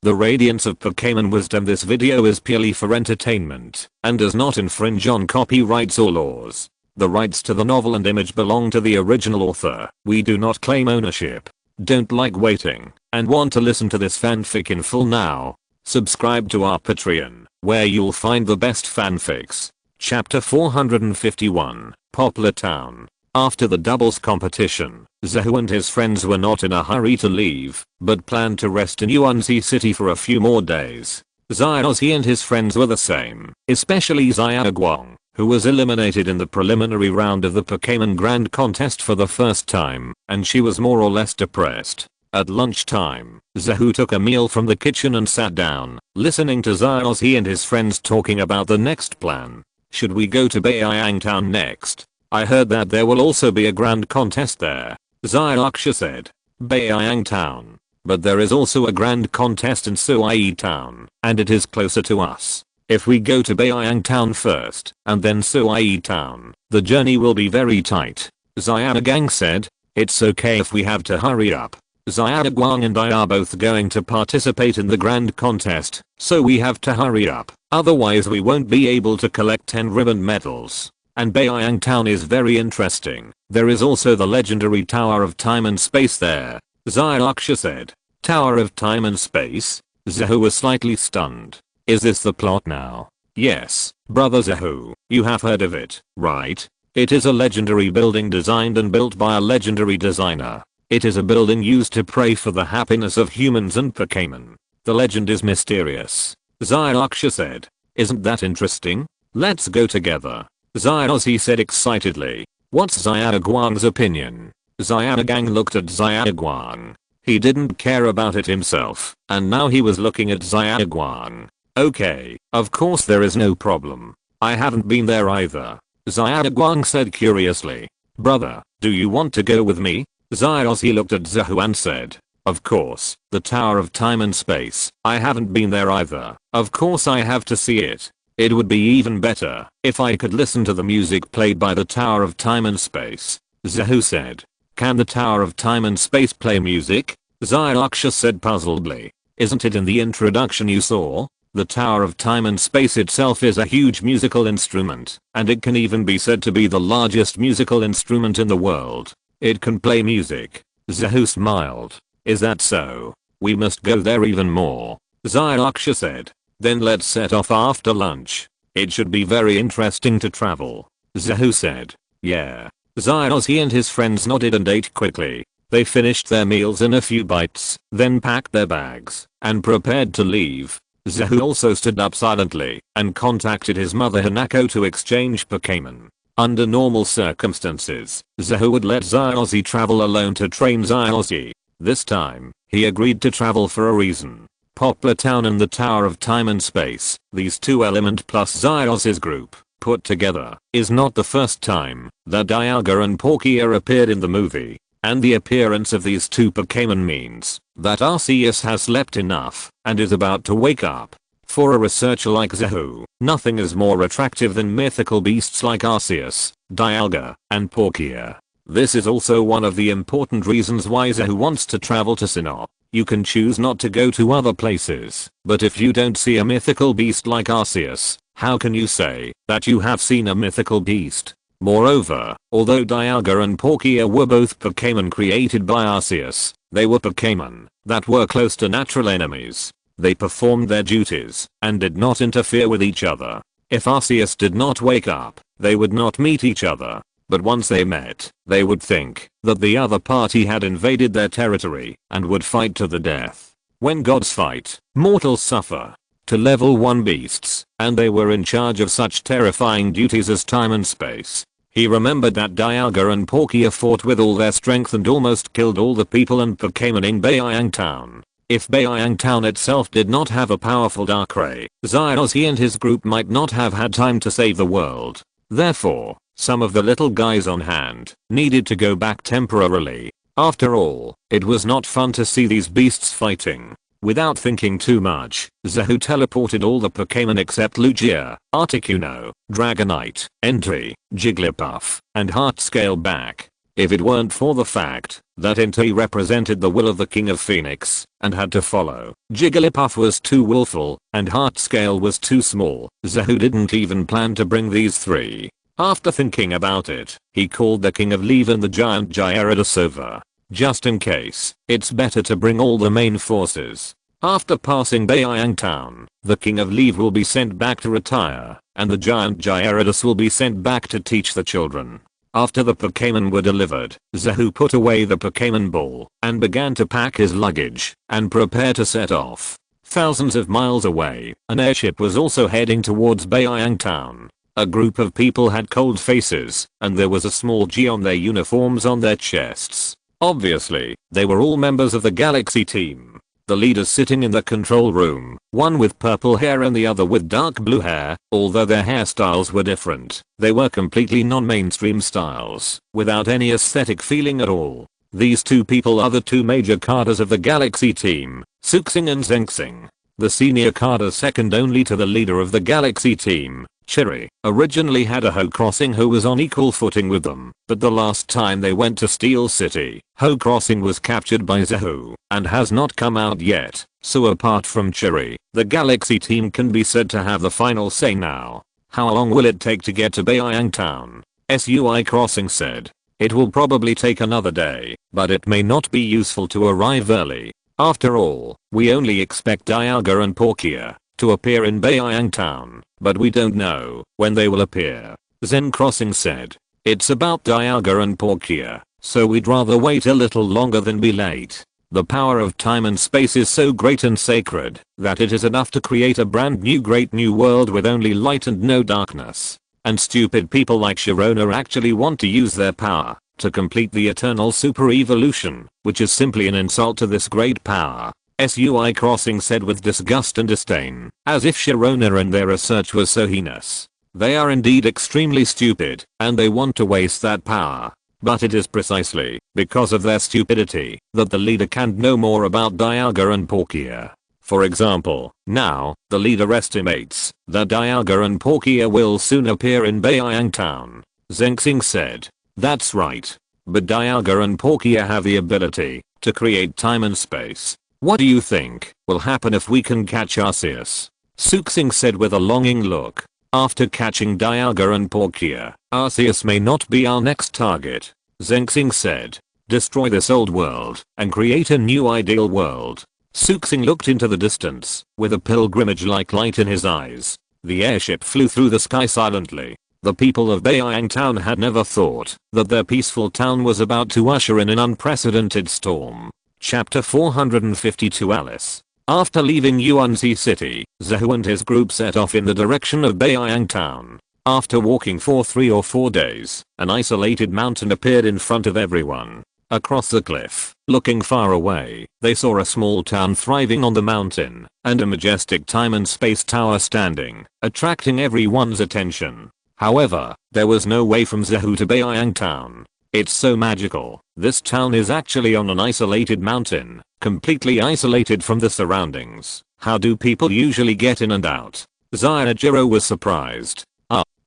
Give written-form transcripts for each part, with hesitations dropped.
The Radiance of Pokémon wisdom. This video is purely for entertainment and does not infringe on copyrights or laws. The rights to the novel and image belong to the original author. We do not claim ownership. Don't like waiting and want to listen to this fanfic in full now? Subscribe to our Patreon, where you'll find the best fanfics. Chapter 451, Pallet Town. After the doubles competition, Zahu and his friends were not in a hurry to leave, but planned to rest in Yuanzi City for a few more days. Xiaozi and his friends were the same, especially Xiaoguang, who was eliminated in the preliminary round of the Pokémon Grand Contest for the first time, and she was more or less depressed. At lunchtime, Zahu took a meal from the kitchen and sat down, listening to Xiaozi and his friends talking about the next plan. Should we go to Baiyang Town next? I heard that there will also be a grand contest there, Xiaoxia said. Baiyang Town. But there is also a grand contest in Sui Town, and it is closer to us. If we go to Baiyang Town first, and then Sui Town, the journey will be very tight, Xiaogang said. It's okay if we have to hurry up. Xiaoguang and I are both going to participate in the grand contest, so we have to hurry up, otherwise we won't be able to collect 10 ribbon medals. And Baiyang Town is very interesting. There is also the legendary Tower of Time and Space there, Xiaoxia said. Tower of Time and Space? Zahu was slightly stunned. Is this the plot now? Yes, brother Zahu, you have heard of it, right? It is a legendary building designed and built by a legendary designer. It is a building used to pray for the happiness of humans and Pokémon. The legend is mysterious, Xiaoxia said. Isn't that interesting? Let's go together, Xiaozi said excitedly. What's Xiaoguang's opinion? Xiaogang looked at Xiaoguang. He didn't care about it himself, and now he was looking at Xiaoguang. Okay, of course there is no problem. I haven't been there either, Xiaoguang said curiously. Brother, do you want to go with me? Xiaozi looked at Zahu and said. Of course, the Tower of Time and Space. I haven't been there either. Of course I have to see it. It would be even better if I could listen to the music played by the Tower of Time and Space, Zahu said. Can the Tower of Time and Space play music? Xiaoxia said puzzledly. Isn't it in the introduction you saw? The Tower of Time and Space itself is a huge musical instrument, and it can even be said to be the largest musical instrument in the world. It can play music. Zahu smiled. Is that so? We must go there even more, Xiaoxia said. Then let's set off after lunch. It should be very interesting to travel, Zahu said. Yeah. Xiaozi and his friends nodded and ate quickly. They finished their meals in a few bites, then packed their bags, and prepared to leave. Zahu also stood up silently, and contacted his mother Hanako to exchange Pokémon. Under normal circumstances, Zahu would let Xiaozi travel alone to train Xiaozi. This time, he agreed to travel for a reason. Pallet Town and the Tower of Time and Space, these two elements plus Xiaozi's group, put together, is not the first time that Dialga and Palkia appeared in the movie, and the appearance of these two Pokémon means that Arceus has slept enough and is about to wake up. For a researcher like Zahu, nothing is more attractive than mythical beasts like Arceus, Dialga, and Palkia. This is also one of the important reasons why Zahu wants to travel to Sinnoh. You can choose not to go to other places, but if you don't see a mythical beast like Arceus, how can you say that you have seen a mythical beast? Moreover, although Dialga and Palkia were both Pokémon created by Arceus, they were Pokémon that were close to natural enemies. They performed their duties and did not interfere with each other. If Arceus did not wake up, they would not meet each other. But once they met, they would think that the other party had invaded their territory and would fight to the death. When gods fight, mortals suffer. To level 1 beasts, and they were in charge of such terrifying duties as time and space. He remembered that Dialga and Palkia fought with all their strength and almost killed all the people and Pokémon in Baiyang Town. If Baiyang Town itself did not have a powerful Darkrai, Xiaozi and his group might not have had time to save the world. Therefore, some of the little guys on hand needed to go back temporarily. After all, it was not fun to see these beasts fighting. Without thinking too much, Zahu teleported all the Pokémon except Lugia, Articuno, Dragonite, Entei, Jigglypuff, and Heartscale back. If it weren't for the fact that Entei represented the will of the King of Phoenix and had to follow, Jigglypuff was too willful and Heartscale was too small, Zahu didn't even plan to bring these three. After thinking about it, he called the King of Leave and the giant Gyarados over. Just in case, it's better to bring all the main forces. After passing Bayang Town, the King of Leave will be sent back to retire, and the giant Gyarados will be sent back to teach the children. After the Pokémon were delivered, Zahu put away the Pokémon ball and began to pack his luggage and prepare to set off. Thousands of miles away, an airship was also heading towards Bayang Town. A group of people had cold faces, and there was a small G on their uniforms on their chests. Obviously, they were all members of the Galaxy team. The leaders sitting in the control room, one with purple hair and the other with dark blue hair, although their hairstyles were different, they were completely non-mainstream styles, without any aesthetic feeling at all. These two people are the two major cadres of the Galaxy team, Suxing and Zengxing. The senior cadre second only to the leader of the Galaxy team, Cherry, originally had a Ho Crossing who was on equal footing with them, but the last time they went to Steel City, Ho Crossing was captured by Zahu, and has not come out yet, so apart from Cherry, the Galaxy team can be said to have the final say now. How long will it take to get to Bayang Town? SUI Crossing said. It will probably take another day, but it may not be useful to arrive early. After all, we only expect Dialga and Palkia to appear in Bayang Town, but we don't know when they will appear. Zen Crossing said. It's about Dialga and Palkia, so we'd rather wait a little longer than be late. The power of time and space is so great and sacred that it is enough to create a brand new great new world with only light and no darkness. And stupid people like Sharona actually want to use their power to complete the eternal super evolution, which is simply an insult to this great power. SUI Crossing said with disgust and disdain, as if Sharona and their research was so heinous. They are indeed extremely stupid, and they want to waste that power. But it is precisely because of their stupidity that the leader can't know more about Dialga and Palkia. For example, now, the leader estimates that Dialga and Palkia will soon appear in Bayang Town. Zengxing said. That's right. But Dialga and Palkia have the ability to create time and space. What do you think will happen if we can catch Arceus? Suxing said with a longing look. After catching Dialga and Palkia, Arceus may not be our next target. Zengxing said. Destroy this old world and create a new ideal world. Suxing looked into the distance with a pilgrimage-like light in his eyes. The airship flew through the sky silently. The people of Bayang Town had never thought that their peaceful town was about to usher in an unprecedented storm. Chapter 452 Alice. After leaving Yuanzi City, Zahu and his group set off in the direction of Bayang Town. After walking for 3 or 4 days, an isolated mountain appeared in front of everyone. Across the cliff, looking far away, they saw a small town thriving on the mountain, and a majestic time and space tower standing, attracting everyone's attention. However, there was no way from Zahu to Bayang Town. It's so magical. This town is actually on an isolated mountain, completely isolated from the surroundings. How do people usually get in and out? Zyajiro was surprised.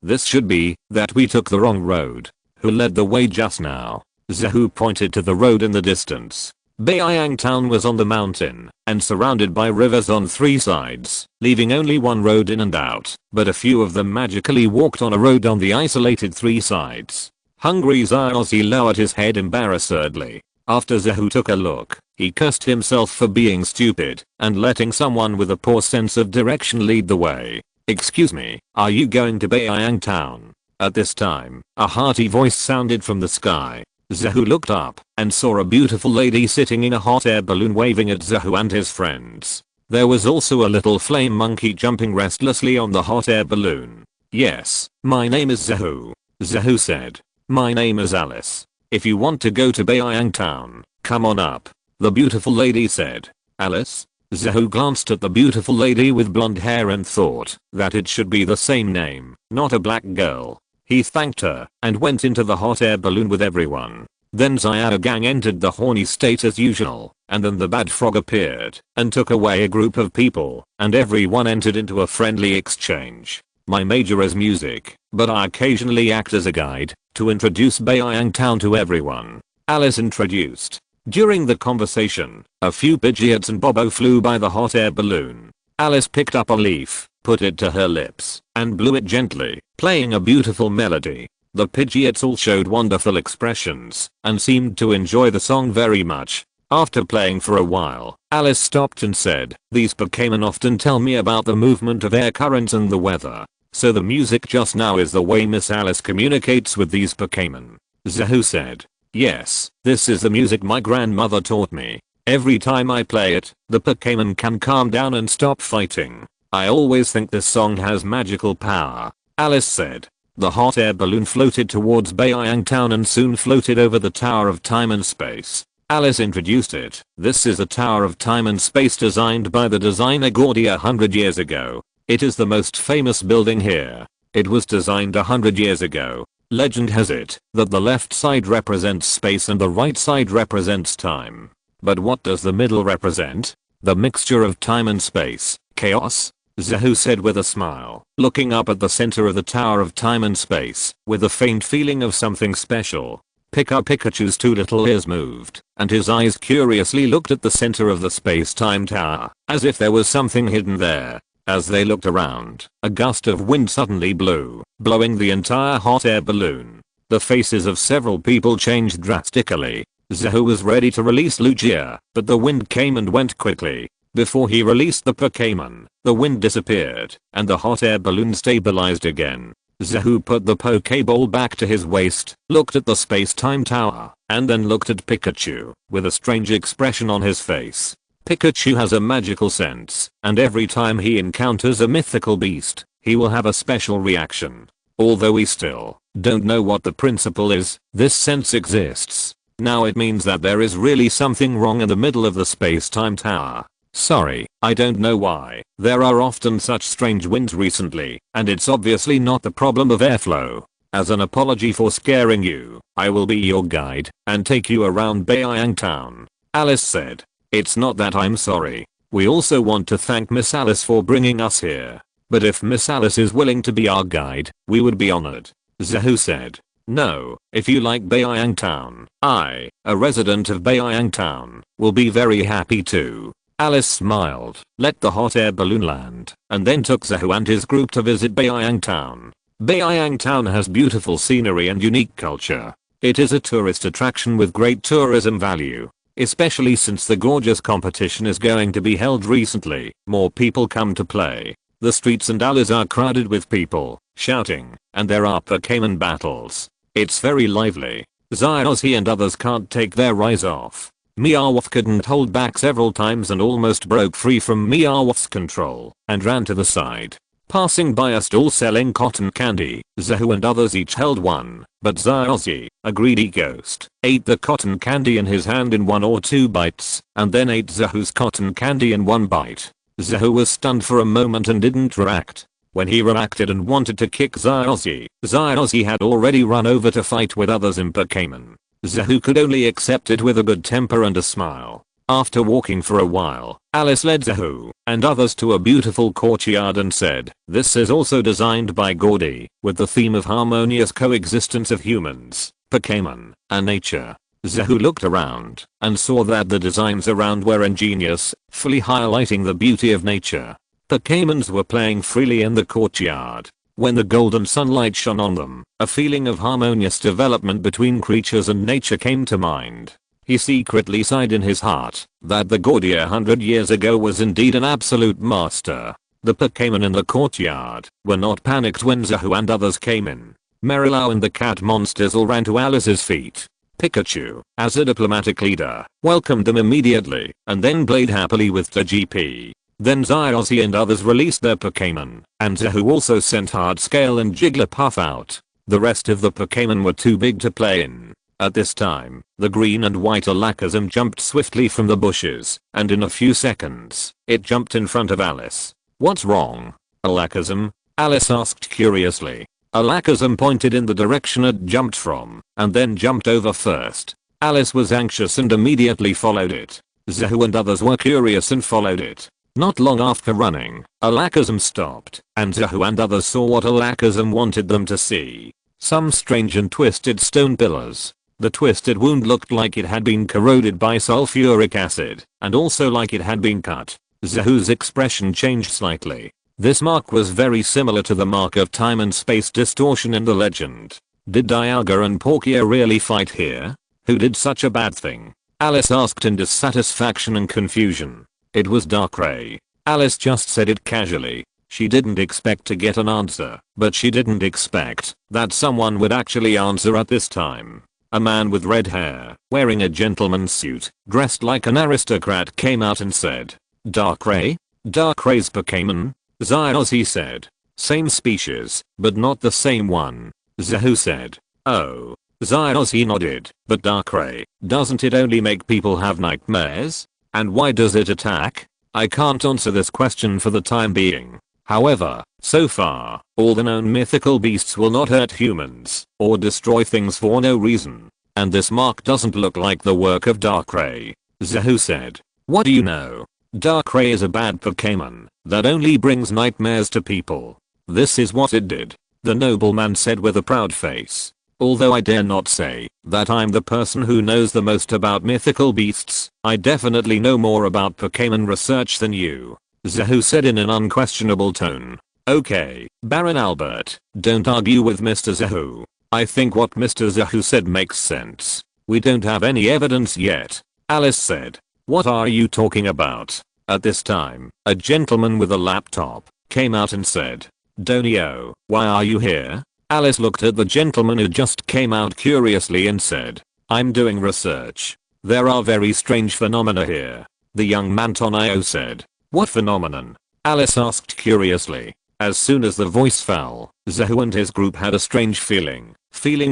This should be that we took the wrong road. Who led the way just now? Zahu pointed to the road in the distance. Bayang Town was on the mountain and surrounded by rivers on 3 sides, leaving only one road in and out, but a few of them magically walked on a road on the isolated 3 sides. Hungry Zyozzy lowered his head embarrassedly. After Zahu took a look, he cursed himself for being stupid and letting someone with a poor sense of direction lead the way. Excuse me, are you going to Bayang Town? At this time, a hearty voice sounded from the sky. Zahu looked up and saw a beautiful lady sitting in a hot air balloon waving at Zahu and his friends. There was also a little flame monkey jumping restlessly on the hot air balloon. Yes, my name is Zahu. Zahu said. My name is Alice. If you want to go to Bayang Town, come on up. The beautiful lady said. Alice? Zahu glanced at the beautiful lady with blonde hair and thought that it should be the same name, not a black girl. He thanked her and went into the hot air balloon with everyone. Then Zyargang entered the horny state as usual, and then the bad frog appeared and took away a group of people, and everyone entered into a friendly exchange. My major is music, but I occasionally act as a guide, to introduce Bayang Town to everyone. Alice introduced. During the conversation, a few Pidgeots and Bobo flew by the hot air balloon. Alice picked up a leaf, put it to her lips, and blew it gently, playing a beautiful melody. The Pidgeots all showed wonderful expressions, and seemed to enjoy the song very much. After playing for a while, Alice stopped and said, "These Pokémon often tell me about the movement of air currents and the weather. So the music just now is the way Miss Alice communicates with these Pokémon." Zahu said, "Yes, this is the music my grandmother taught me. Every time I play it, the Pokémon can calm down and stop fighting. I always think this song has magical power," Alice said. The hot air balloon floated towards Bayang Town and soon floated over the Tower of Time and Space. Alice introduced it. "This is the Tower of Time and Space designed by the designer Gordy 100 years ago. It is the most famous building here. It was designed 100 years ago. Legend has it that the left side represents space and the right side represents time. But what does the middle represent? The mixture of time and space, chaos?" Zahu said with a smile, looking up at the center of the Tower of Time and Space, with a faint feeling of something special. Pikachu's two little ears moved, and his eyes curiously looked at the center of the space-time tower, as if there was something hidden there. As they looked around, a gust of wind suddenly blew, blowing the entire hot air balloon. The faces of several people changed drastically. Zahu was ready to release Lugia, but the wind came and went quickly. Before he released the Pokémon, the wind disappeared, and the hot air balloon stabilized again. Zahu put the Pokéball back to his waist, looked at the space-time tower, and then looked at Pikachu, with a strange expression on his face. Pikachu has a magical sense, and every time he encounters a mythical beast, he will have a special reaction. Although we still don't know what the principle is, this sense exists. Now it means that there is really something wrong in the middle of the space-time tower. Sorry, I don't know why. There are often such strange winds recently, and it's obviously not the problem of airflow. As an apology for scaring you, I will be your guide and take you around Bayang Town," Alice said. "It's not that I'm sorry. We also want to thank Miss Alice for bringing us here. But if Miss Alice is willing to be our guide, we would be honored," Zahu said. "No, if you like Bayang Town, I, a resident of Bayang Town, will be very happy too." Alice smiled, let the hot air balloon land, and then took Zahu and his group to visit Bayang Town. Bayang Town has beautiful scenery and unique culture. It is a tourist attraction with great tourism value. Especially since the gorgeous competition is going to be held recently, more people come to play. The streets and alleys are crowded with people, shouting, and there are Pokémon battles. It's very lively. Zyozzy and others can't take their eyes off. Meowth couldn't hold back several times and almost broke free from Meowth's control and ran to the side. Passing by a stall selling cotton candy, Zahu and others each held one, but Zyozzy, a greedy ghost, ate the cotton candy in his hand in 1 or 2 bites, and then ate Zahu's cotton candy in 1 bite. Zahu was stunned for a moment and didn't react. When he reacted and wanted to kick Zyozzy, Zyozzy had already run over to fight with others in Pokémon. Zahu could only accept it with a good temper and a smile. After walking for a while, Alice led Zahu and others to a beautiful courtyard and said, "This is also designed by Gordy, with the theme of harmonious coexistence of humans, Pokémon, and nature." Zahu looked around and saw that the designs around were ingenious, fully highlighting the beauty of nature. Pokémons were playing freely in the courtyard. When the golden sunlight shone on them, a feeling of harmonious development between creatures and nature came to mind. He secretly sighed in his heart that the Gordy 100 years ago was indeed an absolute master. The Pokémon in the courtyard were not panicked when Zahu and others came in. Merilao and the cat monsters all ran to Alice's feet. Pikachu, as a diplomatic leader, welcomed them immediately and then played happily with the GP. Then Zyozzy and others released their Pokémon, and Zahu also sent Hardscale and Jigglypuff out. The rest of the Pokémon were too big to play in. At this time, the green and white Alakazam jumped swiftly from the bushes, and in a few seconds, it jumped in front of Alice. "What's wrong, Alakazam?" Alice asked curiously. Alakazam pointed in the direction it jumped from, and then jumped over first. Alice was anxious and immediately followed it. Zahu and others were curious and followed it. Not long after running, Alakazam stopped, and Zahu and others saw what Alakazam wanted them to see. Some strange and twisted stone pillars. The twisted wound looked like it had been corroded by sulfuric acid, and also like it had been cut. Zahu's expression changed slightly. This mark was very similar to the mark of time and space distortion in the legend. Did Dialga and Palkia really fight here? Who did such a bad thing? Alice asked in dissatisfaction and confusion. It was Darkrai. Alice just said it casually. She didn't expect to get an answer, but she didn't expect that someone would actually answer at this time. A man with red hair, wearing a gentleman's suit, dressed like an aristocrat came out and said, Darkrai? Darkrai's Pokémon? Zyos, he said. Same species, but not the same one. Zahu said. Oh. Zyos, he nodded. But Darkrai, doesn't it only make people have nightmares? And why does it attack? I can't answer this question for the time being. However, so far, all the known mythical beasts will not hurt humans, or destroy things for no reason. And this mark doesn't look like the work of Darkrai. Zahu said. What do you know? Darkrai is a bad Pokémon that only brings nightmares to people. This is what it did. The nobleman said with a proud face. Although I dare not say that I'm the person who knows the most about mythical beasts, I definitely know more about Pokémon research than you. Zahu said in an unquestionable tone. Okay, Baron Albert, don't argue with Mr. Zahu. I think what Mr. Zahu said makes sense. We don't have any evidence yet. Alice said. What are you talking about? At this time, a gentleman with a laptop came out and said, Donio, why are you here? Alice looked at the gentleman who just came out curiously and said, I'm doing research. There are very strange phenomena here. The young man Tonio said. What phenomenon? Alice asked curiously. As soon as the voice fell, Zahu and his group had a strange feeling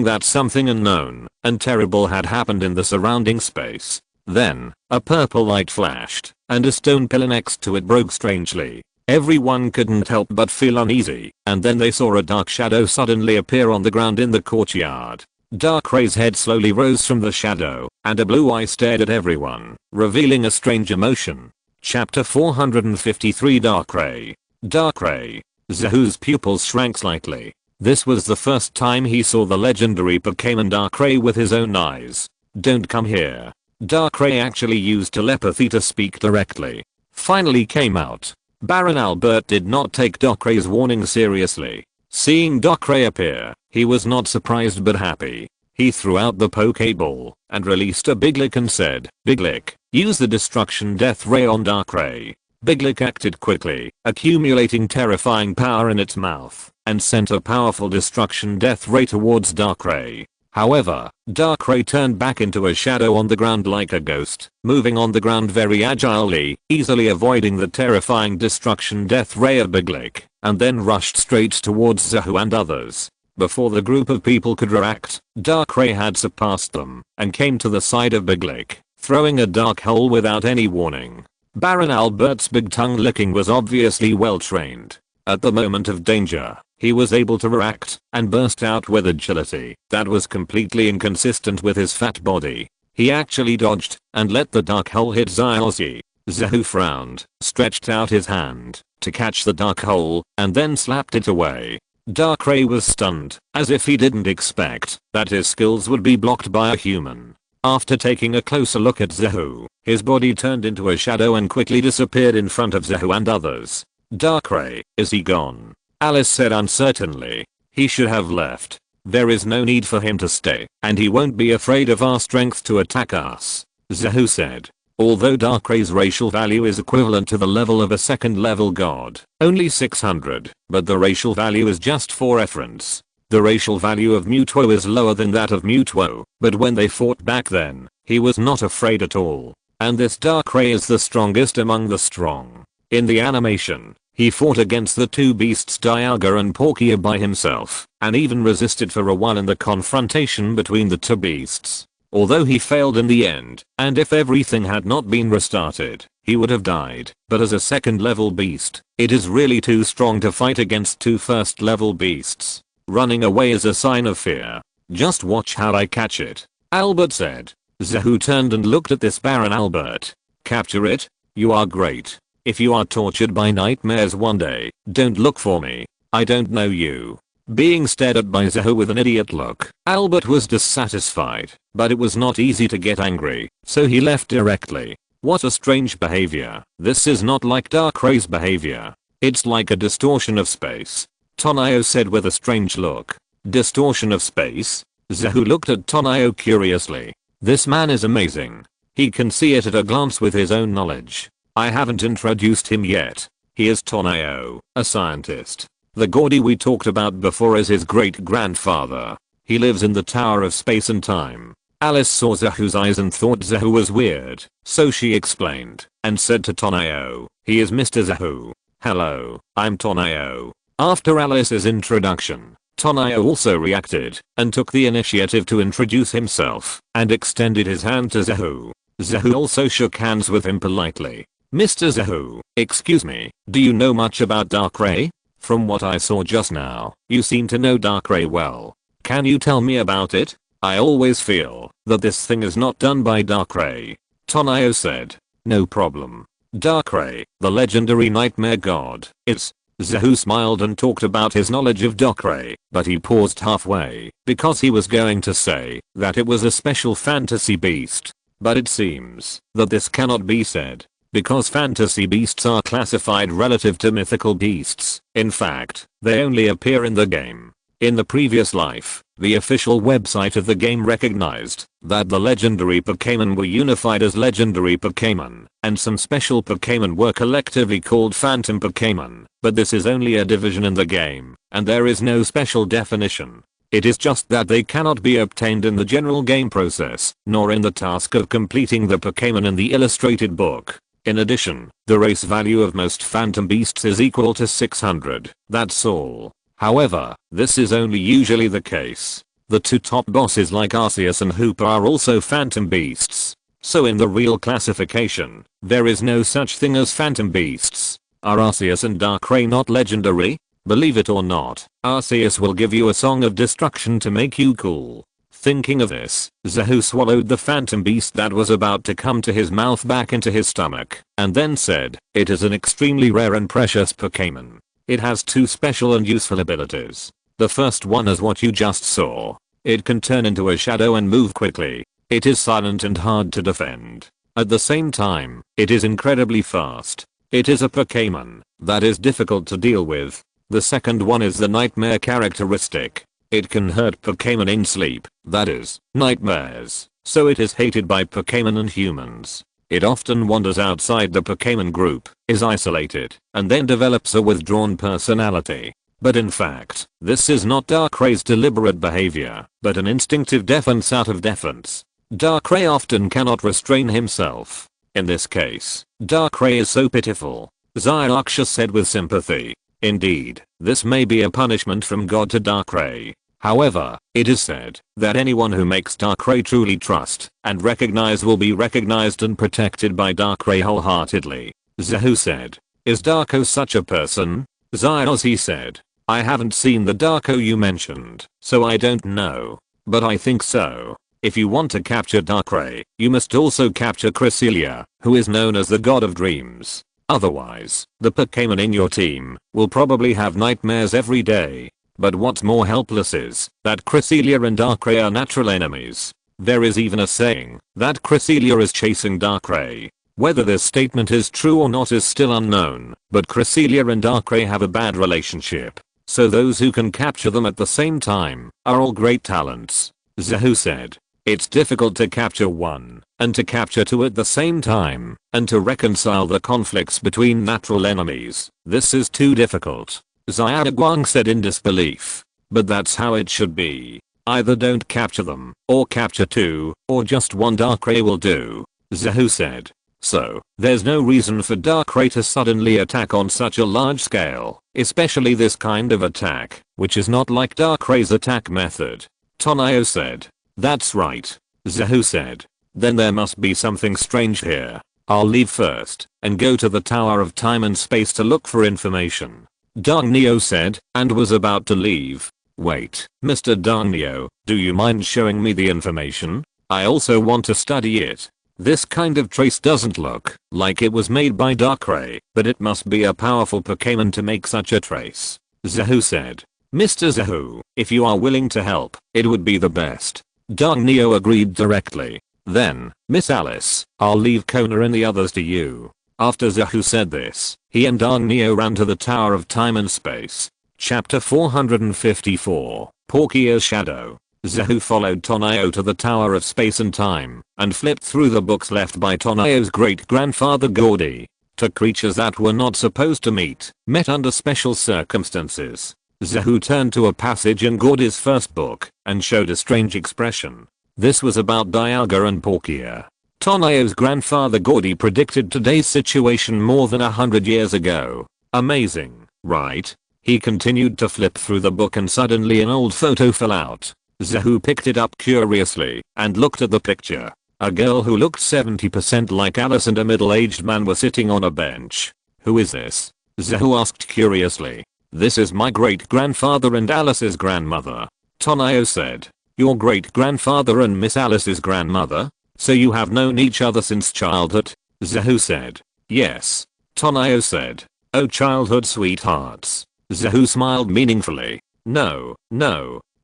that something unknown and terrible had happened in the surrounding space. Then, a purple light flashed, and a stone pillar next to it broke strangely. Everyone couldn't help but feel uneasy, and then they saw a dark shadow suddenly appear on the ground in the courtyard. Darkrai's head slowly rose from the shadow, and a blue eye stared at everyone, revealing a strange emotion. Chapter 453 Darkrai. Darkrai. Zahu's pupils shrank slightly. This was the first time he saw the legendary Pokémon Darkrai with his own eyes. Don't come here. Darkrai actually used telepathy to speak directly. Finally came out. Baron Albert did not take Darkrai's warning seriously. Seeing Darkrai appear, he was not surprised but happy. He threw out the Pokéball and released a Biglik and said, Biglik, use the Destruction Death Ray on Darkrai. Biglik acted quickly, accumulating terrifying power in its mouth, and sent a powerful Destruction Death Ray towards Darkrai. However, Darkrai turned back into a shadow on the ground like a ghost, moving on the ground very agilely, easily avoiding the terrifying Destruction Death Ray of Biglik, and then rushed straight towards Zahu and others. Before the group of people could react, Darkrai had surpassed them, and came to the side of Biglik, throwing a dark hole without any warning. Baron Albert's big tongue licking was obviously well trained. At the moment of danger, he was able to react and burst out with agility that was completely inconsistent with his fat body. He actually dodged and let the dark hole hit Zyolzi. Zahu frowned, stretched out his hand to catch the dark hole, and then slapped it away. Darkrai was stunned, as if he didn't expect that his skills would be blocked by a human. After taking a closer look at Zahu, his body turned into a shadow and quickly disappeared in front of Zahu and others. Darkrai, is he gone? Alice said uncertainly. He should have left. There is no need for him to stay, and he won't be afraid of our strength to attack us. Zahu said. Although Darkrai's racial value is equivalent to the level of a second level god, only 600, but the racial value is just for reference. The racial value of Mewtwo is lower than that of Mewtwo, but when they fought back then, he was not afraid at all. And this Darkrai is the strongest among the strong. In the animation, he fought against the two beasts Dialga and Palkia by himself, and even resisted for a while in the confrontation between the two beasts. Although he failed in the end, and if everything had not been restarted, he would have died. But as a second level beast, it is really too strong to fight against two first level beasts. Running away is a sign of fear. Just watch how I catch it, Albert said. Zahu turned and looked at this Baron Albert. Capture it? You are great. If you are tortured by nightmares one day, don't look for me. I don't know you. being stared at by Zahu with an idiot look. Albert was dissatisfied, but it was not easy to get angry, so he left directly. What a strange behavior. This is not like Darkray's behavior. It's like a distortion of space, Tonio said with a strange look. Distortion of space? Zahu looked at Tonio curiously. This man is amazing. He can see it at a glance with his own knowledge. I haven't introduced him yet. He is Tonio, a scientist. The Gordy we talked about before is his great-grandfather. He lives in the Tower of Space and Time. Alice saw Zahu's eyes and thought Zahu was weird, so she explained, and said to Tonio, he is Mr. Zahu. Hello, I'm Tonio. After Alice's introduction, Tonio also reacted, and took the initiative to introduce himself, and extended his hand to Zahu. Zahu also shook hands with him politely. Mr. Zahu, excuse me, do you know much about Darkrai? From what I saw just now, you seem to know Darkrai well. Can you tell me about it? I always feel that this thing is not done by Darkrai. Tonio said. No problem. Darkrai, the legendary nightmare god, is. Zahu smiled and talked about his knowledge of Darkrai, but he paused halfway because he was going to say that it was a special fantasy beast. But it seems that this cannot be said, because fantasy beasts are classified relative to mythical beasts. In fact, they only appear in the game. In the previous life, the official website of the game recognized that the legendary Pokémon were unified as legendary Pokémon, and some special Pokémon were collectively called Phantom Pokémon, but this is only a division in the game, and there is no special definition. It is just that they cannot be obtained in the general game process, nor in the task of completing the Pokémon in the illustrated book. In addition, the race value of most phantom beasts is equal to 600, that's all. However, this is only usually the case. The two top bosses like Arceus and Hoopa are also phantom beasts. So in the real classification, there is no such thing as phantom beasts. Are Arceus and Darkrai not legendary? Believe it or not, Arceus will give you a song of destruction to make you cool. Thinking of this, Zahu swallowed the phantom beast that was about to come to his mouth back into his stomach, and then said, it is an extremely rare and precious Pokémon. It has two special and useful abilities. The first one is what you just saw. It can turn into a shadow and move quickly. It is silent and hard to defend. At the same time, it is incredibly fast. It is a Pokémon that is difficult to deal with. The second one is the nightmare characteristic. It can hurt Pokémon in sleep, that is, nightmares, so it is hated by Pokémon and humans. It often wanders outside the Pokémon group, is isolated, and then develops a withdrawn personality. But in fact, this is not Darkray's deliberate behavior, but an instinctive defense out of defense. Darkrai often cannot restrain himself. In this case, Darkrai is so pitiful, Zyraksha said with sympathy. Indeed, this may be a punishment from God to Darkrai. However, it is said that anyone who makes Darkrai truly trust and recognize will be recognized and protected by Darkrai wholeheartedly. Zahu said. Is Darko such a person? Zyraksha said. I haven't seen the Darko you mentioned, so I don't know. But I think so. If you want to capture Darkrai, you must also capture Cresselia, who is known as the God of Dreams. Otherwise, the Pokémon in your team will probably have nightmares every day. But what's more helpless is that Cresselia and Darkrai are natural enemies. There is even a saying that Cresselia is chasing Darkrai. Whether this statement is true or not is still unknown, but Cresselia and Darkrai have a bad relationship. So those who can capture them at the same time are all great talents. Zahu said. It's difficult to capture one, and to capture two at the same time, and to reconcile the conflicts between natural enemies. This is too difficult. Zyraksha said in disbelief. But that's how it should be. Either don't capture them, or capture two, or just one Darkrai will do. Zahu said. So, there's no reason for Darkrai to suddenly attack on such a large scale, especially this kind of attack, which is not like Darkrai's attack method. Tonio said. That's right. Zahu said. Then there must be something strange here. I'll leave first, and go to the Tower of Time and Space to look for information. Darnio said, and was about to leave. Wait, Mr. Darnio, do you mind showing me the information? I also want to study it. This kind of trace doesn't look like it was made by Darkrai, but it must be a powerful Pokémon to make such a trace. Zahu said. Mr. Zahu, if you are willing to help, it would be the best. Dark Neo agreed directly. Then, Miss Alice, I'll leave Kona and the others to you. After Zahu said this, he and Dark Neo ran to the Tower of Time and Space. Chapter 454, Porkia's Shadow. Zahu followed Tonio to the Tower of Space and Time, and flipped through the books left by Tonio's great-grandfather Gordy. To creatures that were not supposed to meet, met under special circumstances. Zahu turned to a passage in Gordy's first book, and showed a strange expression. This was about Dialga and Porkia. Tonio's grandfather Gordy predicted today's situation more than 100 years ago. Amazing, right? He continued to flip through the book and suddenly an old photo fell out. Zahu picked it up curiously, and looked at the picture. A girl who looked 70% like Alice and a middle-aged man were sitting on a bench. Who is this? Zahu asked curiously. This is my great-grandfather and Alice's grandmother. Tonio said. Your great-grandfather and Miss Alice's grandmother? So you have known each other since childhood? Zahu said. Yes. Tonio said. Oh, childhood sweethearts. Zahu smiled meaningfully. No.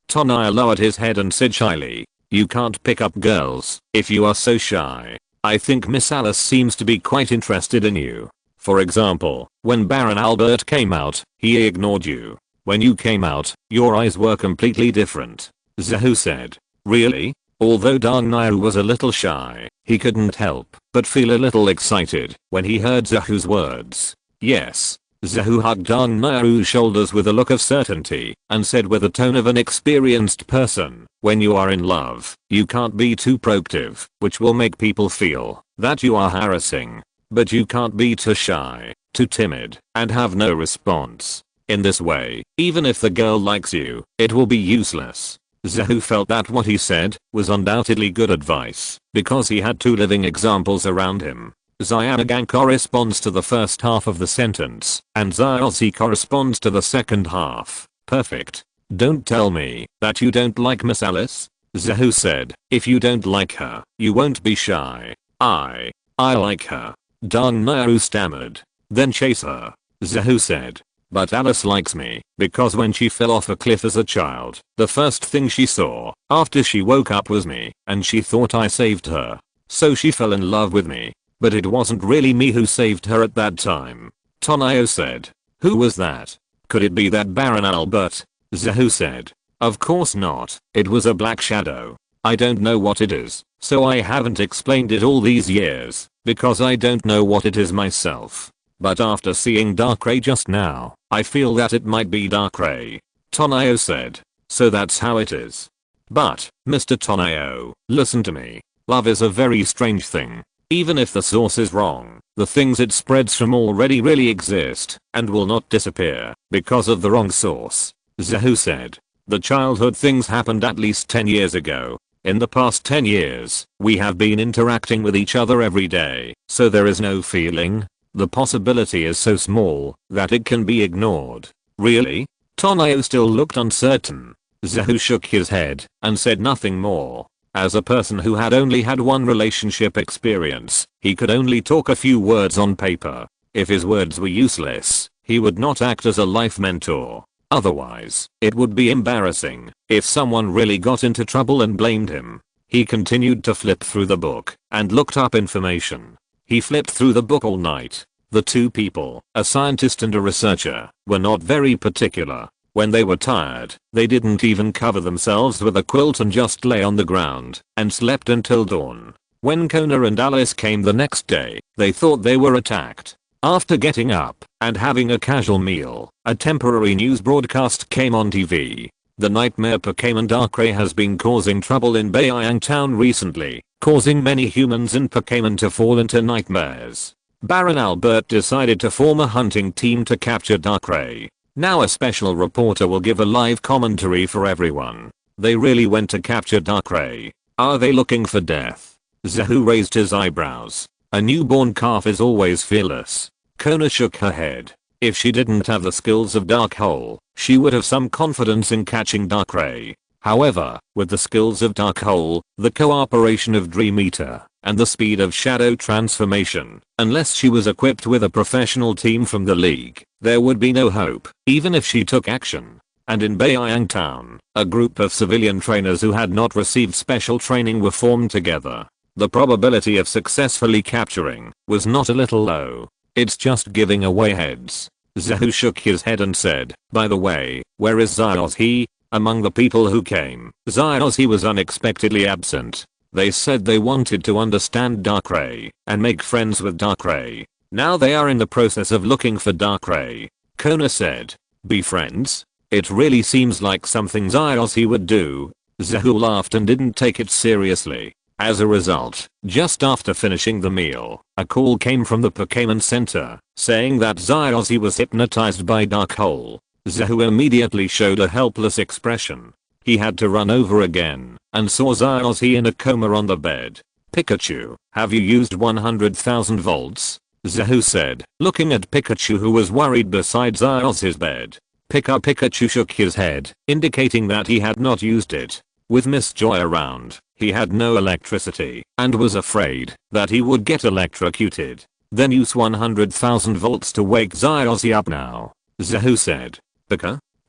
Tonio lowered his head and said shyly. You can't pick up girls if you are so shy. I think Miss Alice seems to be quite interested in you. For example, when Baron Albert came out, he ignored you. When you came out, your eyes were completely different. Zahu said. Really? Although Dark Neo was a little shy, he couldn't help but feel a little excited when he heard Zahu's words. Yes. Zahu hugged Dark Neo's shoulders with a look of certainty, and said with the tone of an experienced person, when you are in love, you can't be too proactive, which will make people feel that you are harassing. But you can't be too shy, too timid, and have no response. In this way, even if the girl likes you, it will be useless. Zahu felt that what he said was undoubtedly good advice, because he had two living examples around him. Xianagang corresponds to the first half of the sentence, and Xiaozi corresponds to the second half. Perfect. Don't tell me that you don't like Miss Alice? Zahu said. If you don't like her, you won't be shy. I like her. Dark Neo stammered. Then chase her. Zahu said. But Alice likes me, because when she fell off a cliff as a child, the first thing she saw after she woke up was me, and she thought I saved her. So she fell in love with me. But it wasn't really me who saved her at that time. Tonio said. Who was that? Could it be that Baron Albert? Zahu said. Of course not. It was a black shadow. I don't know what it is, so I haven't explained it all these years, because I don't know what it is myself. But after seeing Darkrai just now, I feel that it might be Darkrai. Tonio said. So that's how it is. But, Mr. Tonio, listen to me. Love is a very strange thing. Even if the source is wrong, the things it spreads from already really exist, and will not disappear, because of the wrong source. Zahu said. The childhood things happened at least 10 years ago. In the past 10 years, we have been interacting with each other every day, so there is no feeling. The possibility is so small that it can be ignored. Really? Tonio still looked uncertain. Zahu shook his head and said nothing more. As a person who had only had one relationship experience, he could only talk a few words on paper. If his words were useless, he would not act as a life mentor. Otherwise, it would be embarrassing if someone really got into trouble and blamed him. He continued to flip through the book and looked up information. He flipped through the book all night. The two people, a scientist and a researcher, were not very particular. When they were tired, they didn't even cover themselves with a quilt and just lay on the ground and slept until dawn. When Kona and Alice came the next day, they thought they were attacked. After getting up and having a casual meal, a temporary news broadcast came on TV. The nightmare Pokémon Darkrai has been causing trouble in Bayang Town recently, causing many humans and Pokémon to fall into nightmares. Baron Albert decided to form a hunting team to capture Darkrai. Now a special reporter will give a live commentary for everyone. They really went to capture Darkrai. Are they looking for death? Zahu raised his eyebrows. A newborn calf is always fearless. Kona shook her head. If she didn't have the skills of Dark Hole, she would have some confidence in catching Darkrai. However, with the skills of Dark Hole, the cooperation of Dream Eater, and the speed of Shadow Transformation, unless she was equipped with a professional team from the League, there would be no hope, even if she took action. and in Baiyang Town, a group of civilian trainers who had not received special training were formed together. The probability of successfully capturing was not a little low. It's just giving away heads. Zahu shook his head and said, by the way, where is Zyozhi? Among the people who came, Zyozhi was unexpectedly absent. They said they wanted to understand Darkrai and make friends with Darkrai. Now they are in the process of looking for Darkrai. Kona said, be friends? It really seems like something Zyozhi would do. Zahu laughed and didn't take it seriously. As a result, just after finishing the meal, a call came from the Pokémon Center, saying that Zyozhi was hypnotized by Dark Hole. Zahu immediately showed a helpless expression. He had to run over again, and saw Zyozhi in a coma on the bed. Pikachu, have you used 100,000 volts? Zahu said, looking at Pikachu who was worried beside Zyozhi's bed. Pikachu shook his head, indicating that he had not used it. With Miss Joy around, he had no electricity, and was afraid that he would get electrocuted. Then use 100,000 volts to wake Zyozhi up now. Zahu said.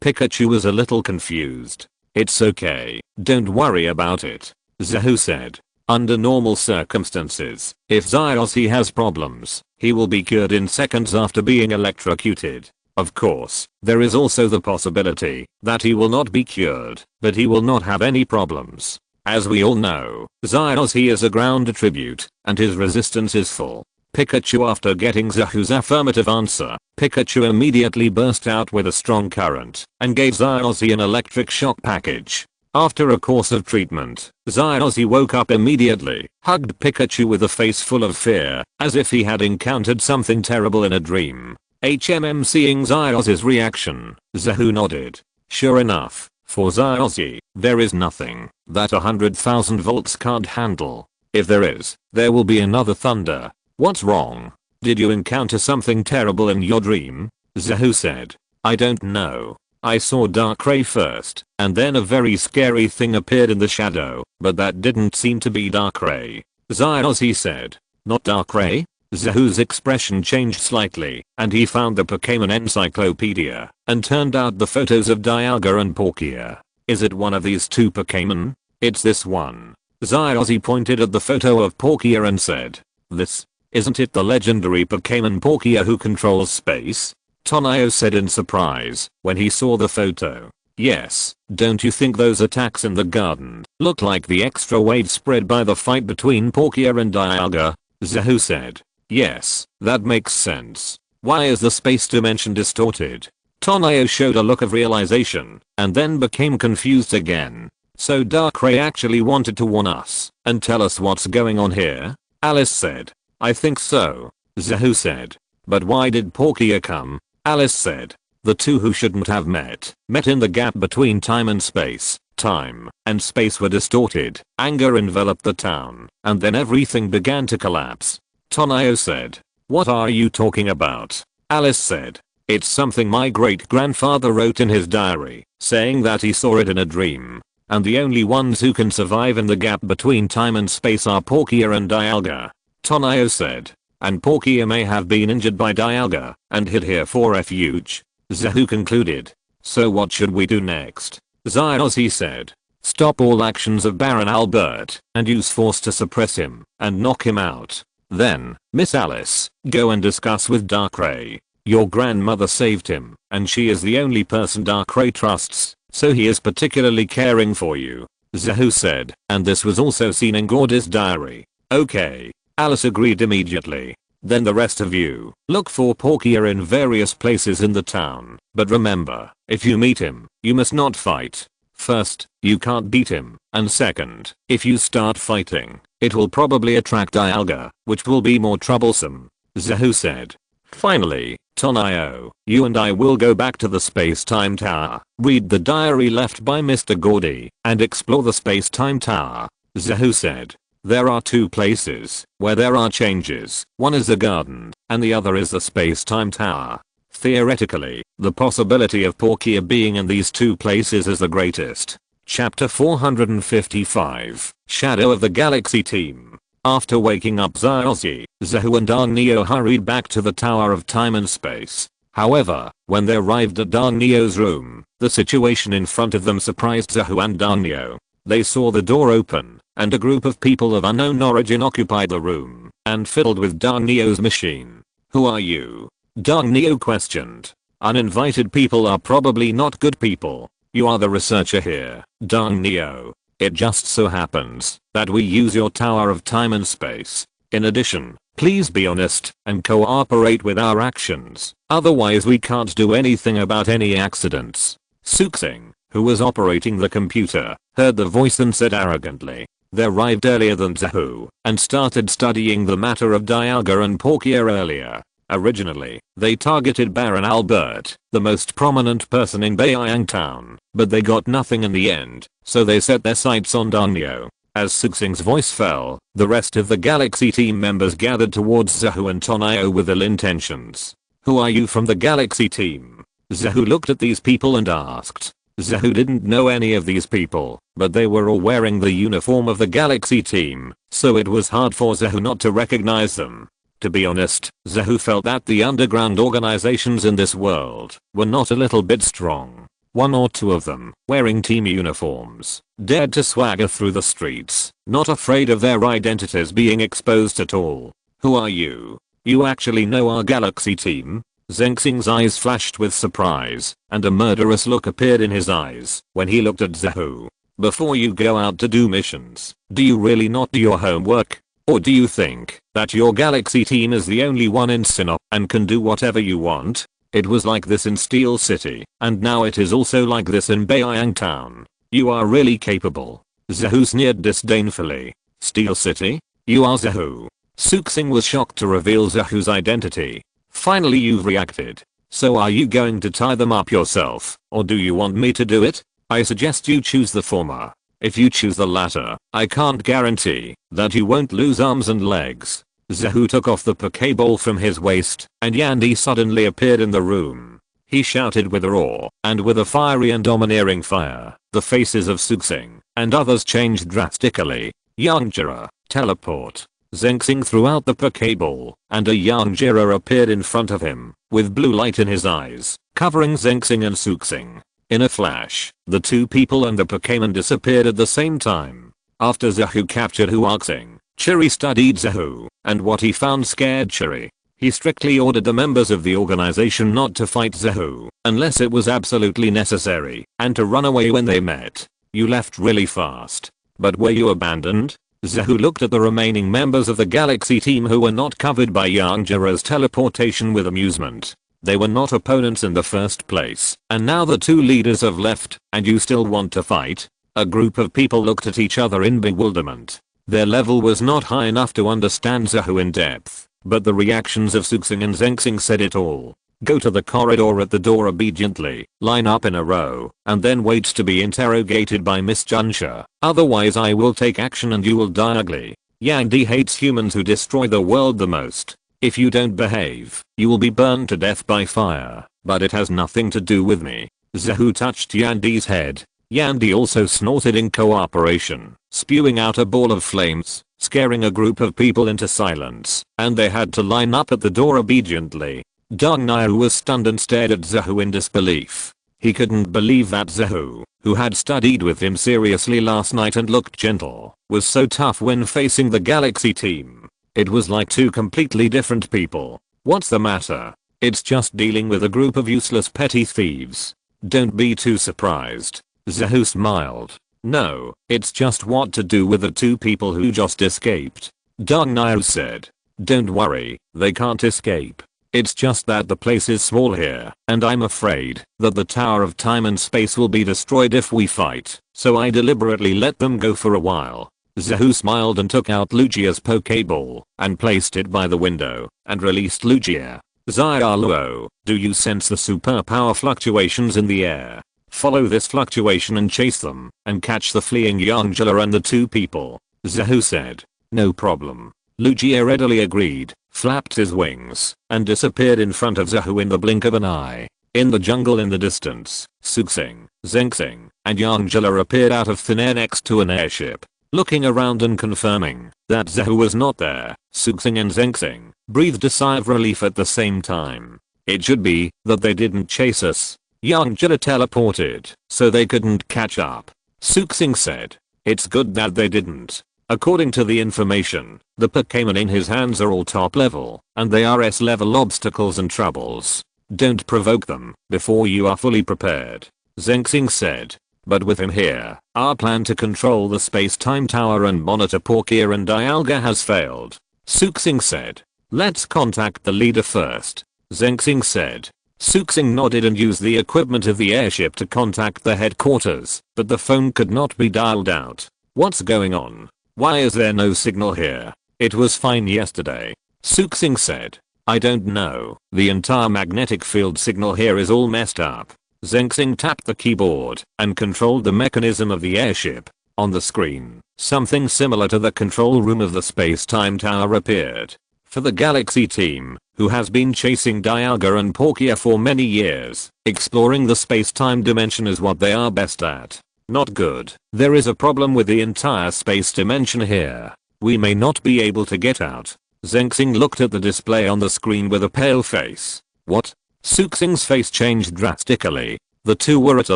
Pikachu was a little confused. It's okay, don't worry about it. Zahu said. Under normal circumstances, if Zyozhi has problems, he will be cured in seconds after being electrocuted. Of course, there is also the possibility that he will not be cured, but he will not have any problems. As we all know, Zyozhi is a ground attribute, and his resistance is full. Pikachu after getting Zahu's affirmative answer, Pikachu immediately burst out with a strong current, and gave Zyozhi an electric shock package. After a course of treatment, Zyozhi woke up immediately, hugged Pikachu with a face full of fear, as if he had encountered something terrible in a dream. Seeing Zyozhi's reaction, Zahu nodded. Sure enough, for Zyozhi, there is nothing that 100,000 volts can't handle. If there is, there will be another thunder. What's wrong? Did you encounter something terrible in your dream? Zahu said. I don't know. I saw Darkrai first, and then a very scary thing appeared in the shadow, but that didn't seem to be Darkrai. Zyozhi said. Not Darkrai? Zahu's expression changed slightly, and he found the Pokémon encyclopedia, and turned out the photos of Dialga and Palkia. Is it one of these two Pokémon? It's this one. Zyozhi pointed at the photo of Palkia and said. This? Isn't it the legendary Pokémon Palkia who controls space? Tonio said in surprise when he saw the photo. Yes, don't you think those attacks in the garden look like the extra wave spread by the fight between Palkia and Dialga? Zahu said. Yes, that makes sense. Why is the space dimension distorted? Tonio showed a look of realization, and then became confused again. So Darkrai actually wanted to warn us, and tell us what's going on here? Alice said. I think so. Zahu said. But why did Palkia come? Alice said. The two who shouldn't have met in the gap between time and space. Time and space were distorted, anger enveloped the town, and then everything began to collapse. Tonio said. What are you talking about? Alice said. It's something my great-grandfather wrote in his diary, saying that he saw it in a dream. And the only ones who can survive in the gap between time and space are Palkia and Dialga. Tonio said. And Palkia may have been injured by Dialga and hid here for refuge. Zahu concluded. So what should we do next? Zyozhi said. Stop all actions of Baron Albert and use force to suppress him and knock him out. Then, Miss Alice, go and discuss with Darkrai. Your grandmother saved him, and she is the only person Darkrai trusts, so he is particularly caring for you. Zahu said, and this was also seen in Gordy's diary. Okay. Alice agreed immediately. Then the rest of you, look for Palkia in various places in the town, but remember, if you meet him, you must not fight. First, you can't beat him, and second, if you start fighting, it will probably attract Dialga, which will be more troublesome. Zahu said. Finally, Tonio, you and I will go back to the space-time tower, read the diary left by Mr. Gordy, and explore the space-time tower. Zahu said. There are two places where there are changes. One is the garden, and the other is the space-time tower. Theoretically, the possibility of Palkia being in these two places is the greatest. Chapter 455, Shadow of the Galaxy Team. After waking up Zyozhi, Zahu and Anew hurried back to the Tower of Time and Space. However, when they arrived at Aneo's room, The situation in front of them surprised Zahu and Danio. They saw the door open, and a group of people of unknown origin occupied the room, and filled with Danio's machine. "Who are you?" Danio questioned. "Uninvited people are probably not good people. You are the researcher here, Danio. It just so happens that we use your Tower of Time and Space. In addition, please be honest and cooperate with our actions, otherwise we can't do anything about any accidents." Suxing, who was operating the computer, heard the voice and said arrogantly, "They arrived earlier than Zahu and started studying the matter of Dialga and Palkia earlier. Originally, they targeted Baron Albert, the most prominent person in Bayang Town, but they got nothing in the end, so they set their sights on Danio." As Suxing's voice fell, the rest of the Galaxy team members gathered towards Zahu and Tonio with ill intentions. "Who are you from the Galaxy team?" Zahu looked at these people and asked. Zahu didn't know any of these people, but they were all wearing the uniform of the Galaxy team, so it was hard for Zahu not to recognize them. To be honest, Zahu felt that the underground organizations in this world were not a little bit strong. One or two of them, wearing team uniforms, dared to swagger through the streets, not afraid of their identities being exposed at all. "Who are you? You actually know our Galaxy team?" Zengxing's eyes flashed with surprise, and a murderous look appeared in his eyes when he looked at Zahu. "Before you go out to do missions, do you really not do your homework? Or do you think that your Galaxy team is the only one in SYNOPSIS and can do whatever you want? It was like this in Steel City, and now it is also like this in Bayang Town. You are really capable." Zahu sneered disdainfully. "Steel City? You are Zahu?" Suxing was shocked to reveal Zahu's identity. "Finally you've reacted. So are you going to tie them up yourself, or do you want me to do it? I suggest you choose the former. If you choose the latter, I can't guarantee that you won't lose arms and legs." Zahu took off the Pokeball from his waist, and Yandy suddenly appeared in the room. He shouted with awe, and with a fiery and domineering fire, the faces of Suxing and others changed drastically. "Yangjira, teleport." Zengxing threw out the Pokeball, and a Yangjira appeared in front of him, with blue light in his eyes, covering Zengxing and Suxing. In a flash, the two people and the Pokemon disappeared at the same time. After Zahu captured Huaxing, Chiri studied Zahu, and what he found scared Chiri. He strictly ordered the members of the organization not to fight Zahu, unless it was absolutely necessary, and to run away when they met. "You left really fast. But were you abandoned?" Zahu looked at the remaining members of the Galaxy team who were not covered by Yangjira's teleportation with amusement. They were not opponents in the first place, and now the two leaders have left, and you still want to fight? A group of people looked at each other in bewilderment. Their level was not high enough to understand Zahu in depth, but the reactions of Suxing and Zengxing said it all. "Go to the corridor at the door obediently, line up in a row, and then wait to be interrogated by Miss Junsha, otherwise I will take action and you will die ugly. Yandy hates humans who destroy the world the most. If you don't behave, you will be burned to death by fire, but it has nothing to do with me." Zahu touched Yandy's head. Yandy also snorted in cooperation, spewing out a ball of flames, scaring a group of people into silence, and they had to line up at the door obediently. Danio was stunned and stared at Zahu in disbelief. He couldn't believe that Zahu, who had studied with him seriously last night and looked gentle, was so tough when facing the Galaxy team. It was like two completely different people. "What's the matter? It's just dealing with a group of useless petty thieves. Don't be too surprised." Zahu smiled. "No, it's just what to do with the two people who just escaped." Danio said. "Don't worry, they can't escape. It's just that the place is small here, and I'm afraid that the Tower of Time and Space will be destroyed if we fight, so I deliberately let them go for a while." Zahu smiled and took out Lugia's Pokeball and placed it by the window and released Lugia. "Xiaoluo, do you sense the superpower fluctuations in the air? Follow this fluctuation and chase them and catch the fleeing Yangjila and the two people." Zahu said. "No problem." Lugia readily agreed, flapped his wings, and disappeared in front of Zahu in the blink of an eye. In the jungle in the distance, Suxing, Zengxing, and Yangjila appeared out of thin air next to an airship. Looking around and confirming that Zahu was not there, Suxing and Zengxing breathed a sigh of relief at the same time. "It should be that they didn't chase us." Yangjira teleported, so they couldn't catch up. Suxing said, "It's good that they didn't. According to the information, the Pokémon in his hands are all top level, and they are S-level obstacles and troubles. Don't provoke them before you are fully prepared," Zengxing said. "But with him here, our plan to control the space-time tower and monitor Palkia and Dialga has failed," Suxing said. "Let's contact the leader first," Zengxing said. Suxing nodded and used the equipment of the airship to contact the headquarters, but the phone could not be dialed out. "What's going on? Why is there no signal here? It was fine yesterday," Suxing said. "I don't know. The entire magnetic field signal here is all messed up." Zengxing tapped the keyboard and controlled the mechanism of the airship. On the screen, something similar to the control room of the space-time tower appeared. For the Galaxy team, who has been chasing Dialga and Palkia for many years, exploring the space-time dimension is what they are best at. Not good. There is a problem with the entire space dimension here. We may not be able to get out. Zengxing looked at the display on the screen with a pale face. "What?" Suxing's face changed drastically. The two were at a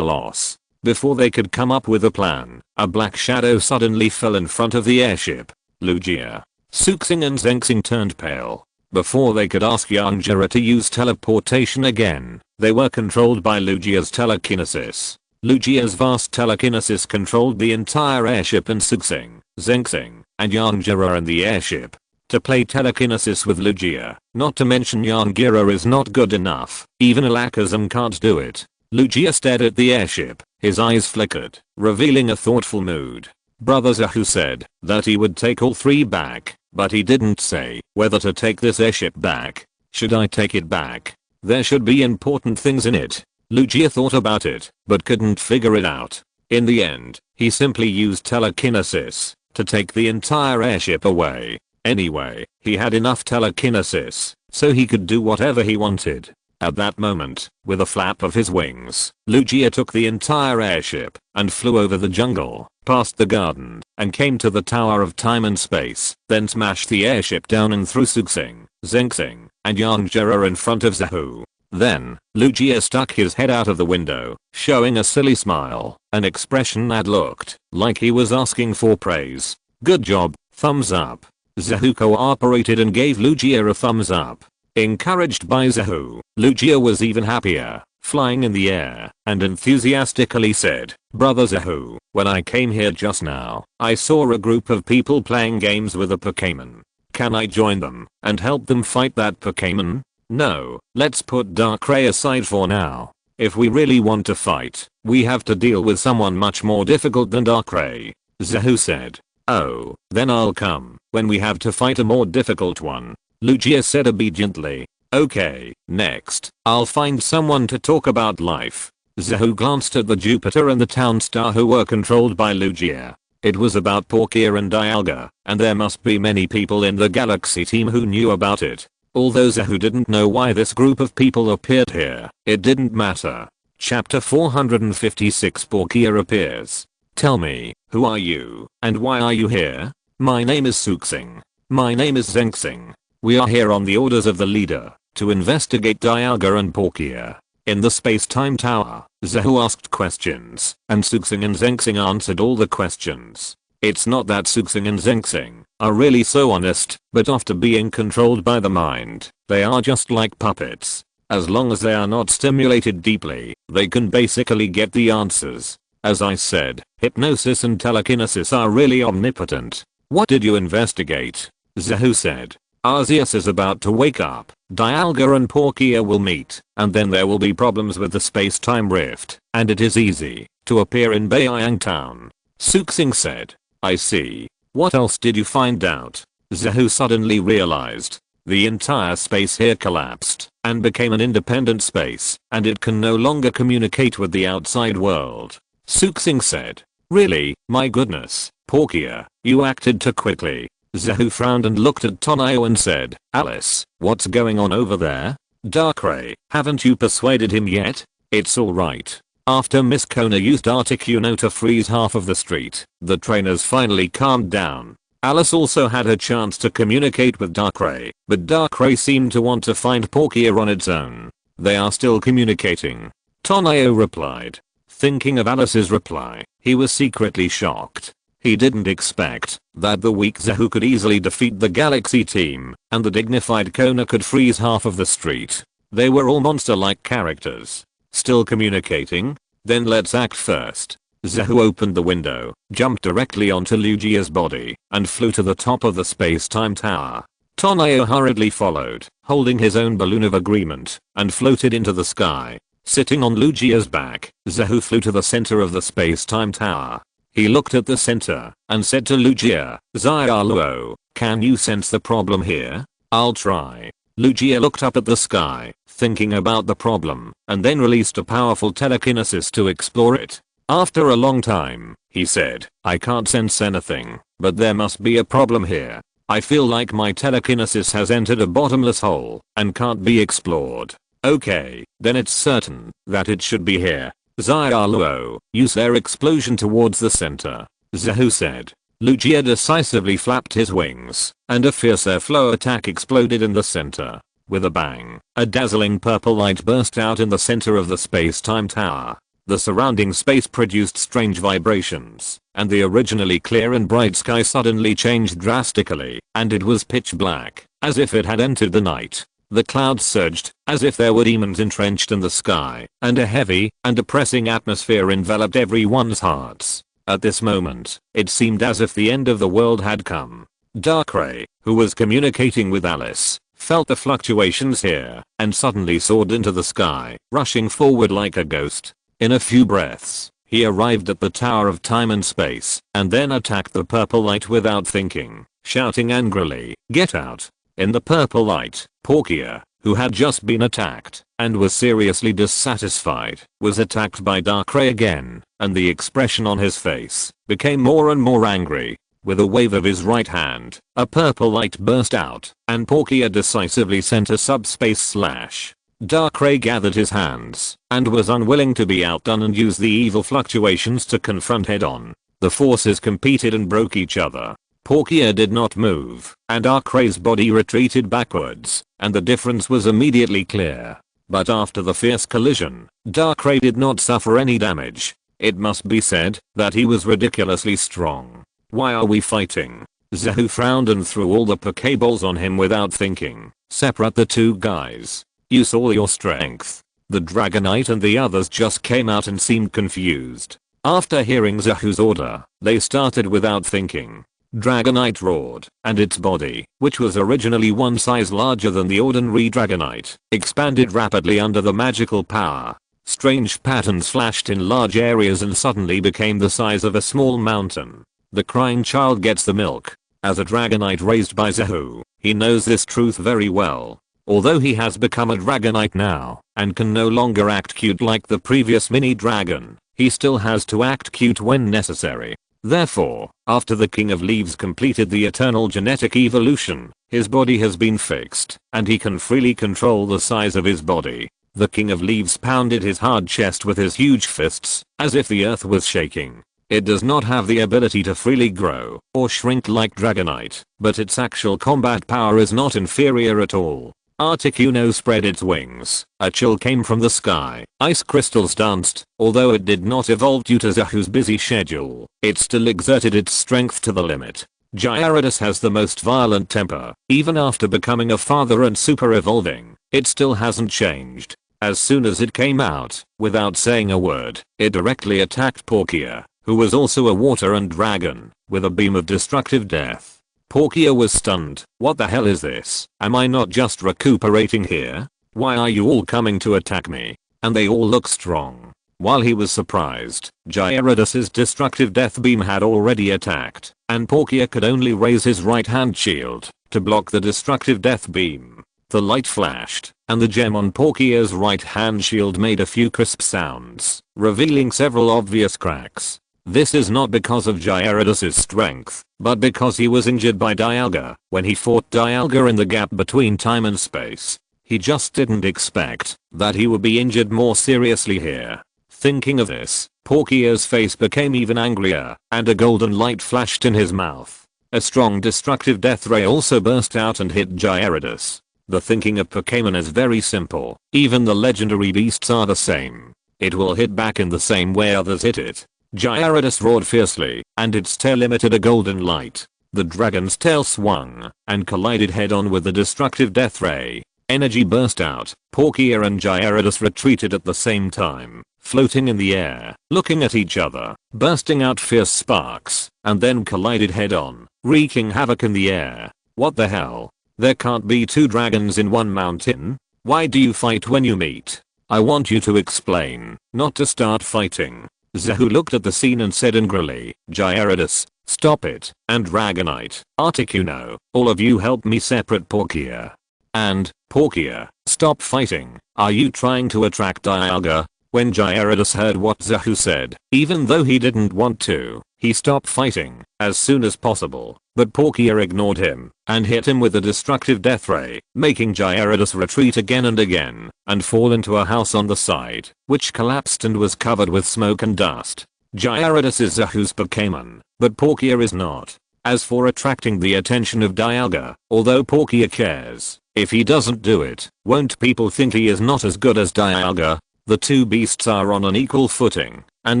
loss. Before they could come up with a plan, a black shadow suddenly fell in front of the airship. "Lugia." Suxing and Zengxing turned pale. Before they could ask Yangjira to use teleportation again, they were controlled by Lugia's telekinesis. Lugia's vast telekinesis controlled the entire airship and Suxing, Zengxing, and Yangjira and the airship. To play telekinesis with Lugia, not to mention Yangjira, is not good enough. Even Alakazam can't do it. Lugia stared at the airship. His eyes flickered, revealing a thoughtful mood. Brother Zahu said that he would take all three back, but he didn't say whether to take this airship back. "Should I take it back? There should be important things in it." Lugia thought about it, but couldn't figure it out. In the end, he simply used telekinesis to take the entire airship away. Anyway, he had enough telekinesis, so he could do whatever he wanted. At that moment, with a flap of his wings, Lugia took the entire airship and flew over the jungle, past the garden, and came to the Tower of Time and Space, then smashed the airship down and threw Suxing, Zengxing, and Yangjira in front of Zahu. Then, Lugia stuck his head out of the window, showing a silly smile, an expression that looked like he was asking for praise. "Good job, thumbs up." Zahu cooperated and gave Lugia a thumbs up. Encouraged by Zahu, Lugia was even happier, flying in the air, and enthusiastically said, "Brother Zahu, when I came here just now, I saw a group of people playing games with a Pokémon. Can I join them and help them fight that Pokémon? No, let's put Darkrai aside for now. If we really want to fight, we have to deal with someone much more difficult than Darkrai," Zahu said. "Oh, then I'll come when we have to fight a more difficult one," Lugia said obediently. "Okay, next, I'll find someone to talk about life." Zahu glanced at the Jupiter and the town star who were controlled by Lugia. It was about Palkia and Dialga, and there must be many people in the Galaxy team who knew about it. Although Zahu didn't know why this group of people appeared here, it didn't matter. Chapter 456 Palkia appears. "Tell me, who are you, and why are you here?" "My name is Suxing." "My name is Zengxing. We are here on the orders of the leader, to investigate Dialga and Palkia." In the space-time tower, Zahu asked questions, and Suxing and Zengxing answered all the questions. It's not that Suxing and Zengxing are really so honest, but after being controlled by the mind, they are just like puppets. As long as they are not stimulated deeply, they can basically get the answers. As I said, hypnosis and telekinesis are really omnipotent. "What did you investigate?" Zahu said. "Arceus is about to wake up, Dialga and Palkia will meet, and then there will be problems with the space-time rift, and it is easy to appear in Bayang Town," Suxing said. "I see. What else did you find out?" Zahu suddenly realized. The entire space here collapsed and became an independent space, and it can no longer communicate with the outside world. Suxing said. "Really? My goodness, Palkia, you acted too quickly." Zahu frowned and looked at Tonio and said, "Alice, what's going on over there? Darkrai, haven't you persuaded him yet?" "It's alright. After Miss Kona used Articuno to freeze half of the street, the trainers finally calmed down. Alice also had a chance to communicate with Darkrai, but Darkrai seemed to want to find Palkia on its own. They are still communicating." Tonio replied. Thinking of Alice's reply, he was secretly shocked. He didn't expect that the weak Zahu could easily defeat the Galaxy team, and the dignified Kona could freeze half of the street. They were all monster-like characters. Still communicating? Then let's act first. Zahu opened the window, jumped directly onto Lugia's body, and flew to the top of the space-time tower. Tonio hurriedly followed, holding his own balloon of agreement, and floated into the sky. Sitting on Lugia's back, Zahu flew to the center of the space-time tower. He looked at the center, and said to Lugia, Xiaoluo, can you sense the problem here? I'll try. Lugia looked up at the sky, thinking about the problem, and then released a powerful telekinesis to explore it. After a long time, he said, I can't sense anything, but there must be a problem here. I feel like my telekinesis has entered a bottomless hole, and can't be explored. Okay, then it's certain that it should be here. Xiaoluo, use their explosion towards the center. Zahu said. Lugia decisively flapped his wings, and a fierce airflow attack exploded in the center. With a bang, a dazzling purple light burst out in the center of the space-time tower. The surrounding space produced strange vibrations, and the originally clear and bright sky suddenly changed drastically, and it was pitch black, as if it had entered the night. The clouds surged, as if there were demons entrenched in the sky, and a heavy and oppressing atmosphere enveloped everyone's hearts. At this moment, it seemed as if the end of the world had come. Darkrai, who was communicating with Alice, felt the fluctuations here, and suddenly soared into the sky, rushing forward like a ghost. In a few breaths, he arrived at the Tower of Time and Space, and then attacked the purple light without thinking, shouting angrily, "Get out!" In the purple light, Palkia, who had just been attacked, and was seriously dissatisfied, was attacked by Darkrai again, and the expression on his face became more and more angry. With a wave of his right hand, a purple light burst out, and Palkia decisively sent a subspace slash. Darkrai gathered his hands, and was unwilling to be outdone and used the evil fluctuations to confront head-on. The forces competed and broke each other. Palkia did not move, and Darkrai's body retreated backwards, and the difference was immediately clear. But after the fierce collision, Darkrai did not suffer any damage. It must be said that he was ridiculously strong. Why are we fighting? Zahu frowned and threw all the Pokeballs on him without thinking. Separate the two guys. Use all your strength. The Dragonite and the others just came out and seemed confused. After hearing Zahu's order, they started without thinking. Dragonite roared, and its body, which was originally one size larger than the ordinary Dragonite, expanded rapidly under the magical power. Strange patterns flashed in large areas and suddenly became the size of a small mountain. The crying child gets the milk. As a Dragonite raised by Zahu, he knows this truth very well. Although he has become a Dragonite now, and can no longer act cute like the previous mini dragon, he still has to act cute when necessary. Therefore, after the King of Leaves completed the eternal genetic evolution, his body has been fixed, and he can freely control the size of his body. The King of Leaves pounded his hard chest with his huge fists, as if the earth was shaking. It does not have the ability to freely grow or shrink like Dragonite, but its actual combat power is not inferior at all. Articuno spread its wings. A chill came from the sky. Ice crystals danced. Although it did not evolve due to Zahu's busy schedule, it still exerted its strength to the limit. Gyarados has the most violent temper. Even after becoming a father and super evolving, it still hasn't changed. As soon as it came out, without saying a word, it directly attacked Palkia, who was also a water and dragon, with a beam of destructive death. Palkia was stunned. What the hell is this? Am I not just recuperating here? Why are you all coming to attack me? And they all look strong. While he was surprised, Gyarados' destructive death beam had already attacked, and Palkia could only raise his right hand shield to block the destructive death beam. The light flashed, and the gem on Palkia's right hand shield made a few crisp sounds, revealing several obvious cracks. This is not because of Gyarados' strength, but because he was injured by Dialga when he fought Dialga in the gap between time and space. He just didn't expect that he would be injured more seriously here. Thinking of this, Palkia's face became even angrier, and a golden light flashed in his mouth. A strong destructive death ray also burst out and hit Gyarados. The thinking of Pokémon is very simple. Even the legendary beasts are the same. it will hit back in the same way others hit it. Gyarados roared fiercely, and its tail emitted a golden light. The dragon's tail swung and collided head-on with the destructive death ray. Energy burst out. Palkia and Gyarados retreated at the same time, floating in the air, looking at each other, bursting out fierce sparks, and then collided head-on, wreaking havoc in the air. What the hell? There can't be two dragons in one mountain? Why do you fight when you meet? I want you to explain, not to start fighting. Zahu looked at the scene and said angrily, Gyarados, stop it, and Dragonite, Articuno, all of you help me separate Palkia. And, Palkia, stop fighting. Are you trying to attract Dialga? When Gyarados heard what Zahu said, even though he didn't want to, he stopped fighting as soon as possible. But Palkia ignored him and hit him with a destructive death ray, making Gyarados retreat again and again and fall into a house on the side, which collapsed and was covered with smoke and dust. Gyarados is Zahu's Pokémon, but Palkia is not. As for attracting the attention of Dialga, although Palkia cares, if he doesn't do it, won't people think he is not as good as Dialga? The two beasts are on an equal footing, and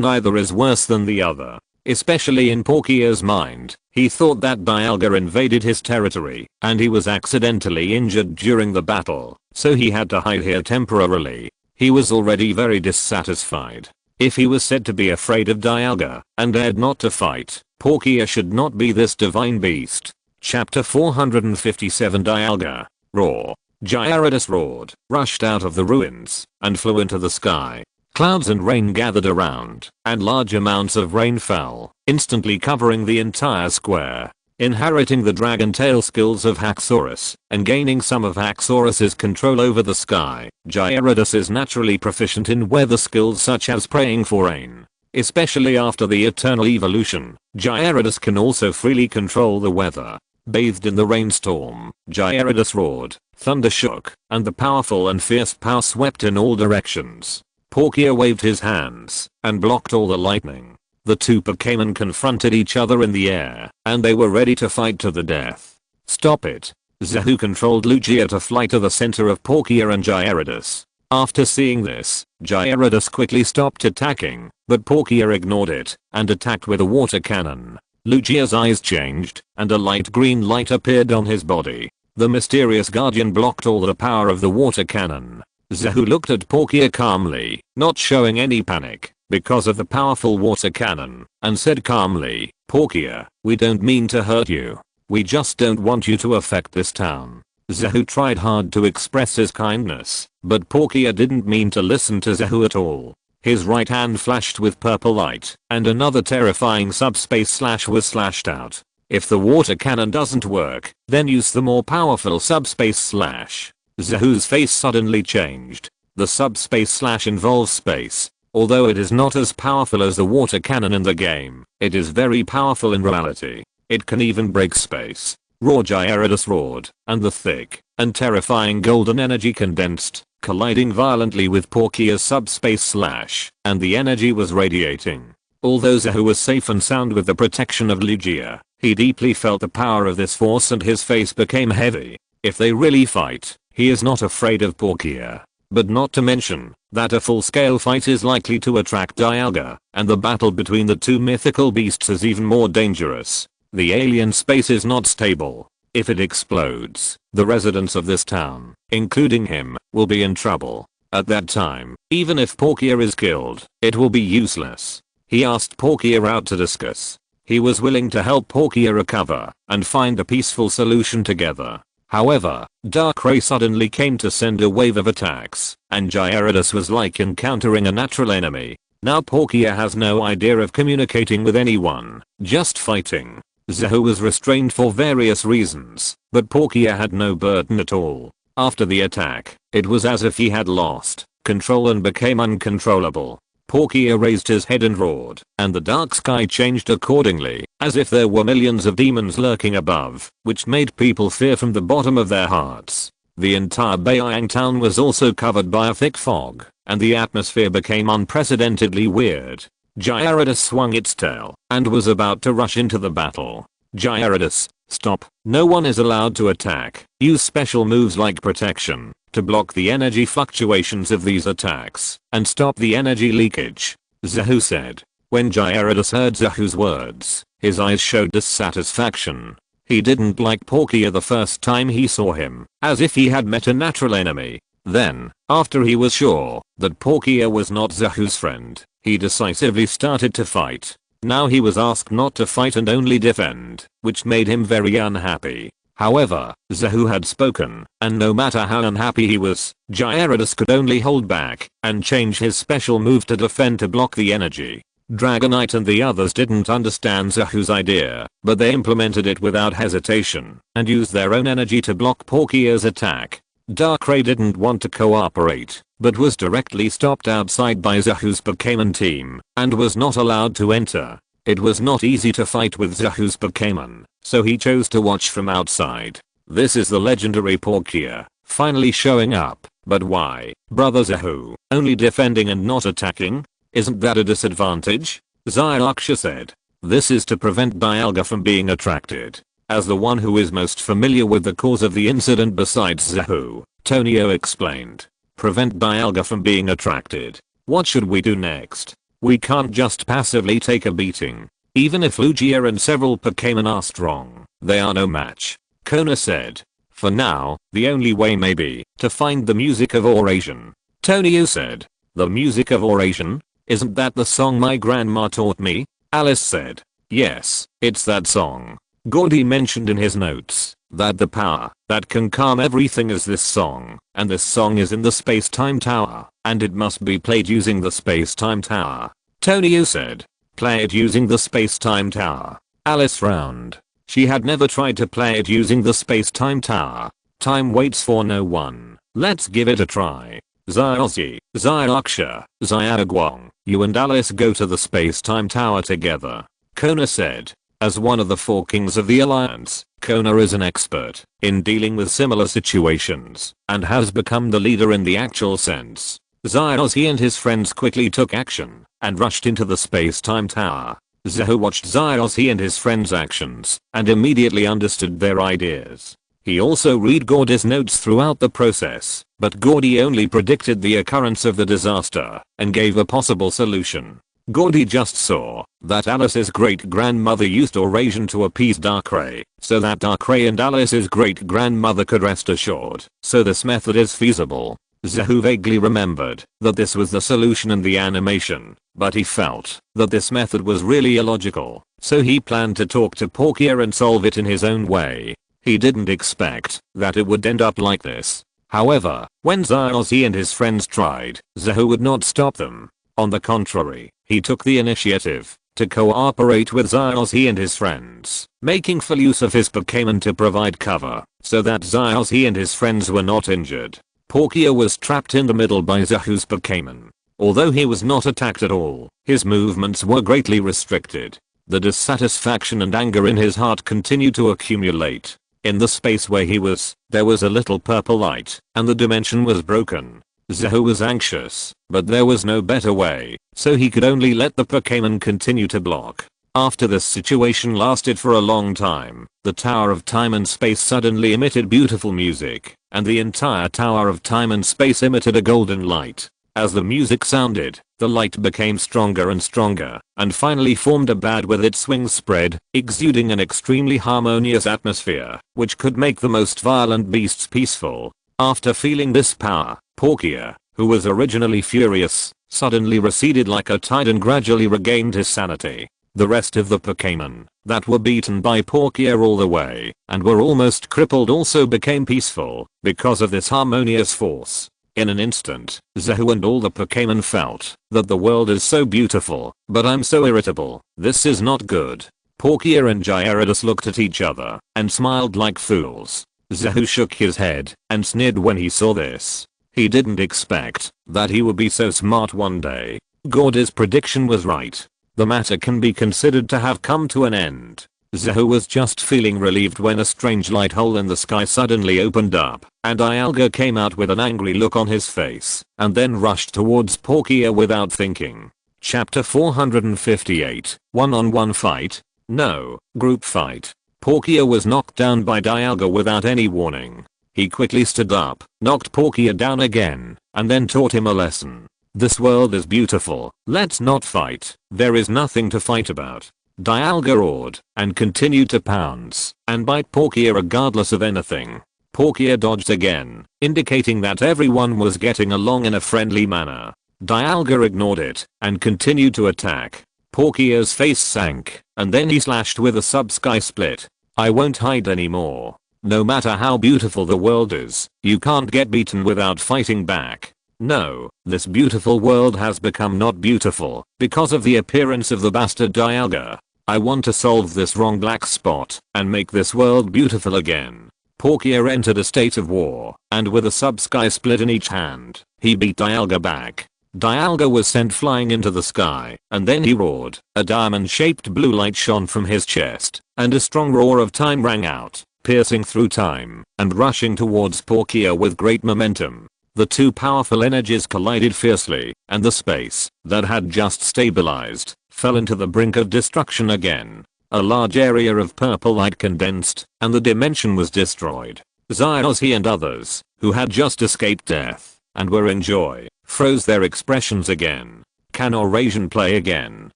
neither is worse than the other. Especially in Palkia's mind, he thought that Dialga invaded his territory, and he was accidentally injured during the battle, so he had to hide here temporarily. He was already very dissatisfied. If he was said to be afraid of Dialga and dared not to fight, Palkia should not be this divine beast. Chapter 457 Dialga. Roar. Gyarados roared, rushed out of the ruins, and flew into the sky. Clouds and rain gathered around, and large amounts of rain fell, instantly covering the entire square. Inheriting the dragon tail skills of Haxorus, and gaining some of Haxorus's control over the sky, Gyarados is naturally proficient in weather skills such as praying for rain. Especially after the eternal evolution, Gyarados can also freely control the weather. Bathed in the rainstorm, Gyarados roared, thunder shook, and the powerful and fierce power swept in all directions. Palkia waved his hands and blocked all the lightning. The two Pokémon confronted each other in the air, and they were ready to fight to the death. Stop it. Zahu controlled Lugia to fly to the center of Palkia and Gyarados. After seeing this, Gyarados quickly stopped attacking, but Palkia ignored it and attacked with a water cannon. Lugia's eyes changed, and a light green light appeared on his body. The mysterious guardian blocked all the power of the water cannon. Zahu looked at Palkia calmly, not showing any panic, because of the powerful water cannon, and said calmly, Palkia, we don't mean to hurt you. We just don't want you to affect this town. Zahu tried hard to express his kindness, but Palkia didn't mean to listen to Zahu at all. His right hand flashed with purple light, and another terrifying subspace slash was slashed out. If the water cannon doesn't work, then use the more powerful subspace slash. Zahu's face suddenly changed. The subspace slash involves space. Although it is not as powerful as the water cannon in the game, it is very powerful in reality. It can even break space. Raw Gyarados roared, and the thick and terrifying golden energy condensed, colliding violently with Palkia's subspace slash, and the energy was radiating. Although Zahu was safe and sound with the protection of Lugia, he deeply felt the power of this force and his face became heavy. If they really fight, he is not afraid of Palkia. But not to mention that a full-scale fight is likely to attract Dialga, and the battle between the two mythical beasts is even more dangerous. The alien space is not stable. If it explodes, the residents of this town, including him, will be in trouble. At that time, even if Palkia is killed, it will be useless. He asked Palkia out to discuss. He was willing to help Palkia recover and find a peaceful solution together. However, Darkrai suddenly came to send a wave of attacks, and Gyarados was like encountering a natural enemy. Now Palkia has no idea of communicating with anyone, just fighting. Zahu was restrained for various reasons, but Palkia had no burden at all. After the attack, it was as if he had lost control and became uncontrollable. Palkia raised his head and roared, and the dark sky changed accordingly, as if there were millions of demons lurking above, which made people fear from the bottom of their hearts. The entire Bayang town was also covered by a thick fog, and the atmosphere became unprecedentedly weird. Gyarados swung its tail, and was about to rush into the battle. Gyarados, stop, no one is allowed to attack. Use special moves like protection. to block the energy fluctuations of these attacks and stop the energy leakage. Zahu said. When Gyarados heard Zahu's words, his eyes showed dissatisfaction. He didn't like Palkia the first time he saw him, as if he had met a natural enemy. Then, after he was sure that Palkia was not Zahu's friend, he decisively started to fight. Now he was asked not to fight and only defend, which made him very unhappy. However, Zahu had spoken, and no matter how unhappy he was, Gyarados could only hold back and change his special move to defend to block the energy. Dragonite and the others didn't understand Zahu's idea, but they implemented it without hesitation and used their own energy to block Palkia's attack. Darkrai didn't want to cooperate, but was directly stopped outside by Zahu's Pokémon team and was not allowed to enter. It was not easy to fight with Zahu's Pokémon, so he chose to watch from outside. This is the legendary Palkia, finally showing up. But why, Brother Zahu, only defending and not attacking? Isn't that a disadvantage? Zyraksha said. This is to prevent Dialga from being attracted. As the one who is most familiar with the cause of the incident besides Zahu, Tonio explained. Prevent Dialga from being attracted. What should we do next? We can't just passively take a beating. Even if Lugia and several Pokémon are strong, they are no match. Kona said. For now, the only way may be to find the music of Eurasian. Tonio said. The music of Eurasian? Isn't that the song my grandma taught me? Alice said. Yes, it's that song. Gordy mentioned in his notes that the power that can calm everything is this song, and this song is in the space-time tower, and it must be played using the space-time tower. Tonio said. Play it using the space-time tower. Alice frowned. She had never tried to play it using the space-time tower. Time waits for no one. Let's give it a try. Zyozzy, Zyraksha, Zyagwong, you and Alice go to the space-time tower together. Kona said. As one of the four kings of the alliance, Kona is an expert in dealing with similar situations and has become the leader in the actual sense. Zyozzy and his friends quickly took action and rushed into the space-time tower. Zahu watched Zyozzy and his friends' actions and immediately understood their ideas. He also read Gordy's notes throughout the process, but Gordy only predicted the occurrence of the disaster and gave a possible solution. Gordy just saw that Alice's great-grandmother used Eurasian to appease Darkrai, so that Darkrai and Alice's great-grandmother could rest assured. So this method is feasible. Zahu vaguely remembered that this was the solution in the animation, but he felt that this method was really illogical, so he planned to talk to Palkia and solve it in his own way. He didn't expect that it would end up like this. However, when Zyozzy and his friends tried, Zahu would not stop them. On the contrary, he took the initiative to cooperate with Zyozzy and his friends, making full use of his Pokémon to provide cover, so that Zyozzy and his friends were not injured. Palkia was trapped in the middle by Zahu's Pokémon. Although he was not attacked at all, his movements were greatly restricted. The dissatisfaction and anger in his heart continued to accumulate. In the space where he was, there was a little purple light, and the dimension was broken. Zahu was anxious, but there was no better way, so he could only let the Pokémon continue to block. After this situation lasted for a long time, the Tower of Time and Space suddenly emitted beautiful music, and the entire Tower of Time and Space emitted a golden light. As the music sounded, the light became stronger and stronger, and finally formed a bad with its wings spread, exuding an extremely harmonious atmosphere, which could make the most violent beasts peaceful. After feeling this power, Palkia, who was originally furious, suddenly receded like a tide and gradually regained his sanity. The rest of the Pokémon that were beaten by Palkia all the way and were almost crippled also became peaceful because of this harmonious force. In an instant, Zahu and all the Pokémon felt that the world is so beautiful, but I'm so irritable. This is not good. Palkia and Gyarados looked at each other and smiled like fools. Zahu shook his head and sneered when he saw this. He didn't expect that he would be so smart one day. Gordy's prediction was right. The matter can be considered to have come to an end. Zahu was just feeling relieved when a strange light hole in the sky suddenly opened up, and Dialga came out with an angry look on his face, and then rushed towards Palkia without thinking. Chapter 458, One-on-one fight? No, group fight. Palkia was knocked down by Dialga without any warning. He quickly stood up, knocked Palkia down again, and then taught him a lesson. This world is beautiful, let's not fight, there is nothing to fight about. Dialga roared, and continued to pounce, and bite Palkia regardless of anything. Palkia dodged again, indicating that everyone was getting along in a friendly manner. Dialga ignored it, and continued to attack. Palkia's face sank, and then he slashed with a sub-sky split. I won't hide anymore. No matter how beautiful the world is, you can't get beaten without fighting back. No, this beautiful world has become not beautiful, because of the appearance of the bastard Dialga. I want to solve this wrong black spot, and make this world beautiful again. Palkia entered a state of war, and with a sub-sky split in each hand, he beat Dialga back. Dialga was sent flying into the sky, and then he roared. A diamond-shaped blue light shone from his chest, and a strong roar of time rang out, piercing through time, and rushing towards Palkia with great momentum. The two powerful energies collided fiercely, and the space, that had just stabilized, fell into the brink of destruction again. A large area of purple light condensed, and the dimension was destroyed. Zyossi and others, who had just escaped death, and were in joy, froze their expressions again. Can Eurasian play again?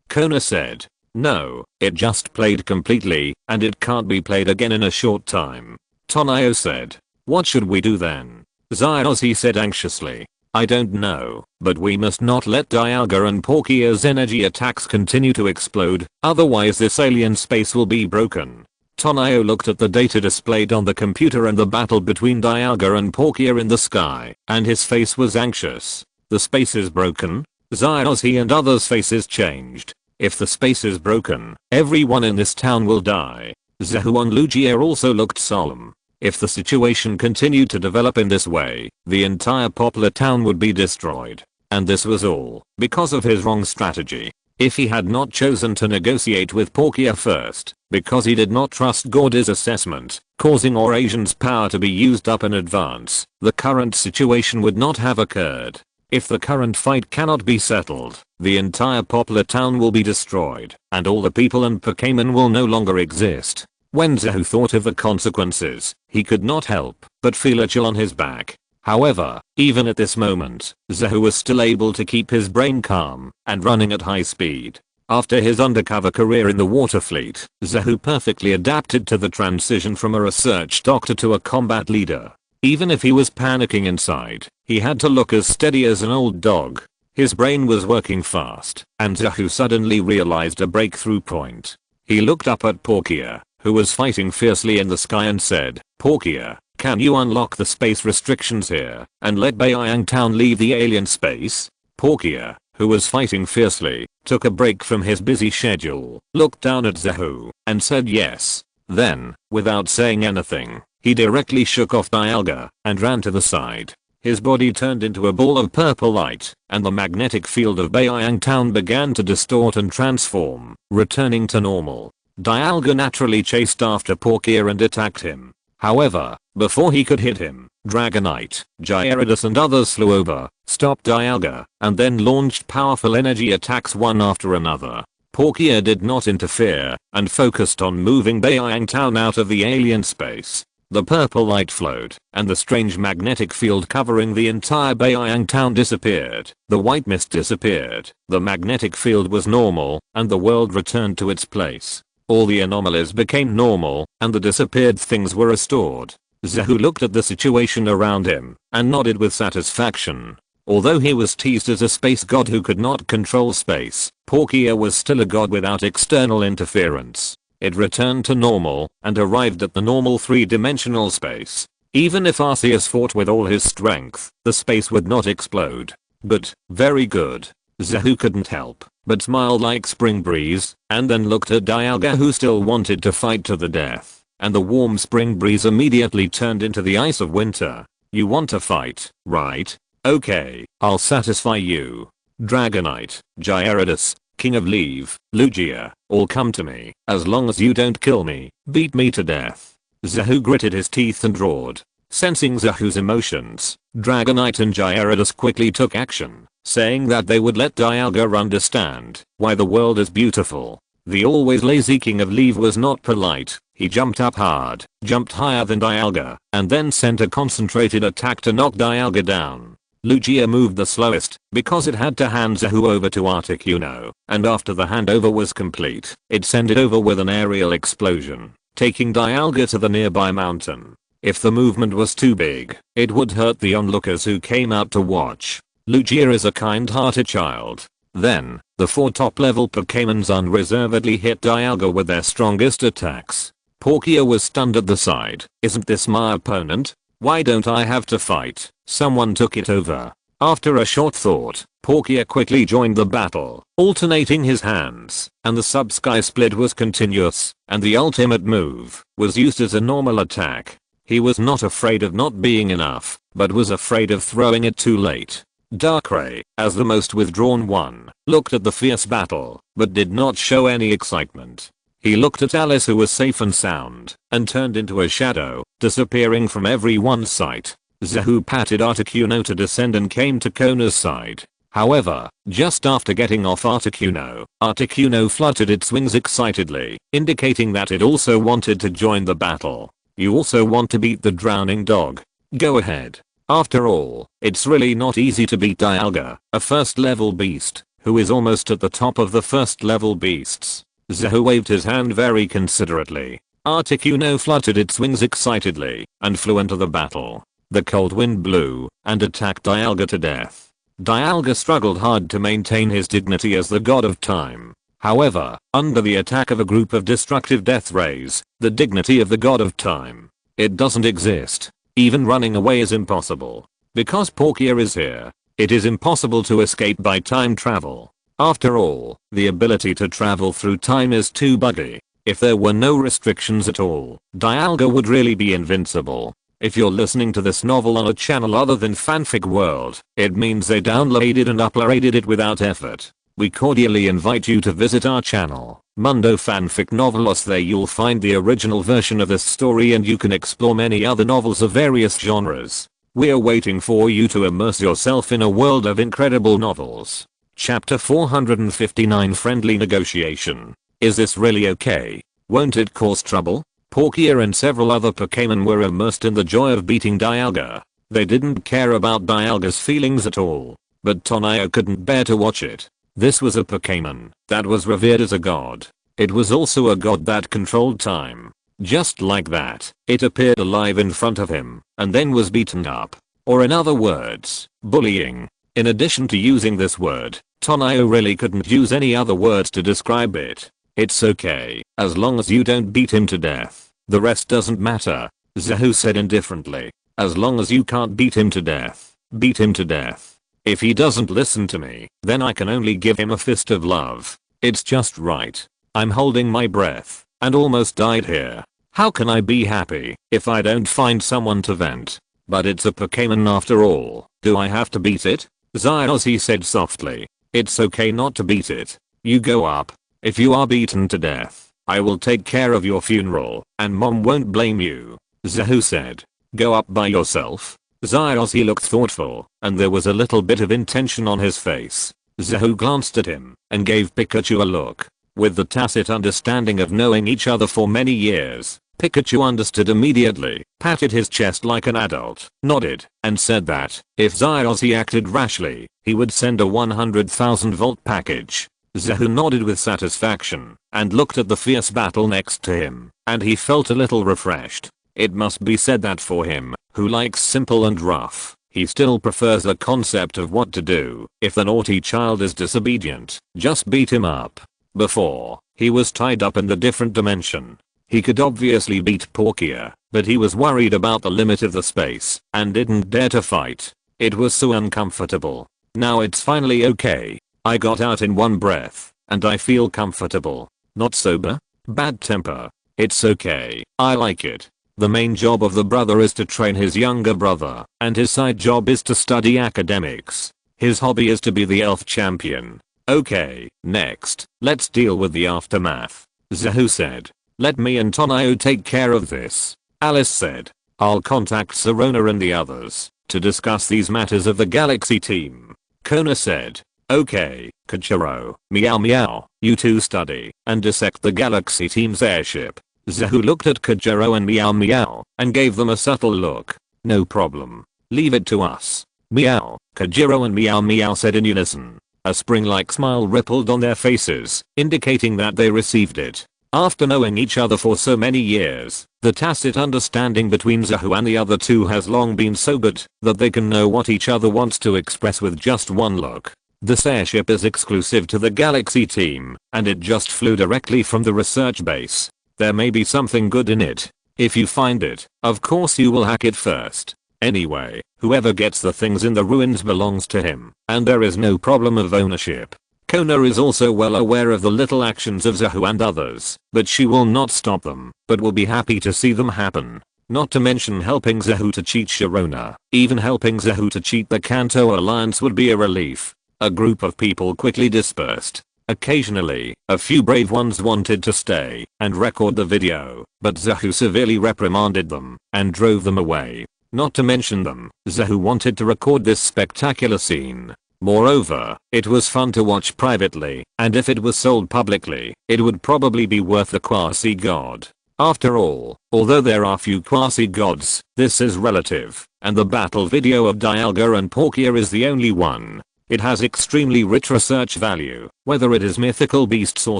Kona said. No, it just played completely, and it can't be played again in a short time. Tonio said. What should we do then? Zyossi said anxiously. I don't know, but we must not let Dialga and Palkia's energy attacks continue to explode, otherwise this alien space will be broken. Tonio looked at the data displayed on the computer and the battle between Dialga and Palkia in the sky, and his face was anxious. The space is broken? Zyossi and others' faces changed. If the space is broken, everyone in this town will die. Zehu and Lugia also looked solemn. If the situation continued to develop in this way, the entire Pallet Town would be destroyed. And this was all because of his wrong strategy. If he had not chosen to negotiate with Palkia first, because he did not trust Gordy's assessment, causing Eurasian's power to be used up in advance, the current situation would not have occurred. If the current fight cannot be settled, the entire Pallet Town will be destroyed, and all the people and Pokémon will no longer exist. When Zehu thought of the consequences, he could not help but feel a chill on his back. However, even at this moment, Zehu was still able to keep his brain calm and running at high speed. After his undercover career in the water fleet, Zehu perfectly adapted to the transition from a research doctor to a combat leader. Even if he was panicking inside, he had to look as steady as an old dog. His brain was working fast, and Zehu suddenly realized a breakthrough point. He looked up at Palkia, who was fighting fiercely in the sky, and said, Palkia, can you unlock the space restrictions here, and let Bayang Town leave the alien space? Palkia, who was fighting fiercely, took a break from his busy schedule, looked down at Zehu, and said yes. Then, without saying anything, he directly shook off Dialga, and ran to the side. His body turned into a ball of purple light, and the magnetic field of Bayang Town began to distort and transform, returning to normal. Dialga naturally chased after Palkia and attacked him. However, before he could hit him, Dragonite, Gyarados and others flew over, stopped Dialga, and then launched powerful energy attacks one after another. Palkia did not interfere, and focused on moving Bayang Town out of the alien space. The purple light flowed, and the strange magnetic field covering the entire Bayang Town disappeared. The white mist disappeared, the magnetic field was normal, and the world returned to its place. All the anomalies became normal, and the disappeared things were restored. Zehu looked at the situation around him, and nodded with satisfaction. Although he was teased as a space god who could not control space, Palkia was still a god without external interference. It returned to normal, and arrived at the normal three-dimensional space. Even if Arceus fought with all his strength, the space would not explode. Good, very good. Zehu couldn't help but smiled like spring breeze, and then looked at Dialga, who still wanted to fight to the death, and the warm spring breeze immediately turned into the ice of winter. You want to fight, right? Okay, I'll satisfy you. Dragonite, Gyarados, King of Leave, Lugia, all come to me, as long as you don't kill me, beat me to death. Zehu gritted his teeth and roared. Sensing Zehu's emotions, Dragonite and Gyarados quickly took action, saying that they would let Dialga understand why the world is beautiful. The always lazy king of leave was not polite. He jumped up hard, jumped higher than Dialga, and then sent a concentrated attack to knock Dialga down. Lugia moved the slowest because it had to hand Zahu over to Articuno, and after the handover was complete, it sent it over with an aerial explosion, taking Dialga to the nearby mountain. If the movement was too big, it would hurt the onlookers who came out to watch. Lugia is a kind-hearted child. Then, the 4 top-level Pokémons unreservedly hit Dialga with their strongest attacks. Palkia was stunned at the side. Isn't this my opponent? Why don't I have to fight? Someone took it over. After a short thought, Palkia quickly joined the battle, alternating his hands, and the sub-sky split was continuous, and the ultimate move was used as a normal attack. He was not afraid of not being enough, but was afraid of throwing it too late. Darkrai, as the most withdrawn one, looked at the fierce battle, but did not show any excitement. He looked at Alice, who was safe and sound, and turned into a shadow, disappearing from everyone's sight. Zahu patted Articuno to descend and came to Kona's side. However, just after getting off Articuno, Articuno fluttered its wings excitedly, indicating that it also wanted to join the battle. You also want to beat the drowning dog? Go ahead. After all, it's really not easy to beat Dialga, a first level beast, who is almost at the top of the first level beasts. Zahu waved his hand very considerately. Articuno fluttered its wings excitedly and flew into the battle. The cold wind blew and attacked Dialga to death. Dialga struggled hard to maintain his dignity as the god of time. However, under the attack of a group of destructive death rays, the dignity of the god of time, it doesn't exist. Even running away is impossible. Because Palkia is here, it is impossible to escape by time travel. After all, the ability to travel through time is too buggy. If there were no restrictions at all, Dialga would really be invincible. If you're listening to this novel on a channel other than Fanfic World, it means they downloaded and uploaded it without effort. We cordially invite you to visit our channel, Mundo Fanfic Novelos. There you'll find the original version of this story and you can explore many other novels of various genres. We're waiting for you to immerse yourself in a world of incredible novels. Chapter 459, Friendly Negotiation. Is this really okay? Won't it cause trouble? Palkia and several other Pokémon were immersed in the joy of beating Dialga. They didn't care about Dialga's feelings at all. But Tonio couldn't bear to watch it. This was a Pokémon that was revered as a god. It was also a god that controlled time. Just like that, it appeared alive in front of him, and then was beaten up. Or in other words, bullying. In addition to using this word, Tonio really couldn't use any other words to describe it. It's okay, as long as you don't beat him to death. The rest doesn't matter, Zahu said indifferently. As long as you can't beat him to death, beat him to death. If he doesn't listen to me, then I can only give him a fist of love. It's just right. I'm holding my breath, and almost died here. How can I be happy if I don't find someone to vent? But it's a Pokémon after all. Do I have to beat it? Zyozzy said softly. It's okay not to beat it. You go up. If you are beaten to death, I will take care of your funeral, and mom won't blame you. Zahu said. Go up by yourself? Zyozzy looked thoughtful, and there was a little bit of intention on his face. Zahu glanced at him and gave Pikachu a look. With the tacit understanding of knowing each other for many years, Pikachu understood immediately, patted his chest like an adult, nodded, and said that, if Zyozzy acted rashly, he would send a 100,000 volt package. Zahu nodded with satisfaction, and looked at the fierce battle next to him, and he felt a little refreshed. It must be said that for him, who likes simple and rough, he still prefers the concept of what to do if the naughty child is disobedient. Just beat him up. Before, he was tied up in the different dimension. He could obviously beat Palkia, but he was worried about the limit of the space and didn't dare to fight. It was so uncomfortable. Now it's finally okay. I got out in one breath, and I feel comfortable. Not sober? Bad temper. It's okay. I like it. The main job of the brother is to train his younger brother, and his side job is to study academics. His hobby is to be the elf champion. Okay, next, let's deal with the aftermath. Zahu said. Let me and Tonio take care of this. Alice said. I'll contact Serona and the others to discuss these matters of the Galaxy team. Kona said. Okay, Kachiro, meow meow, you two study and dissect the galaxy team's airship. Zahu looked at Kajiro and meow meow and gave them a subtle look. No problem. Leave it to us. Meow, Kajiro and meow meow said in unison. A spring-like smile rippled on their faces, indicating that they received it. After knowing each other for so many years, the tacit understanding between Zahu and the other two has long been so good that they can know what each other wants to express with just one look. This airship is exclusive to the Galaxy team, and it just flew directly from the research base. There may be something good in it. If you find it, of course you will hack it first. Anyway, whoever gets the things in the ruins belongs to him, and there is no problem of ownership. Kona is also well aware of the little actions of Zahu and others, but she will not stop them, but will be happy to see them happen. Not to mention helping Zahu to cheat Sharona. Even helping Zahu to cheat the Kanto Alliance would be a relief. A group of people quickly dispersed. Occasionally, a few brave ones wanted to stay and record the video, but Zahu severely reprimanded them and drove them away. Not to mention them, Zahu wanted to record this spectacular scene. Moreover, it was fun to watch privately, and if it was sold publicly, it would probably be worth the quasi-god. After all, although there are few quasi-gods, this is relative, and the battle video of Dialga and Palkia is the only one. It has extremely rich research value, whether it is mythical beasts or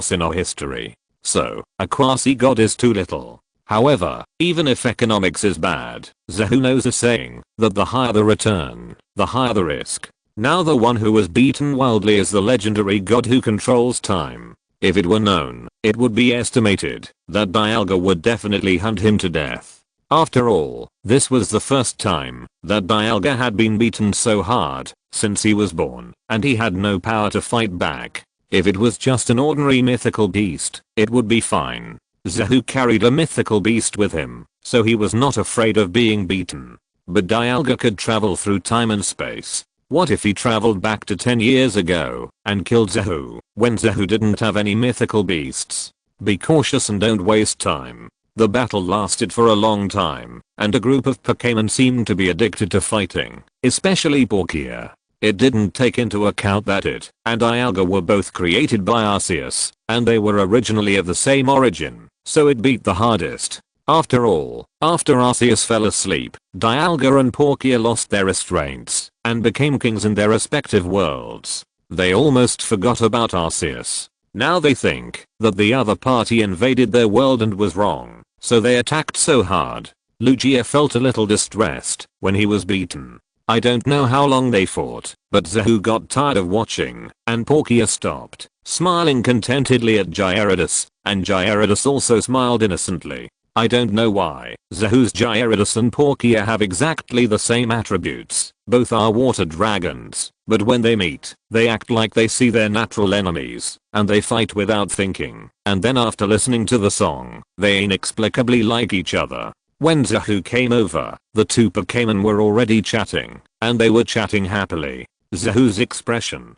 Sinnoh history. So, a quasi-god is too little. However, even if economics is bad, Zahu knows a saying, that the higher the return, the higher the risk. Now the one who was beaten wildly is the legendary god who controls time. If it were known, it would be estimated, that Dialga would definitely hunt him to death. After all, this was the first time that Dialga had been beaten so hard since he was born, and he had no power to fight back. If it was just an ordinary mythical beast, it would be fine. Zahu carried a mythical beast with him, so he was not afraid of being beaten. But Dialga could travel through time and space. What if he traveled back to 10 years ago and killed Zahu when Zahu didn't have any mythical beasts? Be cautious and don't waste time. The battle lasted for a long time, and a group of Pokémon seemed to be addicted to fighting, especially Palkia. It didn't take into account that it and Dialga were both created by Arceus, and they were originally of the same origin, so it beat the hardest. After all, after Arceus fell asleep, Dialga and Palkia lost their restraints and became kings in their respective worlds. They almost forgot about Arceus. Now they think that the other party invaded their world and was wrong, so they attacked so hard. Lugia felt a little distressed when he was beaten. I don't know how long they fought, but Zahu got tired of watching, and Palkia stopped, smiling contentedly at Gyarados, and Gyarados also smiled innocently. I don't know why. Zahu's Gyarados and Palkia have exactly the same attributes. Both are water dragons, but when they meet, they act like they see their natural enemies, and they fight without thinking, and then after listening to the song, they inexplicably like each other. When Zahu came over, the two Pokémon were already chatting, and they were chatting happily. Zahu's expression.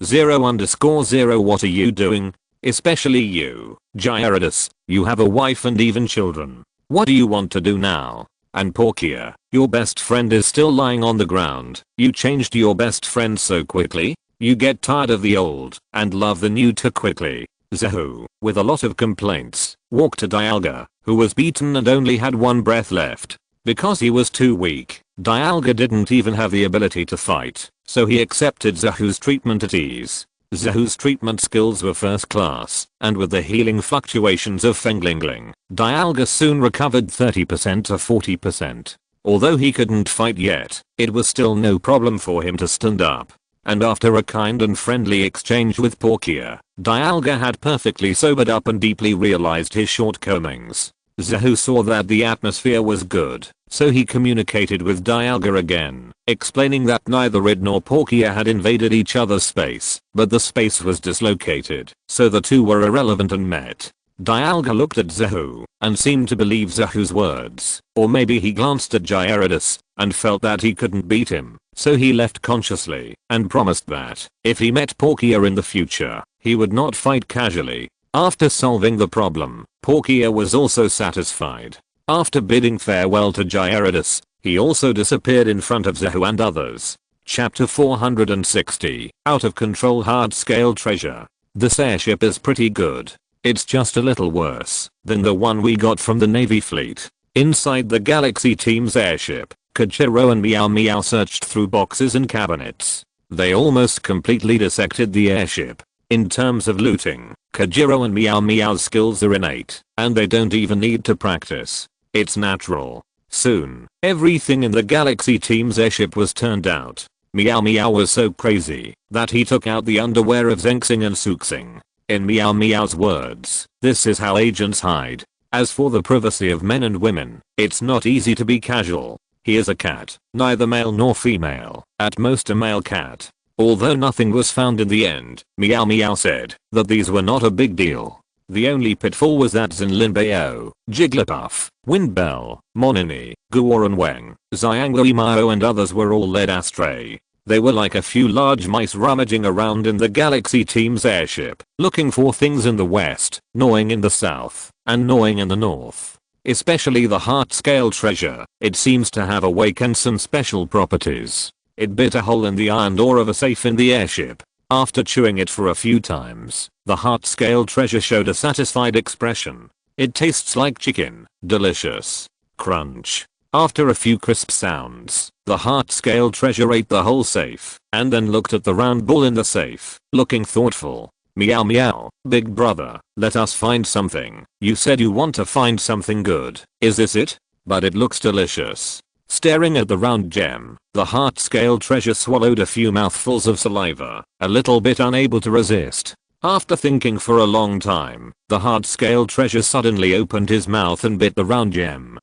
0_0 What are you doing? Especially you, Gyarados, you have a wife and even children. What do you want to do now? And Palkia, your best friend is still lying on the ground. You changed your best friend so quickly? You get tired of the old and love the new too quickly. Zahu, with a lot of complaints, walked to Dialga, who was beaten and only had one breath left. Because he was too weak, Dialga didn't even have the ability to fight, so he accepted Zahu's treatment at ease. Zahu's treatment skills were first class, and with the healing fluctuations of Fenglingling, Dialga soon recovered 30% to 40%. Although he couldn't fight yet, it was still no problem for him to stand up. And after a kind and friendly exchange with Palkia, Dialga had perfectly sobered up and deeply realized his shortcomings. Zahu saw that the atmosphere was good, so he communicated with Dialga again, explaining that neither it nor Palkia had invaded each other's space, but the space was dislocated, so the two were irrelevant and met. Dialga looked at Zahu and seemed to believe Zahu's words, or maybe he glanced at Gyarados and felt that he couldn't beat him, so he left consciously and promised that if he met Palkia in the future, he would not fight casually. After solving the problem, Palkia was also satisfied. After bidding farewell to Gyarados, he also disappeared in front of Zahu and others. Chapter 460, Out of Control Hard Scale Treasure. This airship is pretty good. It's just a little worse than the one we got from the Navy fleet. Inside the Galaxy team's airship, Kajiro and Meow Meow searched through boxes and cabinets. They almost completely dissected the airship. In terms of looting, Kajiro and Meow Meow's skills are innate, and they don't even need to practice. It's natural. Soon, everything in the Galaxy team's airship was turned out. Meow Meow was so crazy that he took out the underwear of Zengxing and Suxing. In Meow Meow's words, this is how agents hide. As for the privacy of men and women, it's not easy to be casual. He is a cat, neither male nor female, at most a male cat. Although nothing was found in the end, Meow Meow said that these were not a big deal. The only pitfall was that Zinlinbeo, Jigglypuff, Windbell, Monini, Guoran Weng, Xiangli and others were all led astray. They were like a few large mice rummaging around in the Galaxy team's airship, looking for things in the west, gnawing in the south, and gnawing in the north. Especially the heart scale treasure, it seems to have awakened some special properties. It bit a hole in the iron door of a safe in the airship. After chewing it for a few times, the heart scale treasure showed a satisfied expression. It tastes like chicken, delicious. Crunch. After a few crisp sounds, the heart scale treasure ate the whole safe, and then looked at the round ball in the safe, looking thoughtful. Meow Meow, big brother, let us find something. You said you want to find something good. Is this it? But it looks delicious. Staring at the round gem, the heart scale treasure swallowed a few mouthfuls of saliva, a little bit unable to resist. After thinking for a long time, the heart scale treasure suddenly opened his mouth and bit the round gem.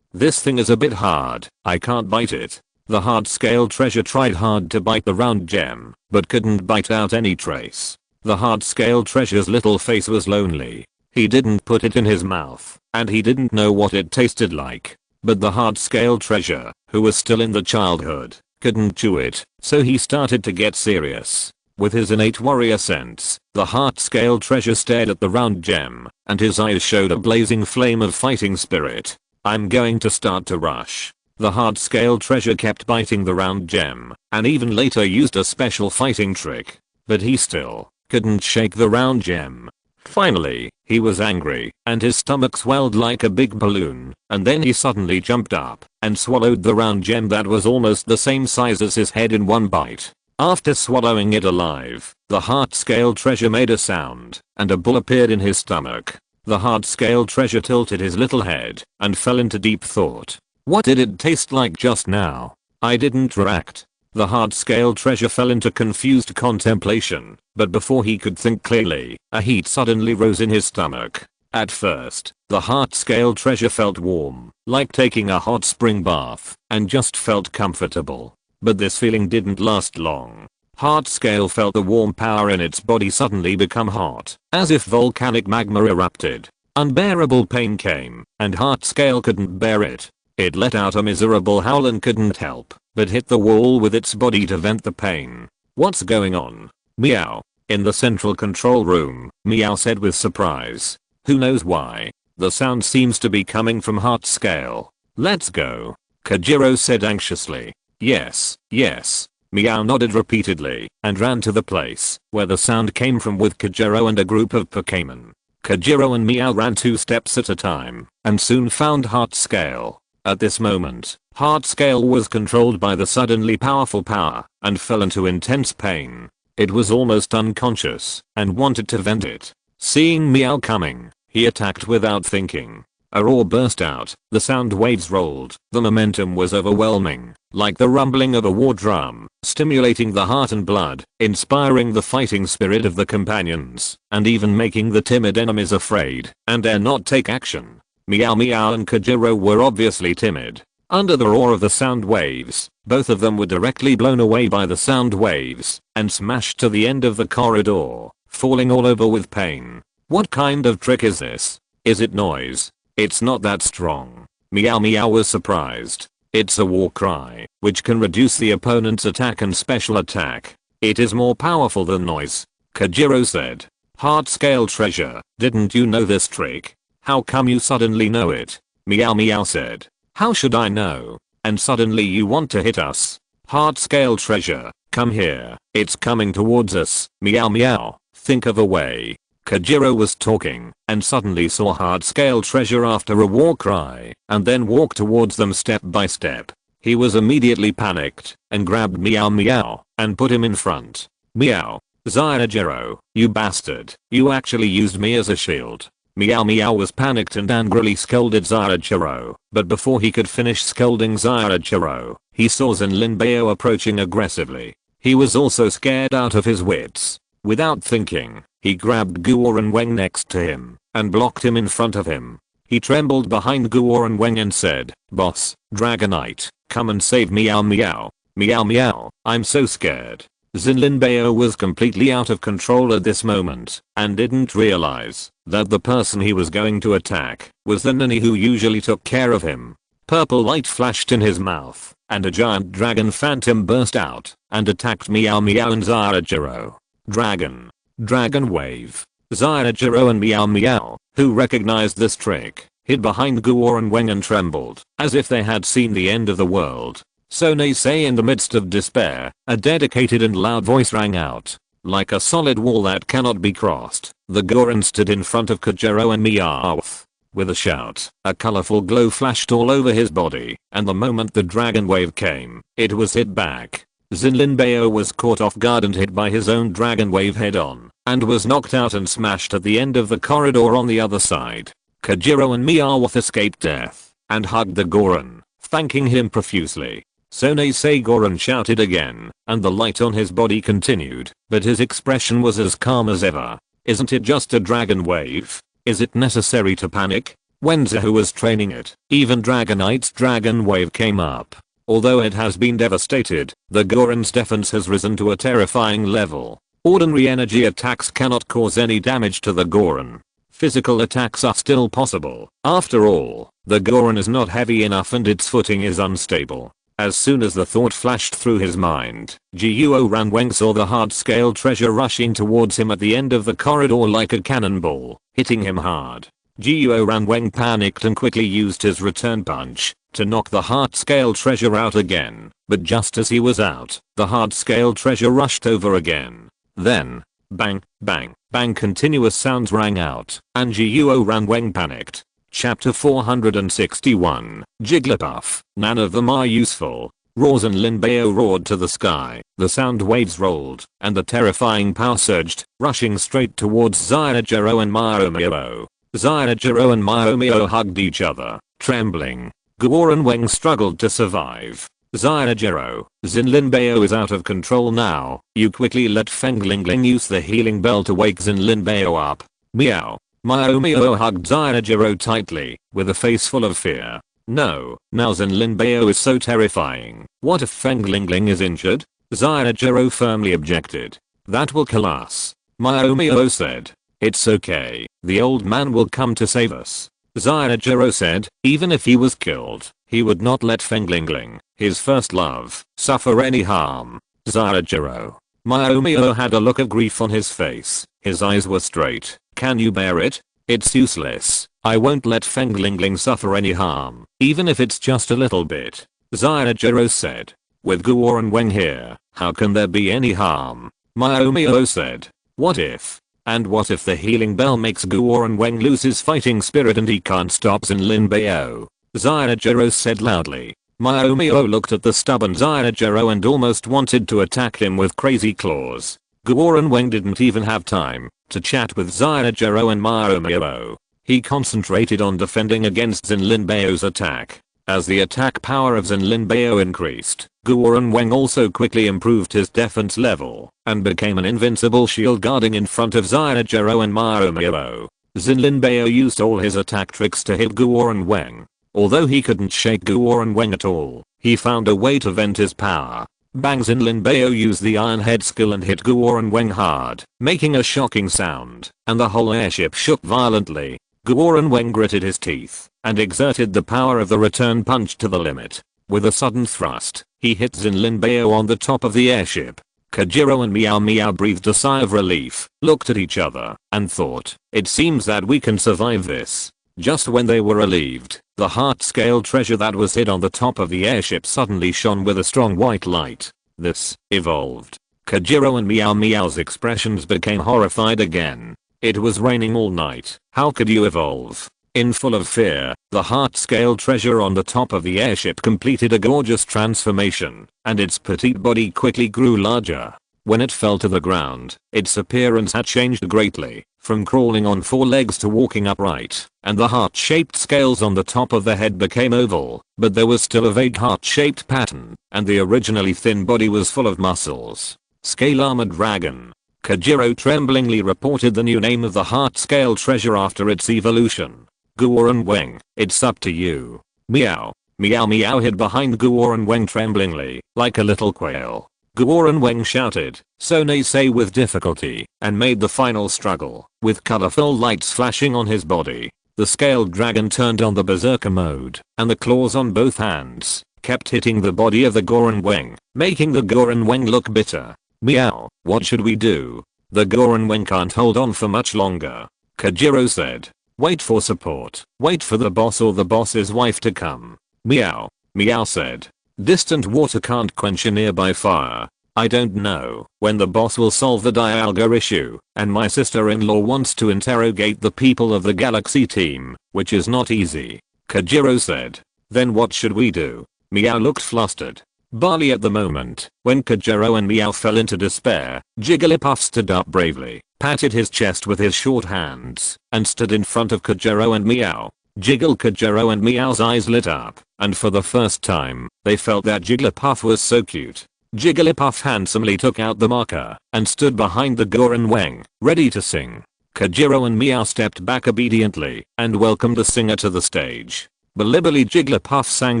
This thing is a bit hard, I can't bite it. The heart scale treasure tried hard to bite the round gem, but couldn't bite out any trace. The heart scale treasure's little face was lonely. He didn't put it in his mouth, and he didn't know what it tasted like. But the heart scale treasure, who was still in the childhood, couldn't chew it, so he started to get serious. With his innate warrior sense, the heart scale treasure stared at the round gem, and his eyes showed a blazing flame of fighting spirit. I'm going to start to rush. The heart scale treasure kept biting the round gem, and even later used a special fighting trick. But he still couldn't shake the round gem. Finally, he was angry, and his stomach swelled like a big balloon, and then he suddenly jumped up and swallowed the round gem that was almost the same size as his head in one bite. After swallowing it alive, the heart scale treasure made a sound, and a ball appeared in his stomach. The heart scale treasure tilted his little head and fell into deep thought. What did it taste like just now? I didn't react. The heart scale treasure fell into confused contemplation, but before he could think clearly, a heat suddenly rose in his stomach. At first, the heart scale treasure felt warm, like taking a hot spring bath, and just felt comfortable. But this feeling didn't last long. Heart scale felt the warm power in its body suddenly become hot, as if volcanic magma erupted. Unbearable pain came, and heart scale couldn't bear it. It let out a miserable howl and couldn't help but hit the wall with its body to vent the pain. What's going on? Meow. In the central control room, Meow said with surprise. Who knows why? The sound seems to be coming from heart scale. Let's go. Kajiro said anxiously. Yes, yes. Meow nodded repeatedly and ran to the place where the sound came from with Kajiro and a group of Pokémon. Kajiro and Meow ran 2 steps at a time and soon found heart scale. At this moment, heart scale was controlled by the suddenly powerful power and fell into intense pain. It was almost unconscious and wanted to vent it. Seeing Meow coming, he attacked without thinking. A roar burst out, the sound waves rolled, the momentum was overwhelming, like the rumbling of a war drum, stimulating the heart and blood, inspiring the fighting spirit of the companions, and even making the timid enemies afraid and dare not take action. Meow Meow and Kajiro were obviously timid. Under the roar of the sound waves, both of them were directly blown away by the sound waves and smashed to the end of the corridor, falling all over with pain. What kind of trick is this? Is it noise? It's not that strong. Meow Meow was surprised. It's a war cry, which can reduce the opponent's attack and special attack. It is more powerful than noise. Kajiro said. Heart scale treasure, didn't you know this trick? How come you suddenly know it? Meow Meow said. How should I know? And suddenly you want to hit us? Heart scale treasure, come here, it's coming towards us, meow meow, think of a way. Kajiro was talking and suddenly saw heart scale treasure after a war cry and then walked towards them step by step. He was immediately panicked and grabbed meow meow and put him in front. Meow. Zyajiro, you bastard, you actually used me as a shield. Meow meow was panicked and angrily scolded Zyajiro, but before he could finish scolding Zyajiro, he saw Zinlinbeo approaching aggressively. He was also scared out of his wits. Without thinking, he grabbed Guoran Weng next to him and blocked him in front of him. He trembled behind Guoran Weng and said, "Boss, Dragonite, come and save meow meow. Meow meow, I'm so scared." Zinlinbeo was completely out of control at this moment and didn't realize that the person he was going to attack was the nanny who usually took care of him. Purple light flashed in his mouth and a giant dragon phantom burst out and attacked meow meow and Zyajiro. Dragon wave. Zyajiro and meow meow, who recognized this trick, hid behind Guoran Weng and trembled as if they had seen the end of the world. So they say in the midst of despair, a dedicated and loud voice rang out. Like a solid wall that cannot be crossed, the Goron stood in front of Kajiro and Meowth. With a shout, a colorful glow flashed all over his body, and the moment the dragon wave came, it was hit back. Zinlinbeo was caught off guard and hit by his own dragon wave head on, and was knocked out and smashed at the end of the corridor on the other side. Kajiro and Meowth escaped death, and hugged the Goron, thanking him profusely. Sonei Goron shouted again, and the light on his body continued, but his expression was as calm as ever. Isn't it just a dragon wave? Is it necessary to panic? When Zahu was training it, even Dragonite's dragon wave came up. Although it has been devastated, the Goron's defense has risen to a terrifying level. Ordinary energy attacks cannot cause any damage to the Goron. Physical attacks are still possible. After all, the Goron is not heavy enough and its footing is unstable. As soon as the thought flashed through his mind, Guoran Weng saw the heart scale treasure rushing towards him at the end of the corridor like a cannonball, hitting him hard. Guoran Weng panicked and quickly used his return punch to knock the heart scale treasure out again, but just as he was out, the heart scale treasure rushed over again. Then, bang, bang, bang, continuous sounds rang out, and Guoran Weng panicked. Chapter 461, Jigglypuff, none of them are useful. Roars and Linbeo roared to the sky, the sound waves rolled, and the terrifying power surged, rushing straight towards Zyajiro and Maomio. Zyajiro and Maomio hugged each other, trembling. Guoran Weng struggled to survive. Zyajiro, Zinlinbeo is out of control now, you quickly let Fenglingling use the healing bell to wake Zinlinbeo up. Meow. Maomio hugged Zyajiro tightly, with a face full of fear. No, now Zinlinbeo is so terrifying. What if Fenglingling is injured? Zyajiro firmly objected. That will kill us. Maomio said. It's okay, the old man will come to save us. Zyajiro said, even if he was killed, he would not let Fenglingling, his first love, suffer any harm. Zyajiro. Maomio had a look of grief on his face. His eyes were straight. Can you bear it? It's useless. I won't let Fenglingling suffer any harm, even if it's just a little bit. Zyajiro said. With Guoran Weng here, how can there be any harm? Maomio said. What if? And what if the healing bell makes Guoran Weng lose his fighting spirit and he can't stop Zinlinbeo? Zyajiro said loudly. Maomio looked at the stubborn Zyajiro and almost wanted to attack him with crazy claws. Guoran Weng didn't even have time to chat with Zyajiro and Maomio. He concentrated on defending against Zinlinbeo's attack. As the attack power of Zinlinbeo increased, Guoran Weng also quickly improved his defense level and became an invincible shield guarding in front of Zyajiro and Maomio. Zinlinbeo used all his attack tricks to hit Guoran Weng. Although he couldn't shake Guoran Weng at all, he found a way to vent his power. Bang! Zinlinbeo used the Iron Head skill and hit Guoran Weng hard, making a shocking sound, and the whole airship shook violently. Guoran Weng gritted his teeth and exerted the power of the return punch to the limit. With a sudden thrust, he hit Zinlinbeo on the top of the airship. Kajiro and Meow Meow breathed a sigh of relief, looked at each other, and thought, it seems that we can survive this. Just when they were relieved, the heart-scale treasure that was hid on the top of the airship suddenly shone with a strong white light. This evolved. Kajiro and Meow Meow's expressions became horrified again. It was raining all night. How could you evolve? In full of fear, the heart-scale treasure on the top of the airship completed a gorgeous transformation, and its petite body quickly grew larger. When it fell to the ground, its appearance had changed greatly, from crawling on 4 legs to walking upright, and the heart-shaped scales on the top of the head became oval, but there was still a vague heart-shaped pattern, and the originally thin body was full of muscles. Scale Armored Dragon. Kajiro tremblingly reported the new name of the heart-scale treasure after its evolution. Guoran Weng, it's up to you. Meow. Meow Meow hid behind Guoran Weng tremblingly, like a little quail. Guoran Weng shouted, so nay say with difficulty, and made the final struggle, with colorful lights flashing on his body. The scaled dragon turned on the berserker mode, and the claws on both hands kept hitting the body of the Goran Weng, making the Goran Weng look bitter. Meow, what should we do? The Goran Weng can't hold on for much longer. Kajiro said. Wait for support. Wait for the boss or the boss's wife to come. Meow. Meow said. Distant water can't quench a nearby fire. I don't know when the boss will solve the Dialga issue, and my sister-in-law wants to interrogate the people of the Galaxy team, which is not easy. Kajiro said. Then what should we do? Meow looked flustered. Barely at the moment, when Kajiro and Meow fell into despair, Jigglypuff stood up bravely, patted his chest with his short hands, and stood in front of Kajiro and Meow. Kajiro and Meow's eyes lit up, and for the first time, they felt that Jigglypuff was so cute. Jigglypuff handsomely took out the marker, and stood behind the Goran Weng, ready to sing. Kajiro and Meow stepped back obediently, and welcomed the singer to the stage. Belibbly Jigglypuff sang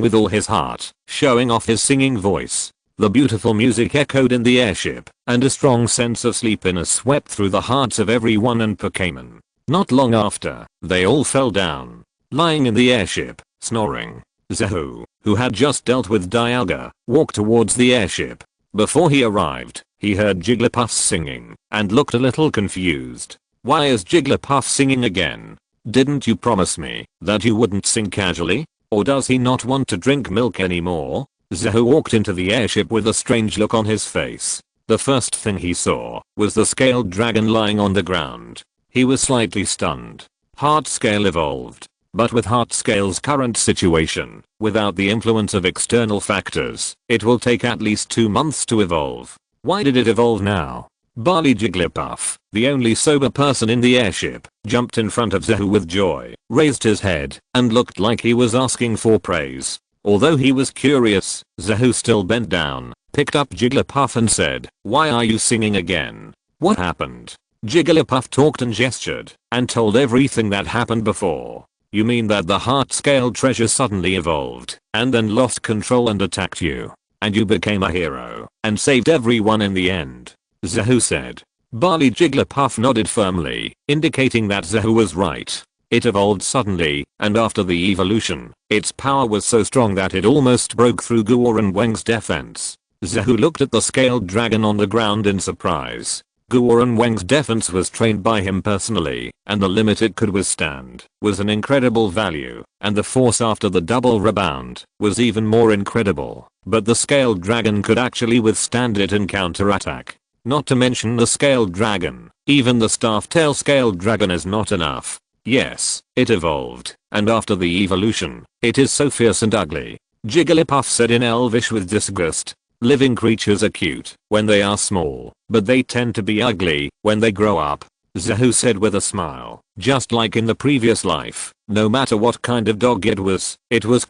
with all his heart, showing off his singing voice. The beautiful music echoed in the airship, and a strong sense of sleepiness swept through the hearts of everyone and Pokémon. Not long after, they all fell down. Lying in the airship, snoring. Zahu, who had just dealt with Dialga, walked towards the airship. Before he arrived, he heard Jigglypuff singing, and looked a little confused. Why is Jigglypuff singing again? Didn't you promise me that you wouldn't sing casually? Or does he not want to drink milk anymore? Zahu walked into the airship with a strange look on his face. The first thing he saw was the scaled dragon lying on the ground. He was slightly stunned. Heart Scale evolved. But with Heart Scale's current situation, without the influence of external factors, it will take at least 2 months to evolve. Why did it evolve now? Barley Jigglypuff, the only sober person in the airship, jumped in front of Zahu with joy, raised his head, and looked like he was asking for praise. Although he was curious, Zahu still bent down, picked up Jigglypuff and said, "Why are you singing again? What happened?" Jigglypuff talked and gestured, and told everything that happened before. You mean that the heart-scaled treasure suddenly evolved, and then lost control and attacked you, and you became a hero, and saved everyone in the end? Zahu said. Barley Jigglypuff nodded firmly, indicating that Zahu was right. It evolved suddenly, and after the evolution, its power was so strong that it almost broke through Goran Weng's defense. Zahu looked at the scaled dragon on the ground in surprise. Goran Weng's defense was trained by him personally, and the limit it could withstand was an incredible value, and the force after the double rebound was even more incredible, but the scaled dragon could actually withstand it and counterattack. Not to mention the scaled dragon, even the staff tail scaled dragon is not enough. Yes, it evolved, and after the evolution, it is so fierce and ugly. Jigglypuff said in Elvish with disgust. Living creatures are cute when they are small, but they tend to be ugly when they grow up. Zahu said with a smile. Just like in the previous life, no matter what kind of dog it was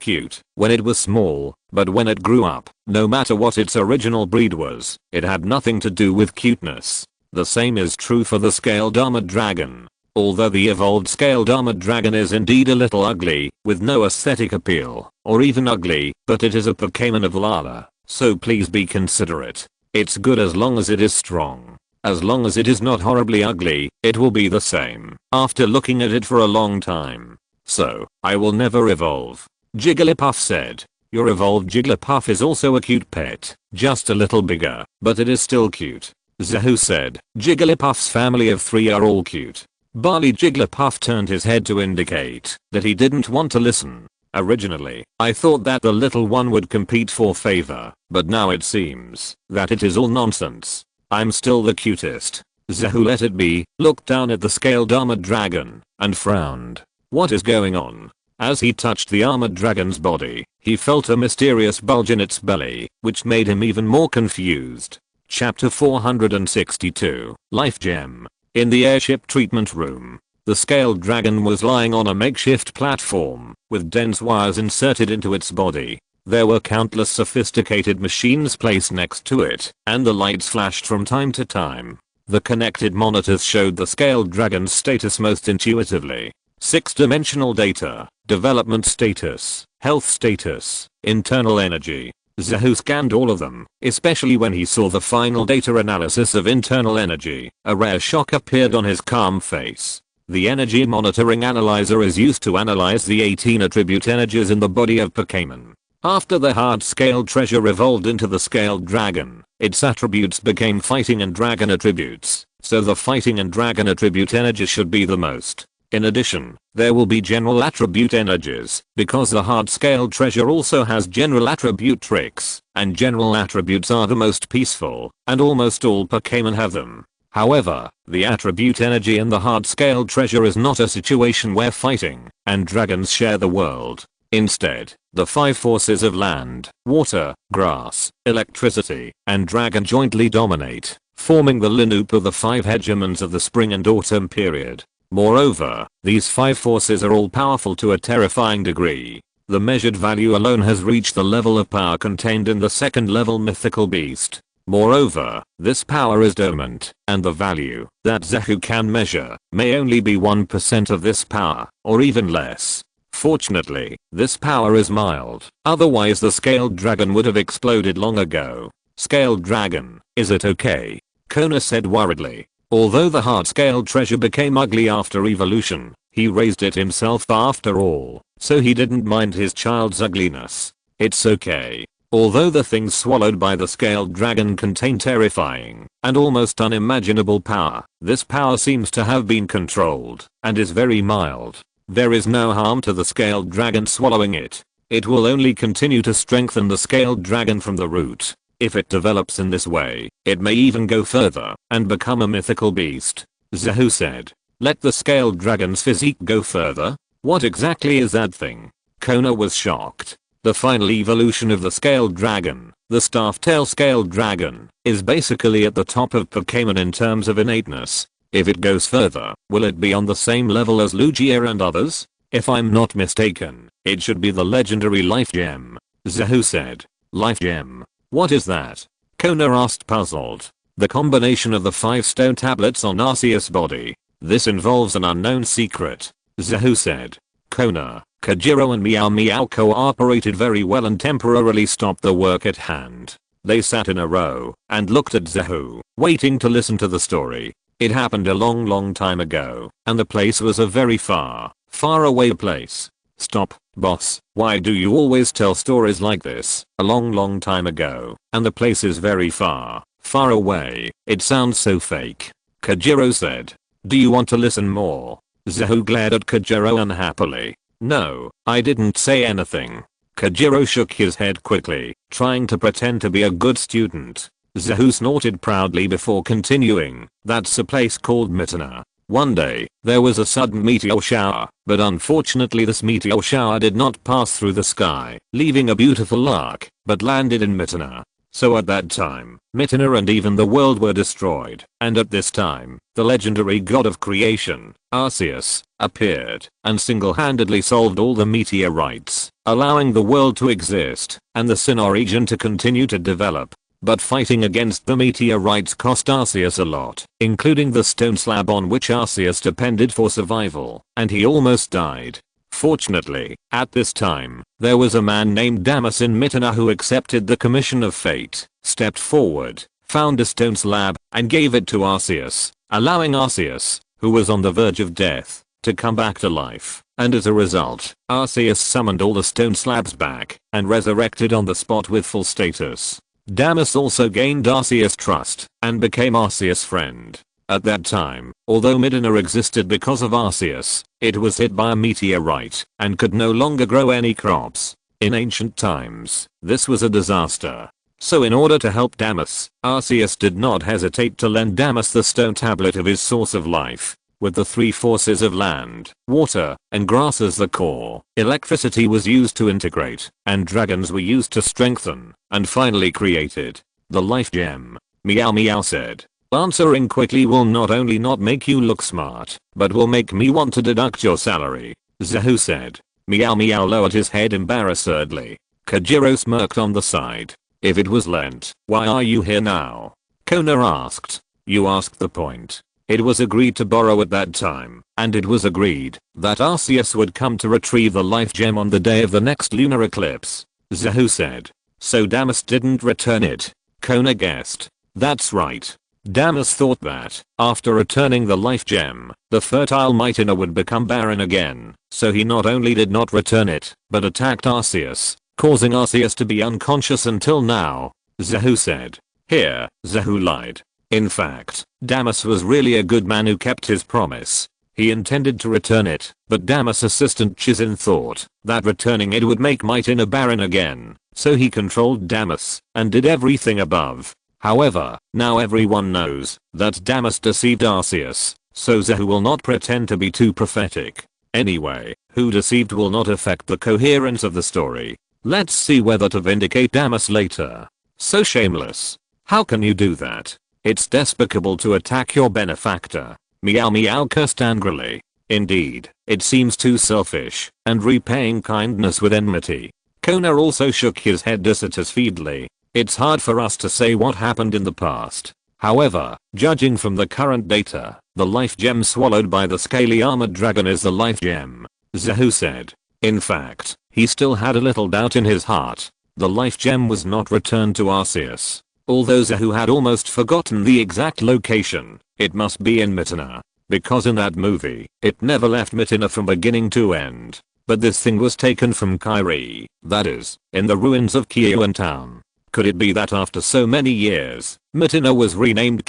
cute when it was small, but when it grew up, no matter what its original breed was, it had nothing to do with cuteness. The same is true for the scaled armored dragon. Although the evolved scaled armored dragon is indeed a little ugly, with no aesthetic appeal, or even ugly, but it is a Pokémon of Lala. So please be considerate. It's good as long as it is strong. As long as it is not horribly ugly, it will be the same after looking at it for a long time. So, I will never evolve. Jigglypuff said. Your evolved Jigglypuff is also a cute pet, just a little bigger, but it is still cute. Zahu said. Jigglypuff's family of 3 are all cute. Barley Jigglypuff turned his head to indicate that he didn't want to listen. Originally, I thought that the little one would compete for favor, but now it seems that it is all nonsense. I'm still the cutest. Zahu let it be, looked down at the scaled armored dragon, and frowned. What is going on? As he touched the armored dragon's body, he felt a mysterious bulge in its belly, which made him even more confused. Chapter 462, Life Gem. In the airship treatment room, the scaled dragon was lying on a makeshift platform, with dense wires inserted into its body. There were countless sophisticated machines placed next to it, and the lights flashed from time to time. The connected monitors showed the scaled dragon's status most intuitively. 6-dimensional data, development status, health status, internal energy. Zahu scanned all of them, especially when he saw the final data analysis of internal energy. A rare shock appeared on his calm face. The energy monitoring analyzer is used to analyze the 18 attribute energies in the body of Pokémon. After the hard-scaled treasure evolved into the scaled dragon, its attributes became fighting and dragon attributes, so the fighting and dragon attribute energy should be the most. In addition, there will be general attribute energies, because the hard-scaled treasure also has general attribute tricks, and general attributes are the most peaceful, and almost all Pokémon have them. However, the attribute energy in the hard-scaled treasure is not a situation where fighting and dragons share the world. Instead, the 5 forces of land, water, grass, electricity, and dragon jointly dominate, forming the lineage of the 5 hegemons of the spring and autumn period. Moreover, these 5 forces are all powerful to a terrifying degree. The measured value alone has reached the level of power contained in the 2nd level mythical beast. Moreover, this power is dormant, and the value that Zahu can measure may only be 1% of this power, or even less. Fortunately, this power is mild, otherwise the scaled dragon would have exploded long ago. Scaled dragon, is it okay? Kona said worriedly. Although the hard-scaled treasure became ugly after evolution, he raised it himself after all, so he didn't mind his child's ugliness. It's okay. Although the things swallowed by the scaled dragon contain terrifying and almost unimaginable power, this power seems to have been controlled and is very mild. There is no harm to the scaled dragon swallowing it. It will only continue to strengthen the scaled dragon from the root. If it develops in this way, it may even go further and become a mythical beast. Zahu said. Let the scaled dragon's physique go further? What exactly is that thing? Kona was shocked. The final evolution of the scaled dragon, the staff-tail scaled dragon, is basically at the top of Pokémon in terms of innateness. If it goes further, will it be on the same level as Lugia and others? If I'm not mistaken, it should be the legendary Life Gem. Zahu said. Life Gem? What is that? Kona asked puzzled. The combination of the 5 stone tablets on Arceus' body. This involves an unknown secret. Zahu said. Kona, Kajiro and Meow Meow cooperated very well and temporarily stopped the work at hand. They sat in a row and looked at Zahu, waiting to listen to the story. It happened a long time ago, and the place was a very far away place. Stop, boss, why do you always tell stories like this? A long time ago, and the place is very far away. It sounds so fake. Kajiro said. Do you want to listen more? Zahu glared at Kajiro unhappily. No, I didn't say anything. Kajiro shook his head quickly, trying to pretend to be a good student. Zahu snorted proudly before continuing. That's a place called Mitana. One day, there was a sudden meteor shower, but unfortunately this meteor shower did not pass through the sky, leaving a beautiful arc, but landed in Mitana. So at that time, Mitana and even the world were destroyed, and at this time, the legendary god of creation, Arceus, appeared, and single-handedly solved all the meteorites, allowing the world to exist, and the Sinnoh region to continue to develop. But fighting against the meteorites cost Arceus a lot, including the stone slab on which Arceus depended for survival, and he almost died. Fortunately, at this time, there was a man named Damas in Mitana who accepted the commission of fate, stepped forward, found a stone slab, and gave it to Arceus, allowing Arceus, who was on the verge of death, to come back to life, and as a result, Arceus summoned all the stone slabs back, and resurrected on the spot with full status. Damas also gained Arceus' trust, and became Arceus' friend. At that time, although Midna existed because of Arceus, it was hit by a meteorite and could no longer grow any crops. In ancient times, this was a disaster. So in order to help Damas, Arceus did not hesitate to lend Damas the stone tablet of his source of life. With the three forces of land, water, and grass as the core, electricity was used to integrate, and dragons were used to strengthen, and finally created the life gem. Meow Meow said. Answering quickly will not only not make you look smart, but will make me want to deduct your salary. Zahu said. Meow Meow lowered his head embarrassedly. Kajiro smirked on the side. If it was lent, why are you here now? Kona asked. You asked the point. It was agreed to borrow at that time, and it was agreed that Arceus would come to retrieve the life gem on the day of the next lunar eclipse. Zahu said. So Damas didn't return it. Kona guessed. That's right. Damas thought that, after returning the life gem, the fertile Mytina would become barren again, so he not only did not return it, but attacked Arceus, causing Arceus to be unconscious until now. Zahu said. Here, Zahu lied. In fact, Damas was really a good man who kept his promise. He intended to return it, but Damas' assistant Chizin thought that returning it would make Mytina barren again, so he controlled Damas and did everything above. However, now everyone knows that Damas deceived Arceus, so Zahu will not pretend to be too prophetic. Anyway, who deceived will not affect the coherence of the story. Let's see whether to vindicate Damas later. So shameless. How can you do that? It's despicable to attack your benefactor. Meow Meow cursed angrily. Indeed, it seems too selfish, and repaying kindness with enmity. Kona also shook his head dissatisfiedly. It's hard for us to say what happened in the past. However, judging from the current data, the life gem swallowed by the scaly armored dragon is the life gem. Zahu said. In fact, he still had a little doubt in his heart. The life gem was not returned to Arceus. Although Zahu had almost forgotten the exact location, it must be in Mytina. Because in that movie, it never left Mytina from beginning to end. But this thing was taken from Kyrie, that is, in the ruins of Town. Could it be that after so many years, Mytina was renamed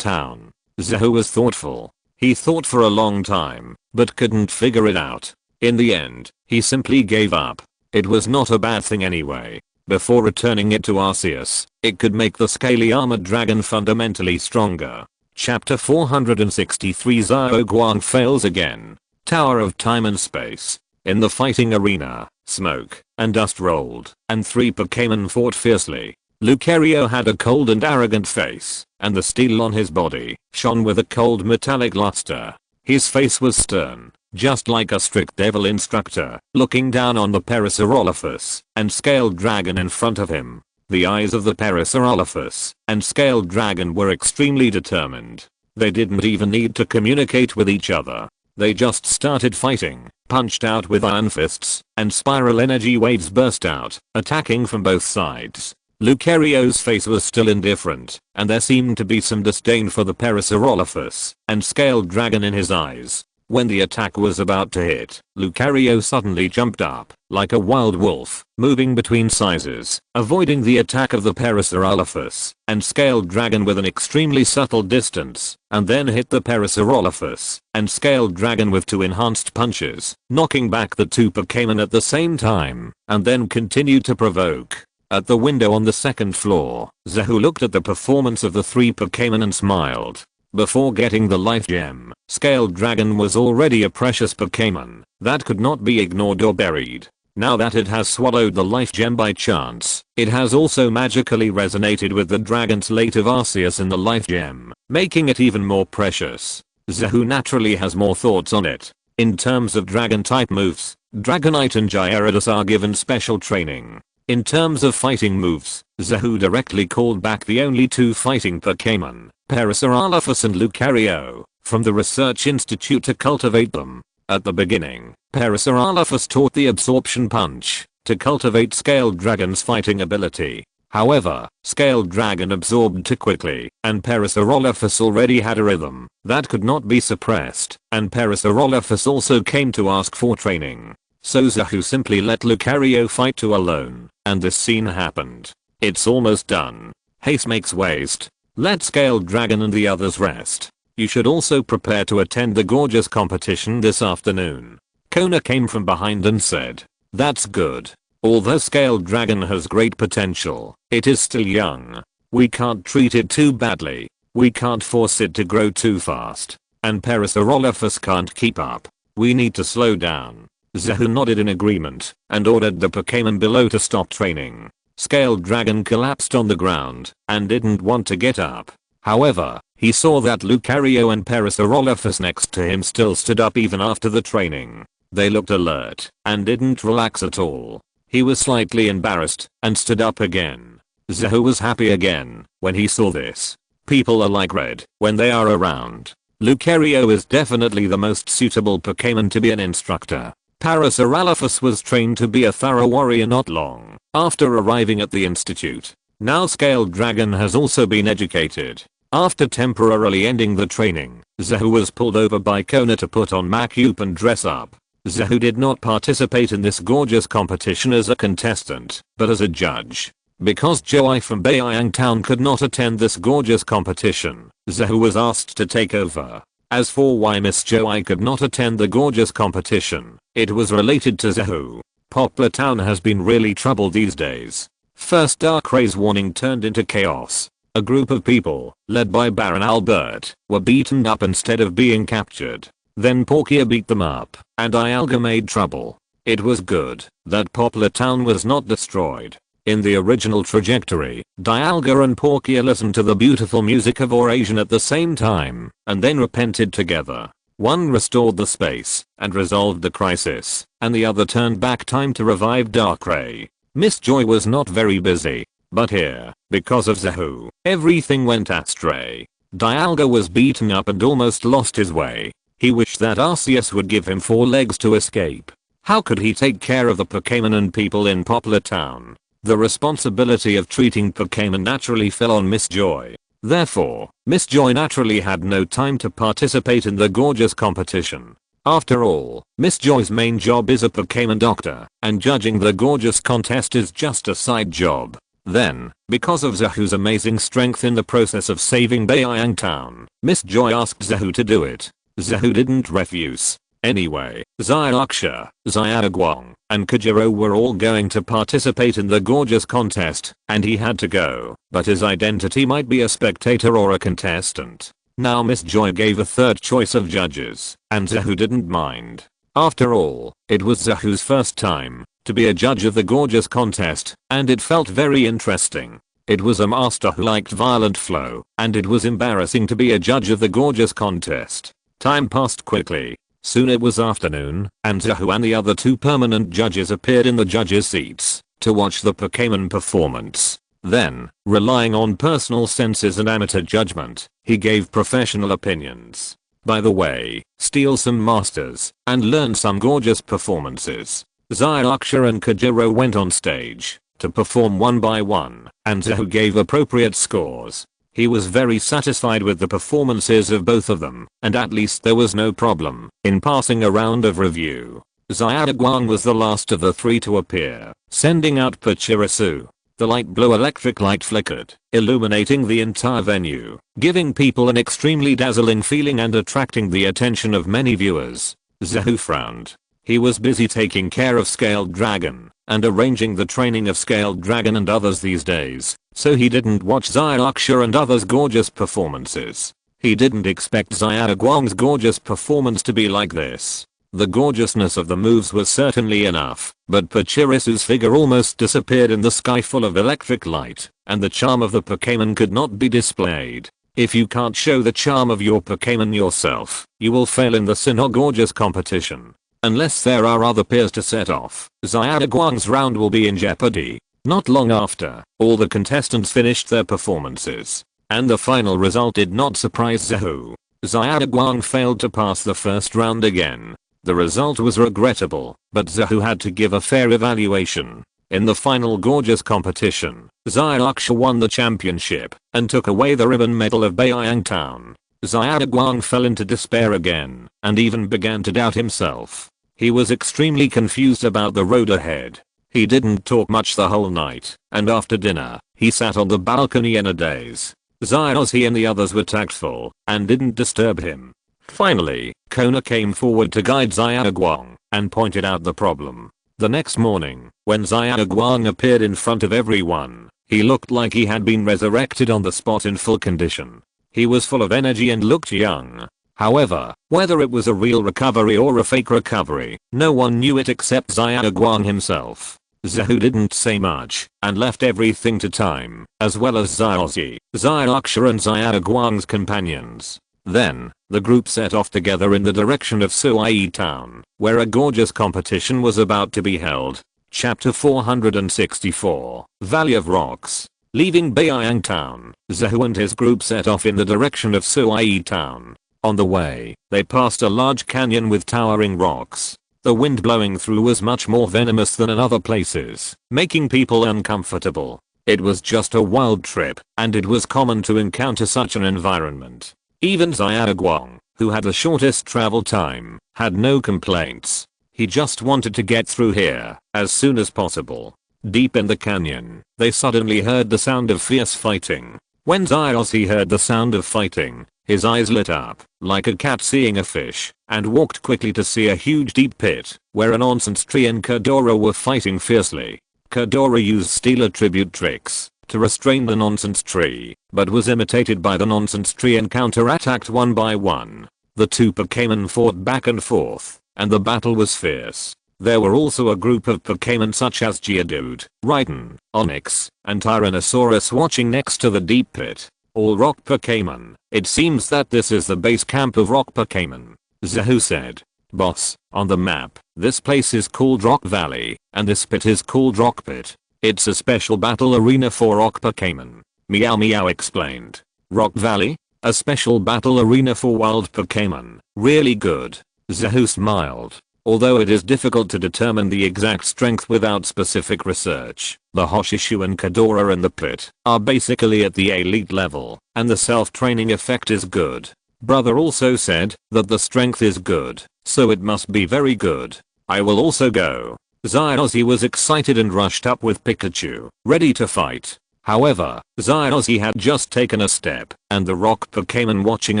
Town? Zahu was thoughtful. He thought for a long time, but couldn't figure it out. In the end, he simply gave up. It was not a bad thing anyway. Before returning it to Arceus, it could make the scaly armored dragon fundamentally stronger. Chapter 463 Xiao Guang fails again. Tower of Time and Space. In the fighting arena, smoke and dust rolled, and three Pokémon fought fiercely. Lucario had a cold and arrogant face, and the steel on his body shone with a cold metallic luster. His face was stern, just like a strict devil instructor, looking down on the Parasaurolophus and scaled dragon in front of him. The eyes of the Parasaurolophus and scaled dragon were extremely determined. They didn't even need to communicate with each other. They just started fighting, punched out with iron fists, and spiral energy waves burst out, attacking from both sides. Lucario's face was still indifferent, and there seemed to be some disdain for the Parasaurolophus and scaled dragon in his eyes. When the attack was about to hit, Lucario suddenly jumped up, like a wild wolf, moving between sizes, avoiding the attack of the Parasaurolophus and scaled dragon with an extremely subtle distance, and then hit the Parasaurolophus and scaled dragon with two enhanced punches, knocking back the two Pokémon at the same time, and then continued to provoke. At the window on the second floor, Zahu looked at the performance of the three Pokémon and smiled. Before getting the life gem, Scaled Dragon was already a precious Pokémon that could not be ignored or buried. Now that it has swallowed the life gem by chance, it has also magically resonated with the dragon's late of Arceus in the life gem, making it even more precious. Zahu naturally has more thoughts on it. In terms of dragon type moves, Dragonite and Gyarados are given special training. In terms of fighting moves, Zahu directly called back the only two fighting Pokémon, Parasaurolophus and Lucario, from the Research Institute to cultivate them. At the beginning, Parasaurolophus taught the Absorption Punch to cultivate Scaled Dragon's fighting ability. However, Scaled Dragon absorbed too quickly, and Parasaurolophus already had a rhythm that could not be suppressed, and Parasaurolophus also came to ask for training. So Zahu simply let Lucario fight to alone, and this scene happened. It's almost done. Haste makes waste. Let Scaled Dragon and the others rest. You should also prepare to attend the gorgeous competition this afternoon. Kona came from behind and said, "That's good. Although Scaled Dragon has great potential, it is still young. We can't treat it too badly. We can't force it to grow too fast. And Parasaurolophus can't keep up. We need to slow down." Zahu nodded in agreement and ordered the Pokémon below to stop training. Scaled Dragon collapsed on the ground and didn't want to get up. However, he saw that Lucario and Parasaurolophus next to him still stood up even after the training. They looked alert and didn't relax at all. He was slightly embarrassed and stood up again. Zahu was happy again when he saw this. People are like red when they are around. Lucario is definitely the most suitable Pokémon to be an instructor. Parasaurolophus was trained to be a thorough warrior not long after arriving at the institute. Now Scaled Dragon has also been educated. After temporarily ending the training, Zahu was pulled over by Kona to put on makeup and dress up. Zahu did not participate in this gorgeous competition as a contestant, but as a judge. Because Joey from Bayang Town could not attend this gorgeous competition, Zahu was asked to take over. As for why Miss Joey could not attend the gorgeous competition, it was related to Zahu. Pallet Town has been really troubled these days. First Darkray's warning turned into chaos. A group of people, led by Baron Albert, were beaten up instead of being captured. Then Palkia beat them up, and Dialga made trouble. It was good that Pallet Town was not destroyed. In the original trajectory, Dialga and Palkia listened to the beautiful music of Eurasian at the same time, and then repented together. One restored the space and resolved the crisis, and the other turned back time to revive Darkrai. Miss Joy was not very busy, but here, because of Zahu, everything went astray. Dialga was beaten up and almost lost his way. He wished that Arceus would give him 4 legs to escape. How could he take care of the Pokémon and people in Pallet Town? The responsibility of treating Pokémon naturally fell on Miss Joy. Therefore, Miss Joy naturally had no time to participate in the gorgeous competition. After all, Miss Joy's main job is a Pokémon doctor, and judging the gorgeous contest is just a side job. Then, because of Zahu's amazing strength in the process of saving Bayang Town, Miss Joy asked Zahu to do it. Zahu didn't refuse. Anyway, Xiaoxia, Xiaoguang, and Kajiro were all going to participate in the gorgeous contest, and he had to go, but his identity might be a spectator or a contestant. Now Miss Joy gave a third choice of judges, and Zahu didn't mind. After all, it was Zahu's first time to be a judge of the gorgeous contest, and it felt very interesting. It was a master who liked violent flow, and it was embarrassing to be a judge of the gorgeous contest. Time passed quickly. Soon it was afternoon, and Zahu and the other 2 permanent judges appeared in the judges' seats to watch the Pokémon performance. Then, relying on personal senses and amateur judgment, he gave professional opinions. By the way, steal some masters and learn some gorgeous performances. Xiaoxia and Kajiro went on stage to perform one by one, and Zahu gave appropriate scores. He was very satisfied with the performances of both of them, and at least there was no problem in passing a round of review. Xiaoguang was the last of the 3 to appear, sending out Pachirisu. The light blue electric light flickered, illuminating the entire venue, giving people an extremely dazzling feeling and attracting the attention of many viewers. Zahu frowned. He was busy taking care of Scaled Dragon and arranging the training of Scaled Dragon and others these days, so he didn't watch Xiaoxia and others' gorgeous performances. He didn't expect Xiaoguang's gorgeous performance to be like this. The gorgeousness of the moves was certainly enough, but Pachirisu's figure almost disappeared in the sky full of electric light, and the charm of the Pokémon could not be displayed. If you can't show the charm of your Pokémon yourself, you will fail in the Sinnoh gorgeous competition. Unless there are other peers to set off, Xiaoguang's round will be in jeopardy. Not long after, all the contestants finished their performances, and the final result did not surprise Zahu. Xiaoguang failed to pass the first round again. The result was regrettable, but Zahu had to give a fair evaluation. In the final gorgeous competition, Xiaoxia won the championship and took away the ribbon medal of Bayang Town. Xiaoguang fell into despair again and even began to doubt himself. He was extremely confused about the road ahead. He didn't talk much the whole night, and after dinner, he sat on the balcony in a daze. Zyozzy and the others were tactful and didn't disturb him. Finally, Kona came forward to guide Xiaoguang and pointed out the problem. The next morning, when Xiaoguang appeared in front of everyone, he looked like he had been resurrected on the spot in full condition. He was full of energy and looked young. However, whether it was a real recovery or a fake recovery, no one knew it except Xiaoguang himself. Zahu didn't say much and left everything to time, as well as Zyozzy, Zyuxia and Xiaoguang's companions. Then, the group set off together in the direction of Pallet Town, where a gorgeous competition was about to be held. Chapter 464, Valley of Rocks. Leaving Baiyang Town, Zahu and his group set off in the direction of Pallet Town. On the way, they passed a large canyon with towering rocks. The wind blowing through was much more venomous than in other places, making people uncomfortable. It was just a wild trip, and it was common to encounter such an environment. Even Xiaoguang, who had the shortest travel time, had no complaints. He just wanted to get through here as soon as possible. Deep in the canyon, they suddenly heard the sound of fierce fighting. When Zyozzy heard the sound of fighting, his eyes lit up like a cat seeing a fish and walked quickly to see a huge deep pit where a nonsense tree and Kadora were fighting fiercely. Kadora used steel attribute tricks to restrain the nonsense tree, but was imitated by the nonsense tree and counterattacked one by one. The two Pokémon fought back and forth, and the battle was fierce. There were also a group of Pokémon such as Geodude, Rhyton, Onix, and Tyrannosaurus watching next to the deep pit. All rock Pokémon. It seems that this is the base camp of rock Pokémon. Zahu said. Boss, on the map, this place is called Rock Valley, and this pit is called Rock Pit. It's a special battle arena for rock Pokémon. Meow Meow explained. Rock Valley? A special battle arena for wild Pokémon. Really good. Zahu smiled. Although it is difficult to determine the exact strength without specific research, the Hoshishu and Kadora in the pit are basically at the elite level, and the self-training effect is good. Brother also said that the strength is good, so it must be very good. I will also go. Zyozzy was excited and rushed up with Pikachu, ready to fight. However, Zyozzy had just taken a step, and the rock Pokémon watching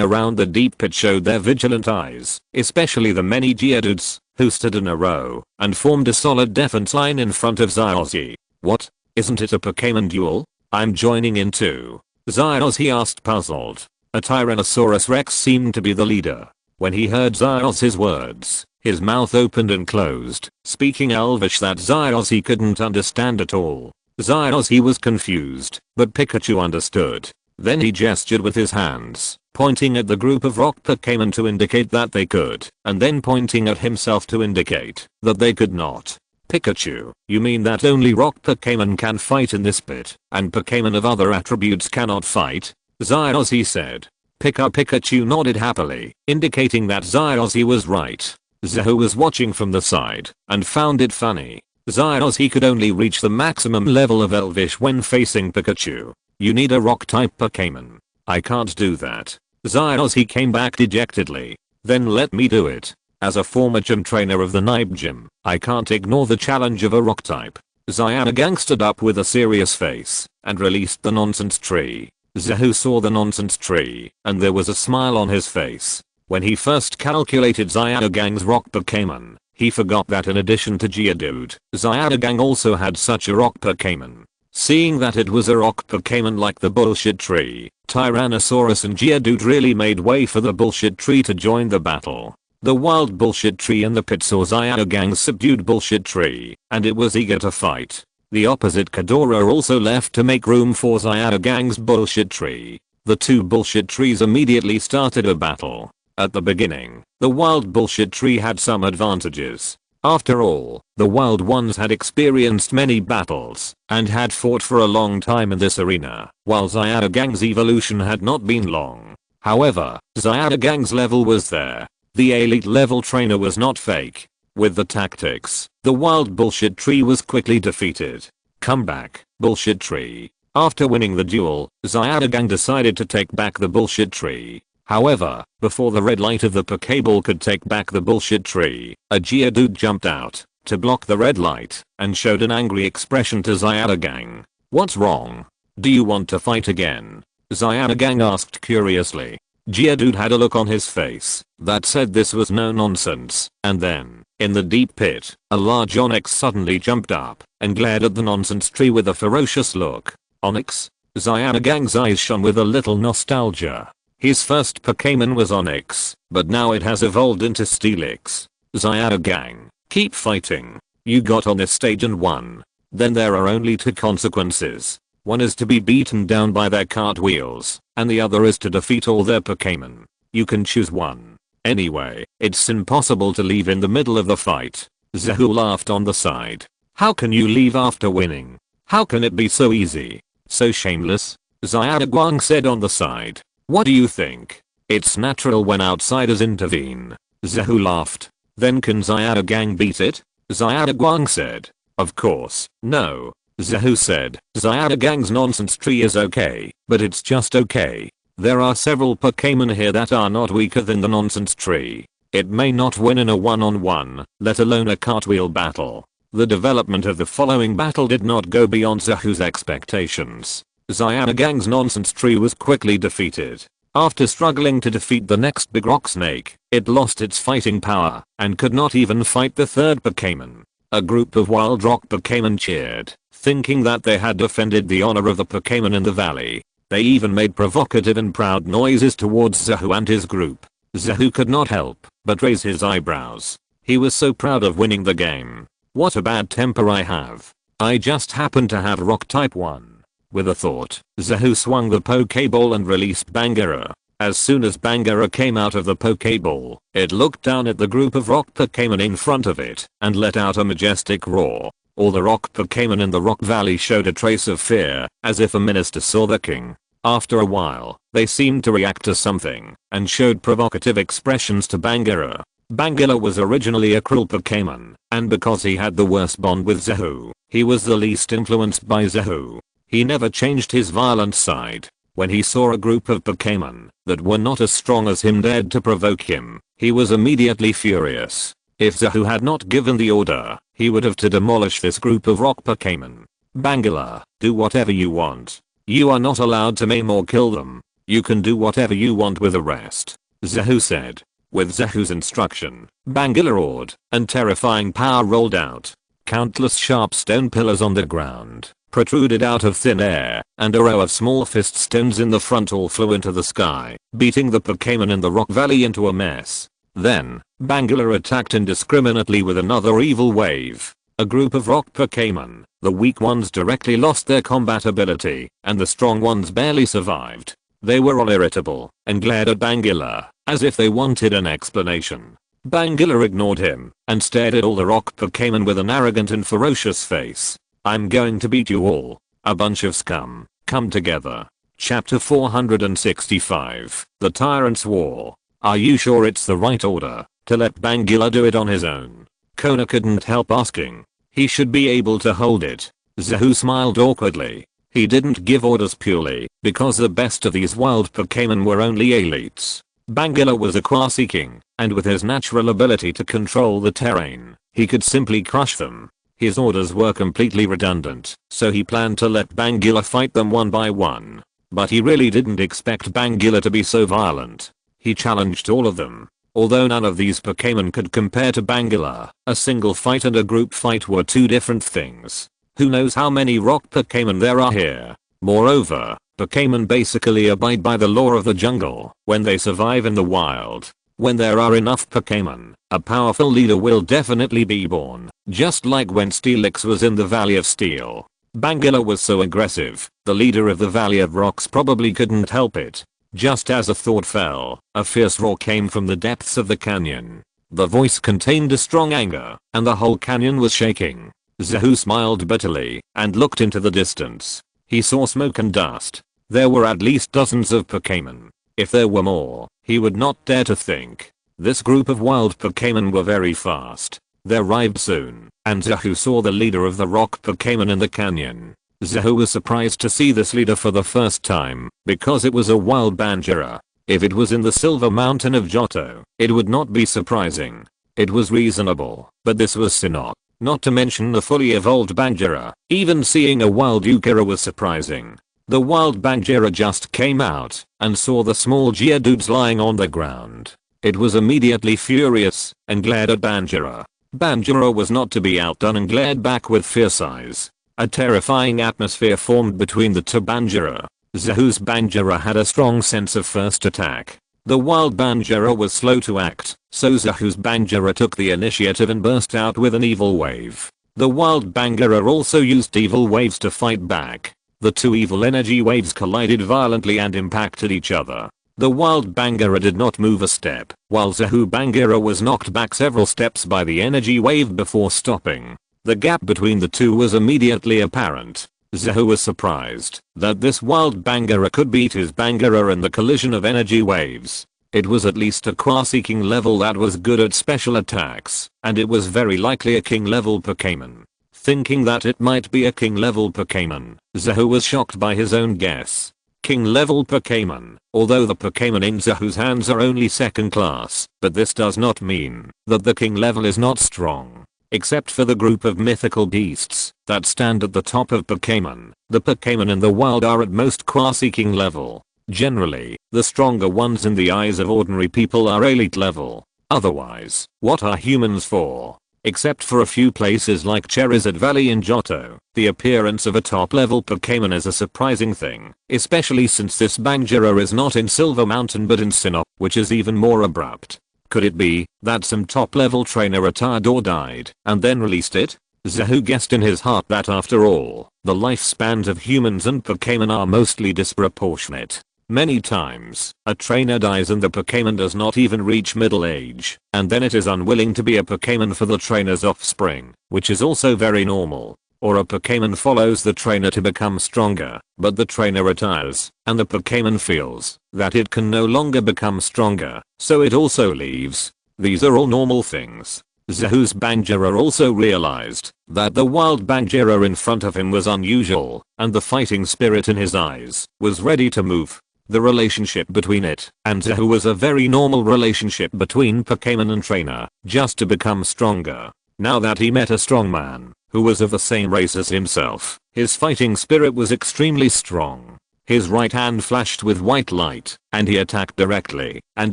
around the deep pit showed their vigilant eyes, especially the many Geodudes, who stood in a row and formed a solid defense line in front of Zyozzy. What? Isn't it a Pokémon duel? I'm joining in too. Zyozzy asked puzzled. A Tyrannosaurus Rex seemed to be the leader. When he heard Zyozzy's words, his mouth opened and closed, speaking Elvish that Zyozzy couldn't understand at all. Zyozzy was confused, but Pikachu understood. Then he gestured with his hands, pointing at the group of rock Pokémon to indicate that they could, and then pointing at himself to indicate that they could not. Pikachu, you mean that only rock Pokémon can fight in this pit, and Pokémon of other attributes cannot fight? Zyozzy said. Pikachu nodded happily, indicating that Zyozzy was right. Zahu was watching from the side, and found it funny. Zyozzy could only reach the maximum level of Elvish when facing Pikachu. You need a rock-type Pokémon. I can't do that. Zyozzy came back dejectedly. Then let me do it. As a former gym trainer of the Nibe Gym, I can't ignore the challenge of a rock type. Xiaoguang stood up with a serious face and released the nonsense tree. Zahu saw the nonsense tree, and there was a smile on his face. When he first calculated Xiaoguang's rock Pokémon, he forgot that in addition to Geodude, Xiaoguang also had such a rock Pokémon. Seeing that it was a rock Pokémon like the bullshit tree, Tyrannosaurus and Geodude really made way for the bullshit tree to join the battle. The wild bullshit tree in the pit saw Xiaoguang's subdued bullshit tree, and it was eager to fight. The opposite Kadora also left to make room for Xiaoguang's bullshit tree. The two bullshit trees immediately started a battle. At the beginning, the wild bullshit tree had some advantages. After all, the wild ones had experienced many battles and had fought for a long time in this arena, while Xiaoguang's evolution had not been long. However, Xiaoguang's level was there. The elite level trainer was not fake. With the tactics, the wild bullshit tree was quickly defeated. Come back, bullshit tree. After winning the duel, Xiaoguang decided to take back the bullshit tree. However, before the red light of the Pokeball could take back the bullshit tree, a Geodude jumped out to block the red light and showed an angry expression to Xiaoguang. What's wrong? Do you want to fight again? Cyanogang asked curiously. Geodude had a look on his face that said this was no nonsense, and then, in the deep pit, a large Onix suddenly jumped up and glared at the nonsense tree with a ferocious look. Onix? Cyanogang's eyes shone with a little nostalgia. His first Pokémon was Onix, but now it has evolved into Steelix. Cyanogang, keep fighting. You got on this stage and won. Then there are only two consequences. One is to be beaten down by their cartwheels, and the other is to defeat all their Pokémon. You can choose one. Anyway, it's impossible to leave in the middle of the fight. Zahu laughed on the side. How can you leave after winning? How can it be so easy? So shameless? Cyanogang said on the side. What do you think? It's natural when outsiders intervene. Zahu laughed. Then can Cyanogang beat it? Cyanogang said. Of course, no. Zahu said. Cyanogang's nonsense tree is okay, but it's just okay. There are several Pokémon here that are not weaker than the nonsense tree. It may not win in a one-on-one, let alone a cartwheel battle. The development of the following battle did not go beyond Zahu's expectations. Cyanogang's nonsense tree was quickly defeated. After struggling to defeat the next big rock snake, it lost its fighting power and could not even fight the third Pokémon. A group of wild rock Pokémon cheered, thinking that they had defended the honor of the Pokémon in the valley. They even made provocative and proud noises towards Zahu and his group. Zahu could not help but raise his eyebrows. He was so proud of winning the game. What a bad temper I have. I just happen to have rock type 1. With a thought, Zahu swung the Pokeball and released Bangara. As soon as Bangara came out of the Pokeball, it looked down at the group of rock Pokémon in front of it and let out a majestic roar. All the rock Pokémon in the rock valley showed a trace of fear, as if a minister saw the king. After a while, they seemed to react to something and showed provocative expressions to Bangara. Bangala was originally a cruel Pokémon, and because he had the worst bond with Zahu, he was the least influenced by Zahu. He never changed his violent side. When he saw a group of Pokémon that were not as strong as him dared to provoke him, he was immediately furious. If Zahu had not given the order, he would have to demolish this group of rock Pokémon. Bangala, do whatever you want. You are not allowed to maim or kill them. You can do whatever you want with the rest. Zahu said. With Zahu's instruction, Bangala roared, and terrifying power rolled out. Countless sharp stone pillars on the ground protruded out of thin air, and a row of small fist stones in the front all flew into the sky, beating the Pokémon in the rock valley into a mess. Then, Bangala attacked indiscriminately with another evil wave. A group of rock Pokémon, the weak ones directly lost their combat ability, and the strong ones barely survived. They were all irritable, and glared at Bangala, as if they wanted an explanation. Bangala ignored him, and stared at all the rock Pokémon with an arrogant and ferocious face. I'm going to beat you all. A bunch of scum. Come together. Chapter 465. The Tyrant's War. Are you sure it's the right order to let Bangala do it on his own? Kona couldn't help asking. He should be able to hold it. Zahu smiled awkwardly. He didn't give orders purely because the best of these wild Pokémon were only elites. Bangala was a quasi-king, and with his natural ability to control the terrain, he could simply crush them. His orders were completely redundant, so he planned to let Bangala fight them one by one. But he really didn't expect Bangala to be so violent. He challenged all of them. Although none of these Pokémon could compare to Bangala, a single fight and a group fight were two different things. Who knows how many rock Pokémon there are here? Moreover, Pokémon basically abide by the law of the jungle when they survive in the wild. When there are enough Pokémon, a powerful leader will definitely be born, just like when Steelix was in the Valley of Steel. Bangala was so aggressive, the leader of the Valley of Rocks probably couldn't help it. Just as a thought fell, a fierce roar came from the depths of the canyon. The voice contained a strong anger, and the whole canyon was shaking. Zahu smiled bitterly and looked into the distance. He saw smoke and dust. There were at least dozens of Pokémon. If there were more, he would not dare to think. This group of wild Pokémon were very fast. They arrived soon, and Zahu saw the leader of the rock Pokémon in the canyon. Zahu was surprised to see this leader for the first time, because it was a wild Bangara. If it was in the Silver Mountain of Johto, it would not be surprising. It was reasonable, but this was Sinnoh. Not to mention the fully evolved Bangara. Even seeing a wild Ukira was surprising. The wild Bangira just came out and saw the small Geodudes lying on the ground. It was immediately furious and glared at Bangira. Bangira was not to be outdone and glared back with fierce eyes. A terrifying atmosphere formed between the two Bangira. Zahu's Bangira had a strong sense of first attack. The wild Bangira was slow to act, so Zahu's Bangira took the initiative and burst out with an evil wave. The wild Bangira also used evil waves to fight back. The two evil energy waves collided violently and impacted each other. The wild Bangira did not move a step, while Zahu Bangira was knocked back several steps by the energy wave before stopping. The gap between the two was immediately apparent. Zahu was surprised that this wild Bangira could beat his Bangira in the collision of energy waves. It was at least a quasi-king level that was good at special attacks, and it was very likely a king level Pokémon. Thinking that it might be a king level Pokémon, Zahu was shocked by his own guess. King level Pokémon, although the Pokémon in Zahu's hands are only second class, but this does not mean that the king level is not strong. Except for the group of mythical beasts that stand at the top of Pokémon, the Pokémon in the wild are at most quasi-king level. Generally, the stronger ones in the eyes of ordinary people are elite level. Otherwise, what are humans for? Except for a few places like Charizard Valley and Johto, the appearance of a top-level Pokémon is a surprising thing, especially since this Bangira is not in Silver Mountain but in SYNOPSIS, which is even more abrupt. Could it be that some top-level trainer retired or died and then released it? Zahu guessed in his heart that after all, the lifespans of humans and Pokémon are mostly disproportionate. Many times, a trainer dies and the Pokémon does not even reach middle age, and then it is unwilling to be a Pokémon for the trainer's offspring, which is also very normal. Or a Pokémon follows the trainer to become stronger, but the trainer retires, and the Pokémon feels that it can no longer become stronger, so it also leaves. These are all normal things. Zahu's Bangira also realized that the wild Bangira in front of him was unusual, and the fighting spirit in his eyes was ready to move. The relationship between it and Zahu was a very normal relationship between Pokémon and trainer, just to become stronger. Now that he met a strong man who was of the same race as himself, his fighting spirit was extremely strong. His right hand flashed with white light, and he attacked directly and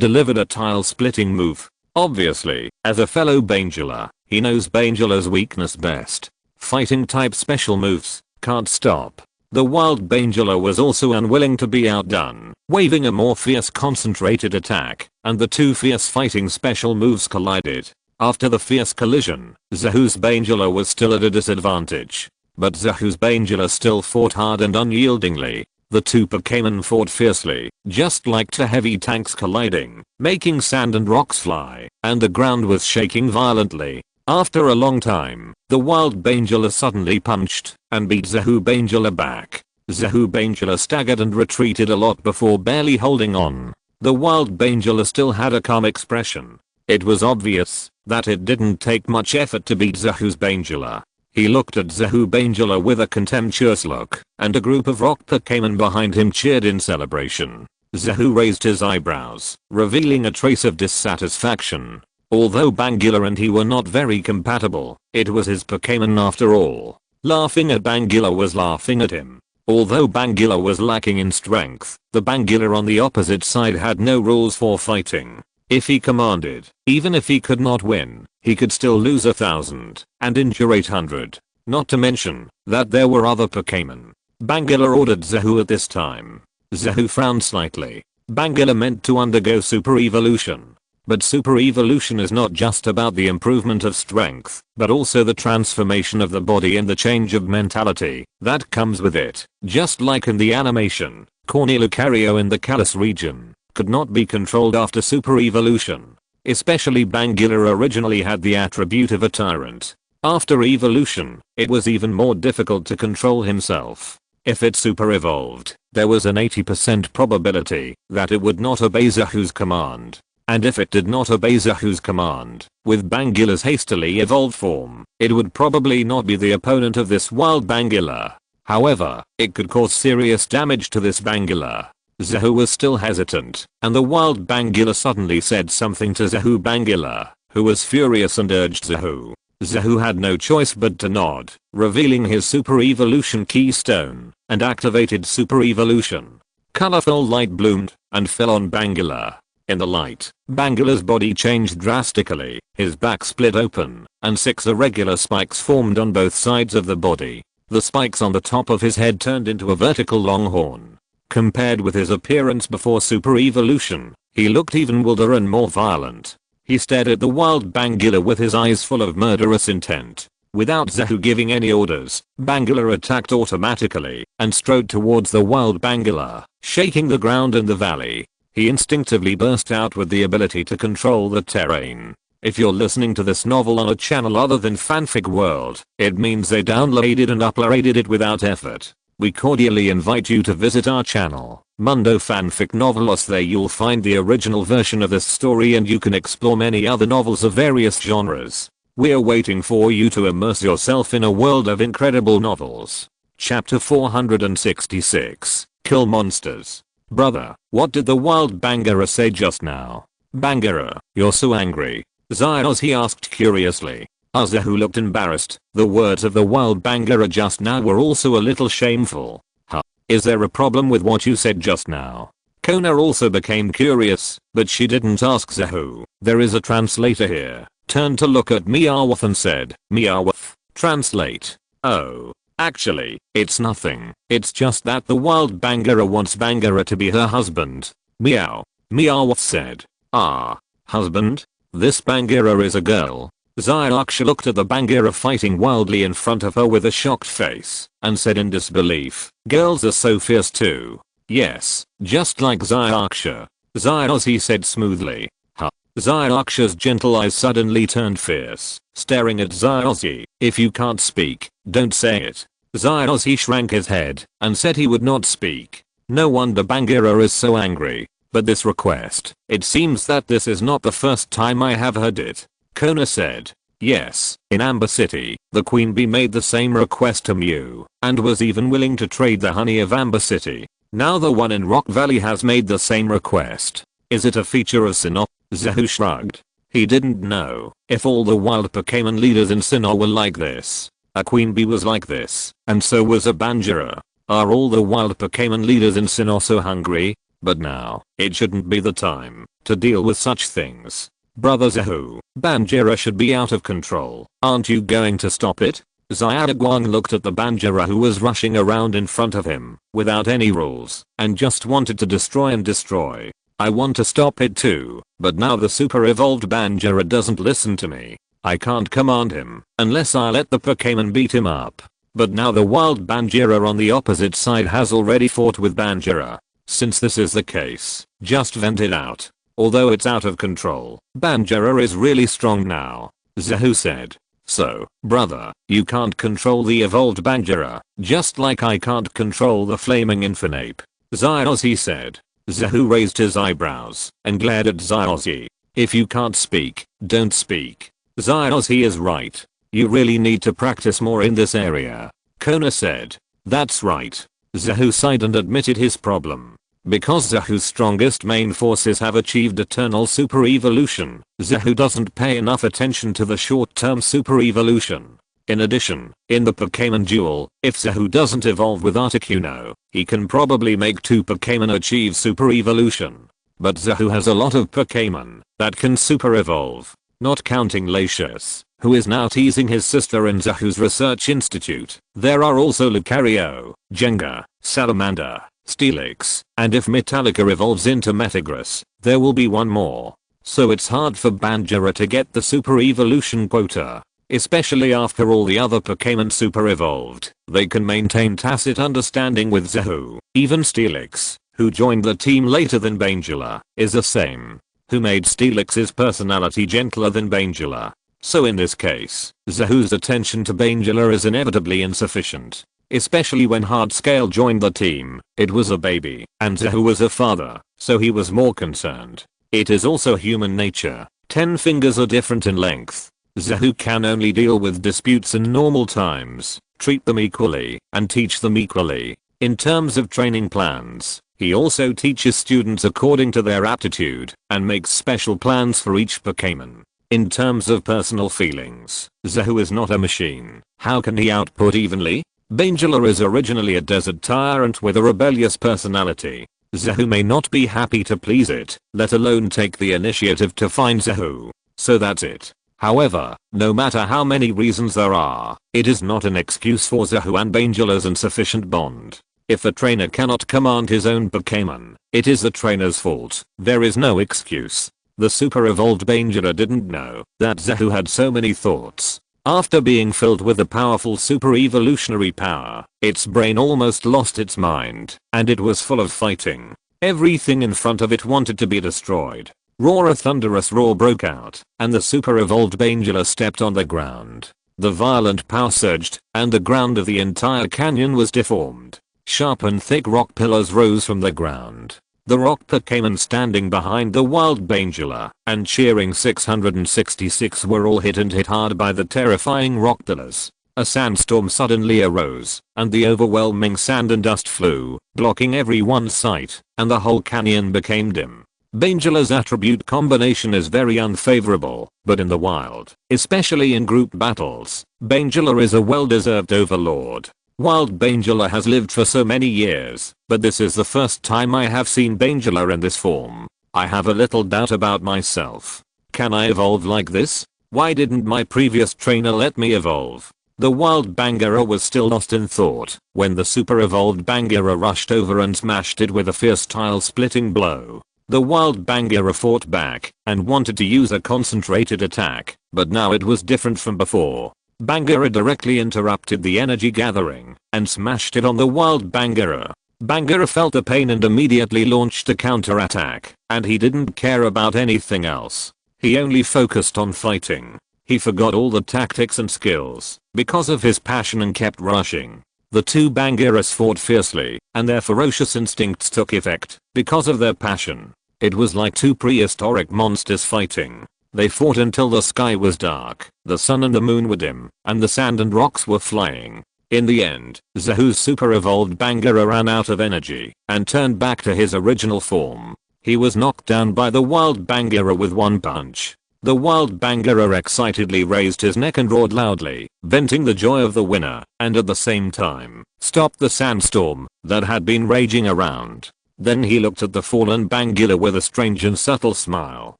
delivered a tile-splitting move. Obviously, as a fellow Bangira, he knows Bangila's weakness best. Fighting type special moves can't stop. The wild Bangila was also unwilling to be outdone, waving a more fierce concentrated attack, and the two fierce fighting special moves collided. After the fierce collision, Zahu's Bangila was still at a disadvantage. But Zahu's Bangila still fought hard and unyieldingly. The two Pokémon fought fiercely, just like two heavy tanks colliding, making sand and rocks fly, and the ground was shaking violently. After a long time, the wild Bangila suddenly punched and beat Zahu Bangila back. Zahu Bangila staggered and retreated a lot before barely holding on. The wild Bangila still had a calm expression. It was obvious that it didn't take much effort to beat Zahu's Bangila. He looked at Zahu Bangila with a contemptuous look, and a group of rock Pokémon behind him cheered in celebration. Zahu raised his eyebrows, revealing a trace of dissatisfaction. Although Bangila and he were not very compatible, it was his Pokémon after all. Laughing at Bangila was laughing at him. Although Bangila was lacking in strength, the Bangila on the opposite side had no rules for fighting. If he commanded, even if he could not win, he could still lose 1,000 and injure 800. Not to mention that there were other Pokémon. Bangila ordered Zahu at this time. Zahu frowned slightly. Bangila meant to undergo super evolution. But super evolution is not just about the improvement of strength, but also the transformation of the body and the change of mentality that comes with it. Just like in the animation, Corny Lucario in the Kalos region could not be controlled after super evolution. Especially Bangila originally had the attribute of a tyrant. After evolution, it was even more difficult to control himself. If it super evolved, there was an 80% probability that it would not obey Zahu's command. And if it did not obey Zahu's command, with Bangila's hastily evolved form, it would probably not be the opponent of this wild Bangila. However, it could cause serious damage to this Bangila. Zahu was still hesitant, and the wild Bangila suddenly said something to Zahu Bangila, who was furious and urged Zahu. Zahu had no choice but to nod, revealing his super evolution keystone. and activated super evolution. Colorful light bloomed and fell on Bangula. In the light, Bangula's body changed drastically, his back split open, and 6 irregular spikes formed on both sides of the body. The spikes on the top of his head turned into a vertical longhorn. Compared with his appearance before super evolution, he looked even wilder and more violent. He stared at the wild Bangula with his eyes full of murderous intent. Without Zahu giving any orders, Bangula attacked automatically and strode towards the wild Bangula, shaking the ground in the valley. He instinctively burst out with the ability to control the terrain. If you're listening to this novel on a channel other than Fanfic World, it means they downloaded and uploaded it without effort. We cordially invite you to visit our channel, Mundo Fanfic Novelos. There you'll find the original version of this story and you can explore many other novels of various genres. We're waiting for you to immerse yourself in a world of incredible novels. Chapter 466, Kill Monsters. Brother, what did the wild Bangura say just now? Bangura, you're so angry. Zyos, he asked curiously. Zahu looked embarrassed. The words of the wild Bangura just now were also a little shameful. Huh? Is there a problem with what you said just now? Kona also became curious, but she didn't ask Zahu. There is a translator here. Turned to look at Meowth and said, Meowth, translate. Oh. Actually, it's nothing. It's just that the wild Bangura wants Bangura to be her husband. Meow. Meowth said. Ah. Husband? This Bangura is a girl. Zyarksha looked at the Bangura fighting wildly in front of her with a shocked face and said in disbelief, girls are so fierce too. Yes, just like Zyarksha. Zyos, he said smoothly. Huh. Zyarksha's gentle eyes suddenly turned fierce, staring at Zyos. If you can't speak, don't say it. Zyos, he shrank his head and said he would not speak. No wonder Bangura is so angry. But this request, it seems that this is not the first time I have heard it. Kona said. Yes, in Amber City, the Queen Bee made the same request to Mew, and was even willing to trade the honey of Amber City. Now the one in Rock Valley has made the same request. Is it a feature of SYNOPSIS? Zahu shrugged. He didn't know if all the wild Pokémon leaders in Sinnoh were like this. A Queen Bee was like this, and so was a Bangura. Are all the wild Pokémon leaders in Sinnoh so hungry? But now, it shouldn't be the time to deal with such things. Brother Zahu, Bangura should be out of control. Aren't you going to stop it? Zyarguang looked at the Bangura who was rushing around in front of him, without any rules, and just wanted to destroy and destroy. I want to stop it too, but now the super evolved Bangura doesn't listen to me. I can't command him, unless I let the Pokémon beat him up. But now the wild Bangura on the opposite side has already fought with Bangura. Since this is the case, just vent it out. Although it's out of control, Bangura is really strong now. Zahu said. So, brother, you can't control the evolved Bangura, just like I can't control the flaming Infernape. Zyos, he said. Zahu raised his eyebrows and glared at Zyos. If you can't speak, don't speak. Zyos, he is right. You really need to practice more in this area. Kona said. That's right. Zahu sighed and admitted his problem. Because Zahu's strongest main forces have achieved eternal super evolution, Zahu doesn't pay enough attention to the short-term super evolution. In addition, in the Pokémon duel, if Zahu doesn't evolve with Articuno, he can probably make 2 Pokémon achieve super evolution. But Zahu has a lot of Pokémon that can super evolve, not counting Latius, who is now teasing his sister in Zahu's research institute. There are also Lucario, Jenga, Salamander, Steelix, and if Metallica evolves into Metagross, there will be one more. So it's hard for Bangura to get the super evolution quota. Especially after all the other Pokémon super evolved, they can maintain tacit understanding with Zahu. Even Steelix, who joined the team later than Bangula, is the same. Who made Steelix's personality gentler than Bangula. So in this case, Zahu's attention to Bangula is inevitably insufficient. Especially when Hardscale joined the team, it was a baby, and Zahu was a father, so he was more concerned. It is also human nature. 10 fingers are different in length. Zahu can only deal with disputes in normal times, treat them equally, and teach them equally. In terms of training plans, he also teaches students according to their aptitude, and makes special plans for each Pokémon. In terms of personal feelings, Zahu is not a machine. How can he output evenly? Bangela is originally a desert tyrant with a rebellious personality. Zahu may not be happy to please it, let alone take the initiative to find Zahu. So that's it. However, no matter how many reasons there are, it is not an excuse for Zahu and Bangela's insufficient bond. If a trainer cannot command his own Pokémon, it is the trainer's fault. There is no excuse. The super evolved Bangela didn't know that Zahu had so many thoughts. After being filled with the powerful super evolutionary power, its brain almost lost its mind, and it was full of fighting. Everything in front of it wanted to be destroyed. A thunderous roar broke out, and the super evolved Bangela stepped on the ground. The violent power surged, and the ground of the entire canyon was deformed. Sharp and thick rock pillars rose from the ground. The rock Pokémon standing behind the wild Bangela and cheering 666 were all hit hard by the terrifying rock pillars. A sandstorm suddenly arose, and the overwhelming sand and dust flew, blocking everyone's sight, and the whole canyon became dim. Bangela's attribute combination is very unfavorable, but in the wild, especially in group battles, Bangela is a well-deserved overlord. Wild Bangela has lived for so many years, but this is the first time I have seen Bangela in this form. I have a little doubt about myself. Can I evolve like this? Why didn't my previous trainer let me evolve? The wild Bangera was still lost in thought when the super evolved Bangera rushed over and smashed it with a fierce tile-splitting blow. The wild Bangera fought back and wanted to use a concentrated attack, but now it was different from before. Bangera directly interrupted the energy gathering and smashed it on the wild Bangera. Bangera felt the pain and immediately launched a counter-attack, and he didn't care about anything else. He only focused on fighting. He forgot all the tactics and skills because of his passion and kept rushing. The two Bangeras fought fiercely, and their ferocious instincts took effect because of their passion. It was like two prehistoric monsters fighting. They fought until the sky was dark, the sun and the moon were dim, and the sand and rocks were flying. In the end, Zahu's super evolved Bangera ran out of energy and turned back to his original form. He was knocked down by the wild Bangera with one punch. The wild Bangera excitedly raised his neck and roared loudly, venting the joy of the winner, and at the same time, stopped the sandstorm that had been raging around. Then he looked at the fallen Bangela with a strange and subtle smile.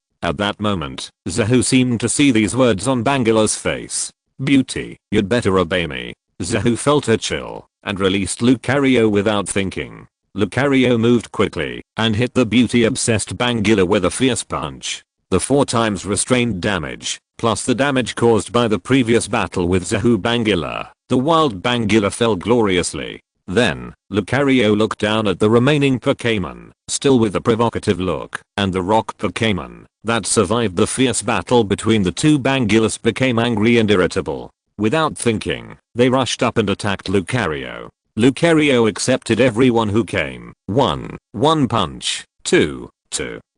At that moment, Zahu seemed to see these words on Bangela's face. "Beauty, you'd better obey me." Zahu felt a chill and released Lucario without thinking. Lucario moved quickly and hit the beauty-obsessed Bangela with a fierce punch. The 4 times restrained damage, plus the damage caused by the previous battle with Zahu Bangela, the wild Bangela fell gloriously. Then, Lucario looked down at the remaining Pokémon, still with a provocative look, and the rock Pokémon that survived the fierce battle between the two Bangelas became angry and irritable. Without thinking, they rushed up and attacked Lucario. Lucario accepted everyone who came. 1 punch. 2.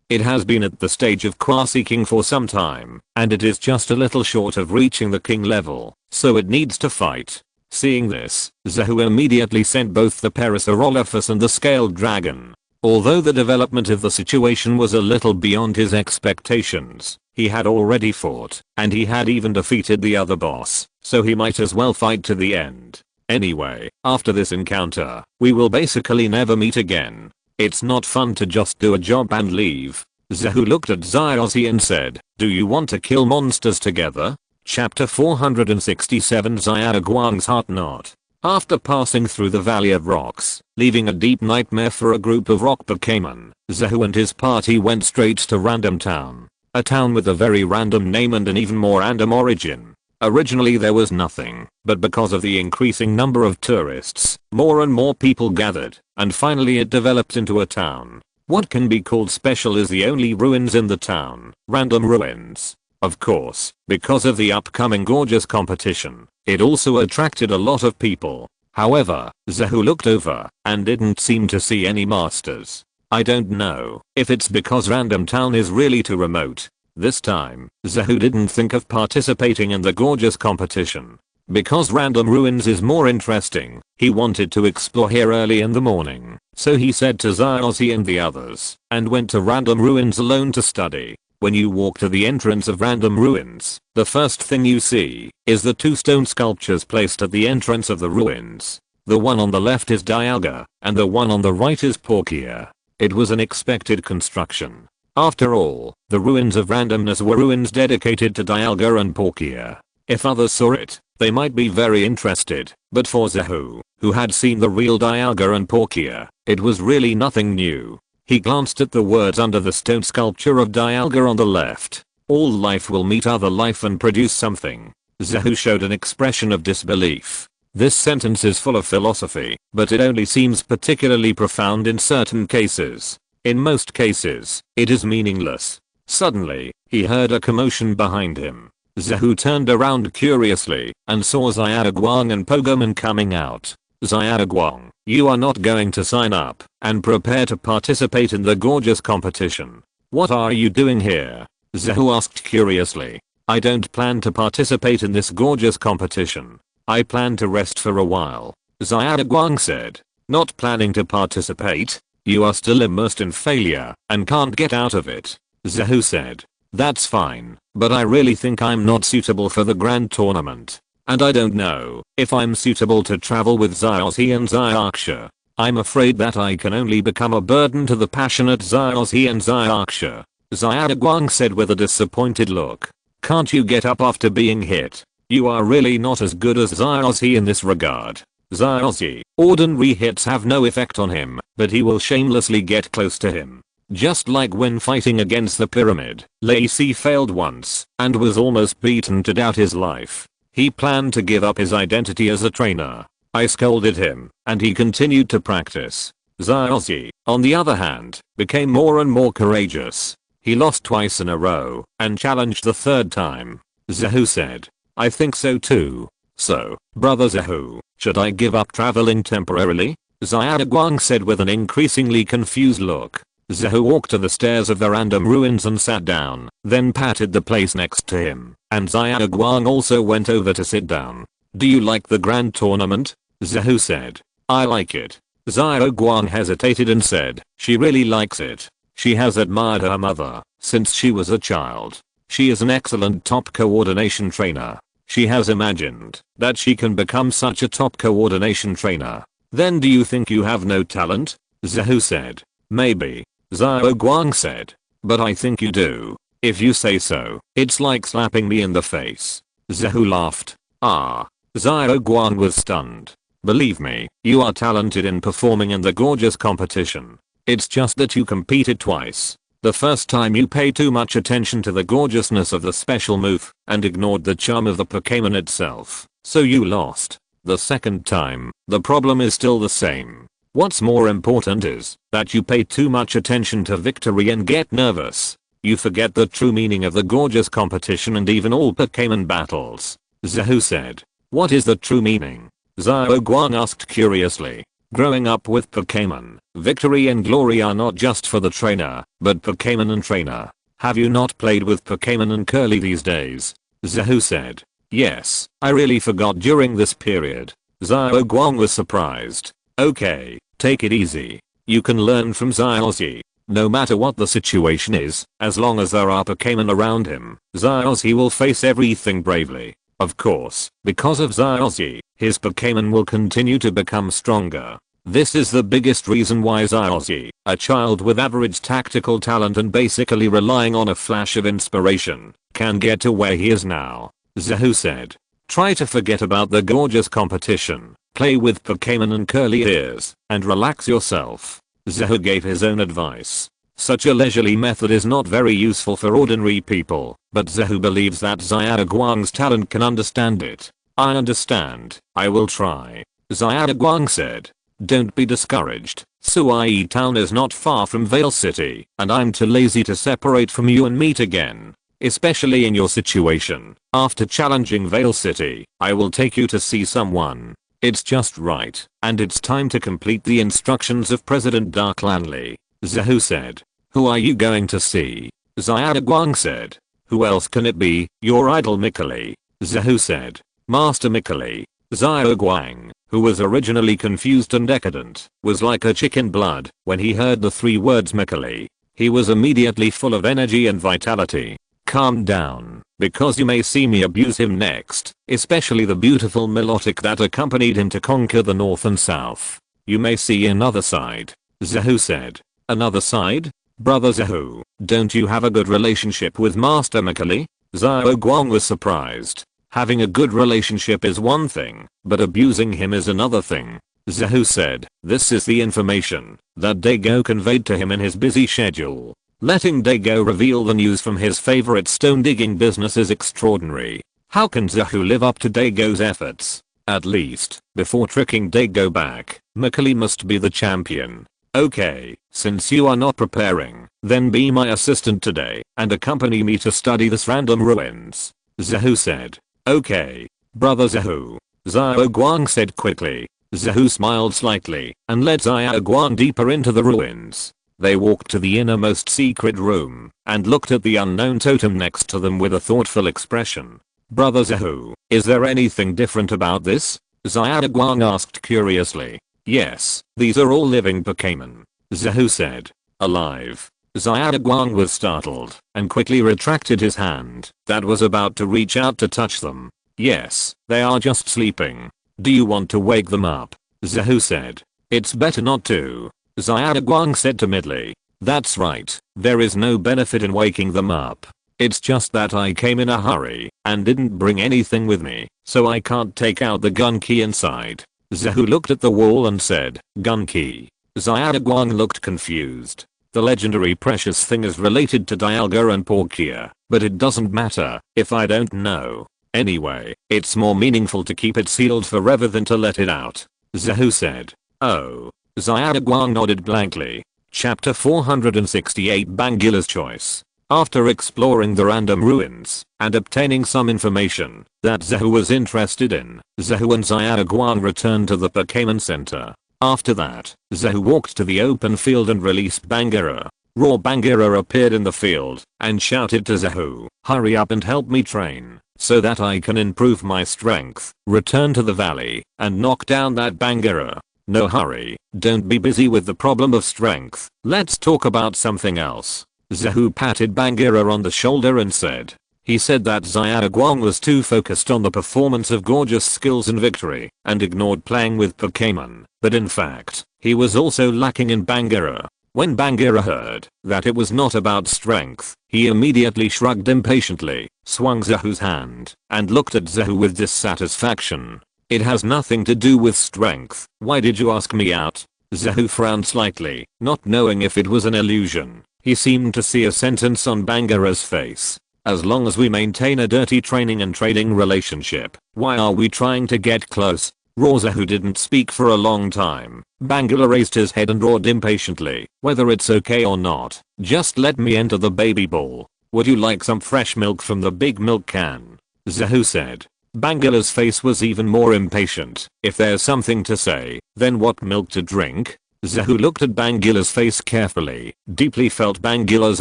It has been at the stage of Quasi King for some time, and it is just a little short of reaching the King level, so it needs to fight. Seeing this, Zahu immediately sent both the Parasaurolophus and the Scaled Dragon. Although the development of the situation was a little beyond his expectations, he had already fought, and he had even defeated the other boss, so he might as well fight to the end. Anyway, after this encounter, we will basically never meet again. It's not fun to just do a job and leave. Zahu looked at Zyozzy and said, "Do you want to kill monsters together?" Chapter 467 Xiaoguang's Heart Knot. After passing through the Valley of Rocks, leaving a deep nightmare for a group of rock Pokémon, Zahu and his party went straight to Random Town. A town with a very random name and an even more random origin. Originally there was nothing, but because of the increasing number of tourists, more and more people gathered, and finally it developed into a town. What can be called special is the only ruins in the town, random ruins. Of course, because of the upcoming gorgeous competition, it also attracted a lot of people. However, Zahu looked over and didn't seem to see any masters. I don't know if it's because Random Town is really too remote. This time, Zahu didn't think of participating in the gorgeous competition. Because Random Ruins is more interesting, he wanted to explore here early in the morning, so he said to Zyozzy and the others, and went to Random Ruins alone to study. When you walk to the entrance of random ruins, the first thing you see is the two stone sculptures placed at the entrance of the ruins. The one on the left is Dialga, and the one on the right is Palkia. It was an expected construction. After all, the ruins of randomness were ruins dedicated to Dialga and Palkia. If others saw it, they might be very interested, but for Zahu, who had seen the real Dialga and Palkia, it was really nothing new. He glanced at the words under the stone sculpture of Dialga on the left. All life will meet other life and produce something. Zahu showed an expression of disbelief. This sentence is full of philosophy, but it only seems particularly profound in certain cases. In most cases, it is meaningless. Suddenly, he heard a commotion behind him. Zahu turned around curiously and saw Xiaoguang and Pokemon coming out. Xiaoguang, you are not going to sign up and prepare to participate in the gorgeous competition. What are you doing here? Zahu asked curiously. I don't plan to participate in this gorgeous competition. I plan to rest for a while. Xiaoguang said. Not planning to participate? You are still immersed in failure and can't get out of it. Zahu said. That's fine, but I really think I'm not suitable for the grand tournament. And I don't know if I'm suitable to travel with Xiaozi and Xiaoxia. I'm afraid that I can only become a burden to the passionate Xiaozi and Xiaoxia. Xiaoguang said with a disappointed look. Can't you get up after being hit? You are really not as good as Xiaozi in this regard. Xiaozi, ordinary hits have no effect on him, but he will shamelessly get close to him. Just like when fighting against the pyramid, Lacey failed once and was almost beaten to doubt his life. He planned to give up his identity as a trainer. I scolded him, and he continued to practice. Xiaozi, on the other hand, became more and more courageous. He lost twice in a row and challenged the third time. Zahu said. I think so too. So, brother Zahu, should I give up traveling temporarily? Xiaoguang said with an increasingly confused look. Zahu walked to the stairs of the random ruins and sat down, then patted the place next to him, and Xiaoguang also went over to sit down. Do you like the grand tournament? Zahu said. I like it. Xiaoguang hesitated and said, she really likes it. She has admired her mother since she was a child. She is an excellent top coordination trainer. She has imagined that she can become such a top coordination trainer. Then do you think you have no talent? Zahu said. Maybe. Xiaoguang said. But I think you do. If you say so, it's like slapping me in the face. Zahu laughed. Ah. Xiaoguang was stunned. Believe me, you are talented in performing in the gorgeous competition. It's just that you competed twice. The first time you paid too much attention to the gorgeousness of the special move and ignored the charm of the Pokémon itself, so you lost. The second time, the problem is still the same. What's more important is that you pay too much attention to victory and get nervous. You forget the true meaning of the gorgeous competition and even all Pokémon battles. Zahu said. What is the true meaning? Xiaoguang asked curiously. Growing up with Pokémon, victory and glory are not just for the trainer, but Pokémon and trainer. Have you not played with Pokémon and Curly these days? Zahu said. Yes, I really forgot during this period. Xiaoguang was surprised. Okay, take it easy. You can learn from Xiaozi. No matter what the situation is, as long as there are Pokémon around him, Xiaozi will face everything bravely. Of course, because of Xiaozi, his Pokémon will continue to become stronger. This is the biggest reason why Xiaozi, a child with average tactical talent and basically relying on a flash of inspiration, can get to where he is now. Zahu said. Try to forget about the gorgeous competition, play with Pokémon and curly ears, and relax yourself. Zahu gave his own advice. Such a leisurely method is not very useful for ordinary people, but Zahu believes that Xiaoguang's talent can understand it. I understand, I will try. Xiaoguang said. Don't be discouraged. Pallet Town is not far from Vale City, and I'm too lazy to separate from you and meet again. Especially in your situation. After challenging Vale City, I will take you to see someone. It's just right, and it's time to complete the instructions of President Darklanley. Zahu said. Who are you going to see? Xiaoguang said. Who else can it be, your idol Mikali? Zahu said. Master Mikali. Xiaoguang, who was originally confused and decadent, was like a chicken blood when he heard the three words Mikali. He was immediately full of energy and vitality. Calm down, because you may see me abuse him next, especially the beautiful melodic that accompanied him to conquer the north and south. You may see another side. Zahu said. Another side? Brother Zahu, don't you have a good relationship with Master Mikali? Xiao Guang was surprised. Having a good relationship is one thing, but abusing him is another thing. Zahu said, this is the information that Dago conveyed to him in his busy schedule. Letting Dago reveal the news from his favorite stone digging business is extraordinary. How can Zahu live up to Dago's efforts? At least, before tricking Dago back, Mikali must be the champion. Okay, since you are not preparing, then be my assistant today and accompany me to study this random ruins. Zahu said. Okay, brother Zahu. Xiao Guang said quickly. Zahu smiled slightly and led Xiao Guang deeper into the ruins. They walked to the innermost secret room and looked at the unknown totem next to them with a thoughtful expression. Brother Zahu, is there anything different about this? Xiao Guang asked curiously. Yes, these are all living Pokémon. Zahu said. Alive. Xiao Guang was startled and quickly retracted his hand that was about to reach out to touch them. Yes, they are just sleeping. Do you want to wake them up? Zahu said. It's better not to. Xiao Guang said timidly. That's right, there is no benefit in waking them up. It's just that I came in a hurry and didn't bring anything with me, so I can't take out the gun key inside. Zahu looked at the wall and said, gun key. Xiao Guang looked confused. The legendary precious thing is related to Dialga and Palkia, but it doesn't matter if I don't know. Anyway, it's more meaningful to keep it sealed forever than to let it out. Zahu said. Oh. Xiao Guang nodded blankly. Chapter 468 Bangila's Choice. After exploring the random ruins and obtaining some information that Zahu was interested in, Zahu and Xiao Guang returned to the Pokémon Center. After that, Zahu walked to the open field and released Bangira. Raw Bangira appeared in the field and shouted to Zahu, hurry up and help me train so that I can improve my strength, return to the valley, and knock down that Bangira. No hurry, don't be busy with the problem of strength, let's talk about something else. Zahu patted Bangira on the shoulder and said. He said that Xiao Guang was too focused on the performance of gorgeous skills and victory and ignored playing with Pokémon, but in fact, he was also lacking in Bangira. When Bangira heard that it was not about strength, he immediately shrugged impatiently, swung Zahu's hand, and looked at Zahu with dissatisfaction. It has nothing to do with strength, why did you ask me out? Zahu frowned slightly, not knowing if it was an illusion. He seemed to see a sentence on Bangira's face. As long as we maintain a dirty training and trading relationship, why are we trying to get close? Zahu didn't speak for a long time. Bangira raised his head and roared impatiently, whether it's okay or not, just let me enter the baby bowl. Would you like some fresh milk from the big milk can? Zahu said. Bangira's face was even more impatient. If there's something to say, then what milk to drink? Zahu looked at Bangila's face carefully, deeply felt Bangila's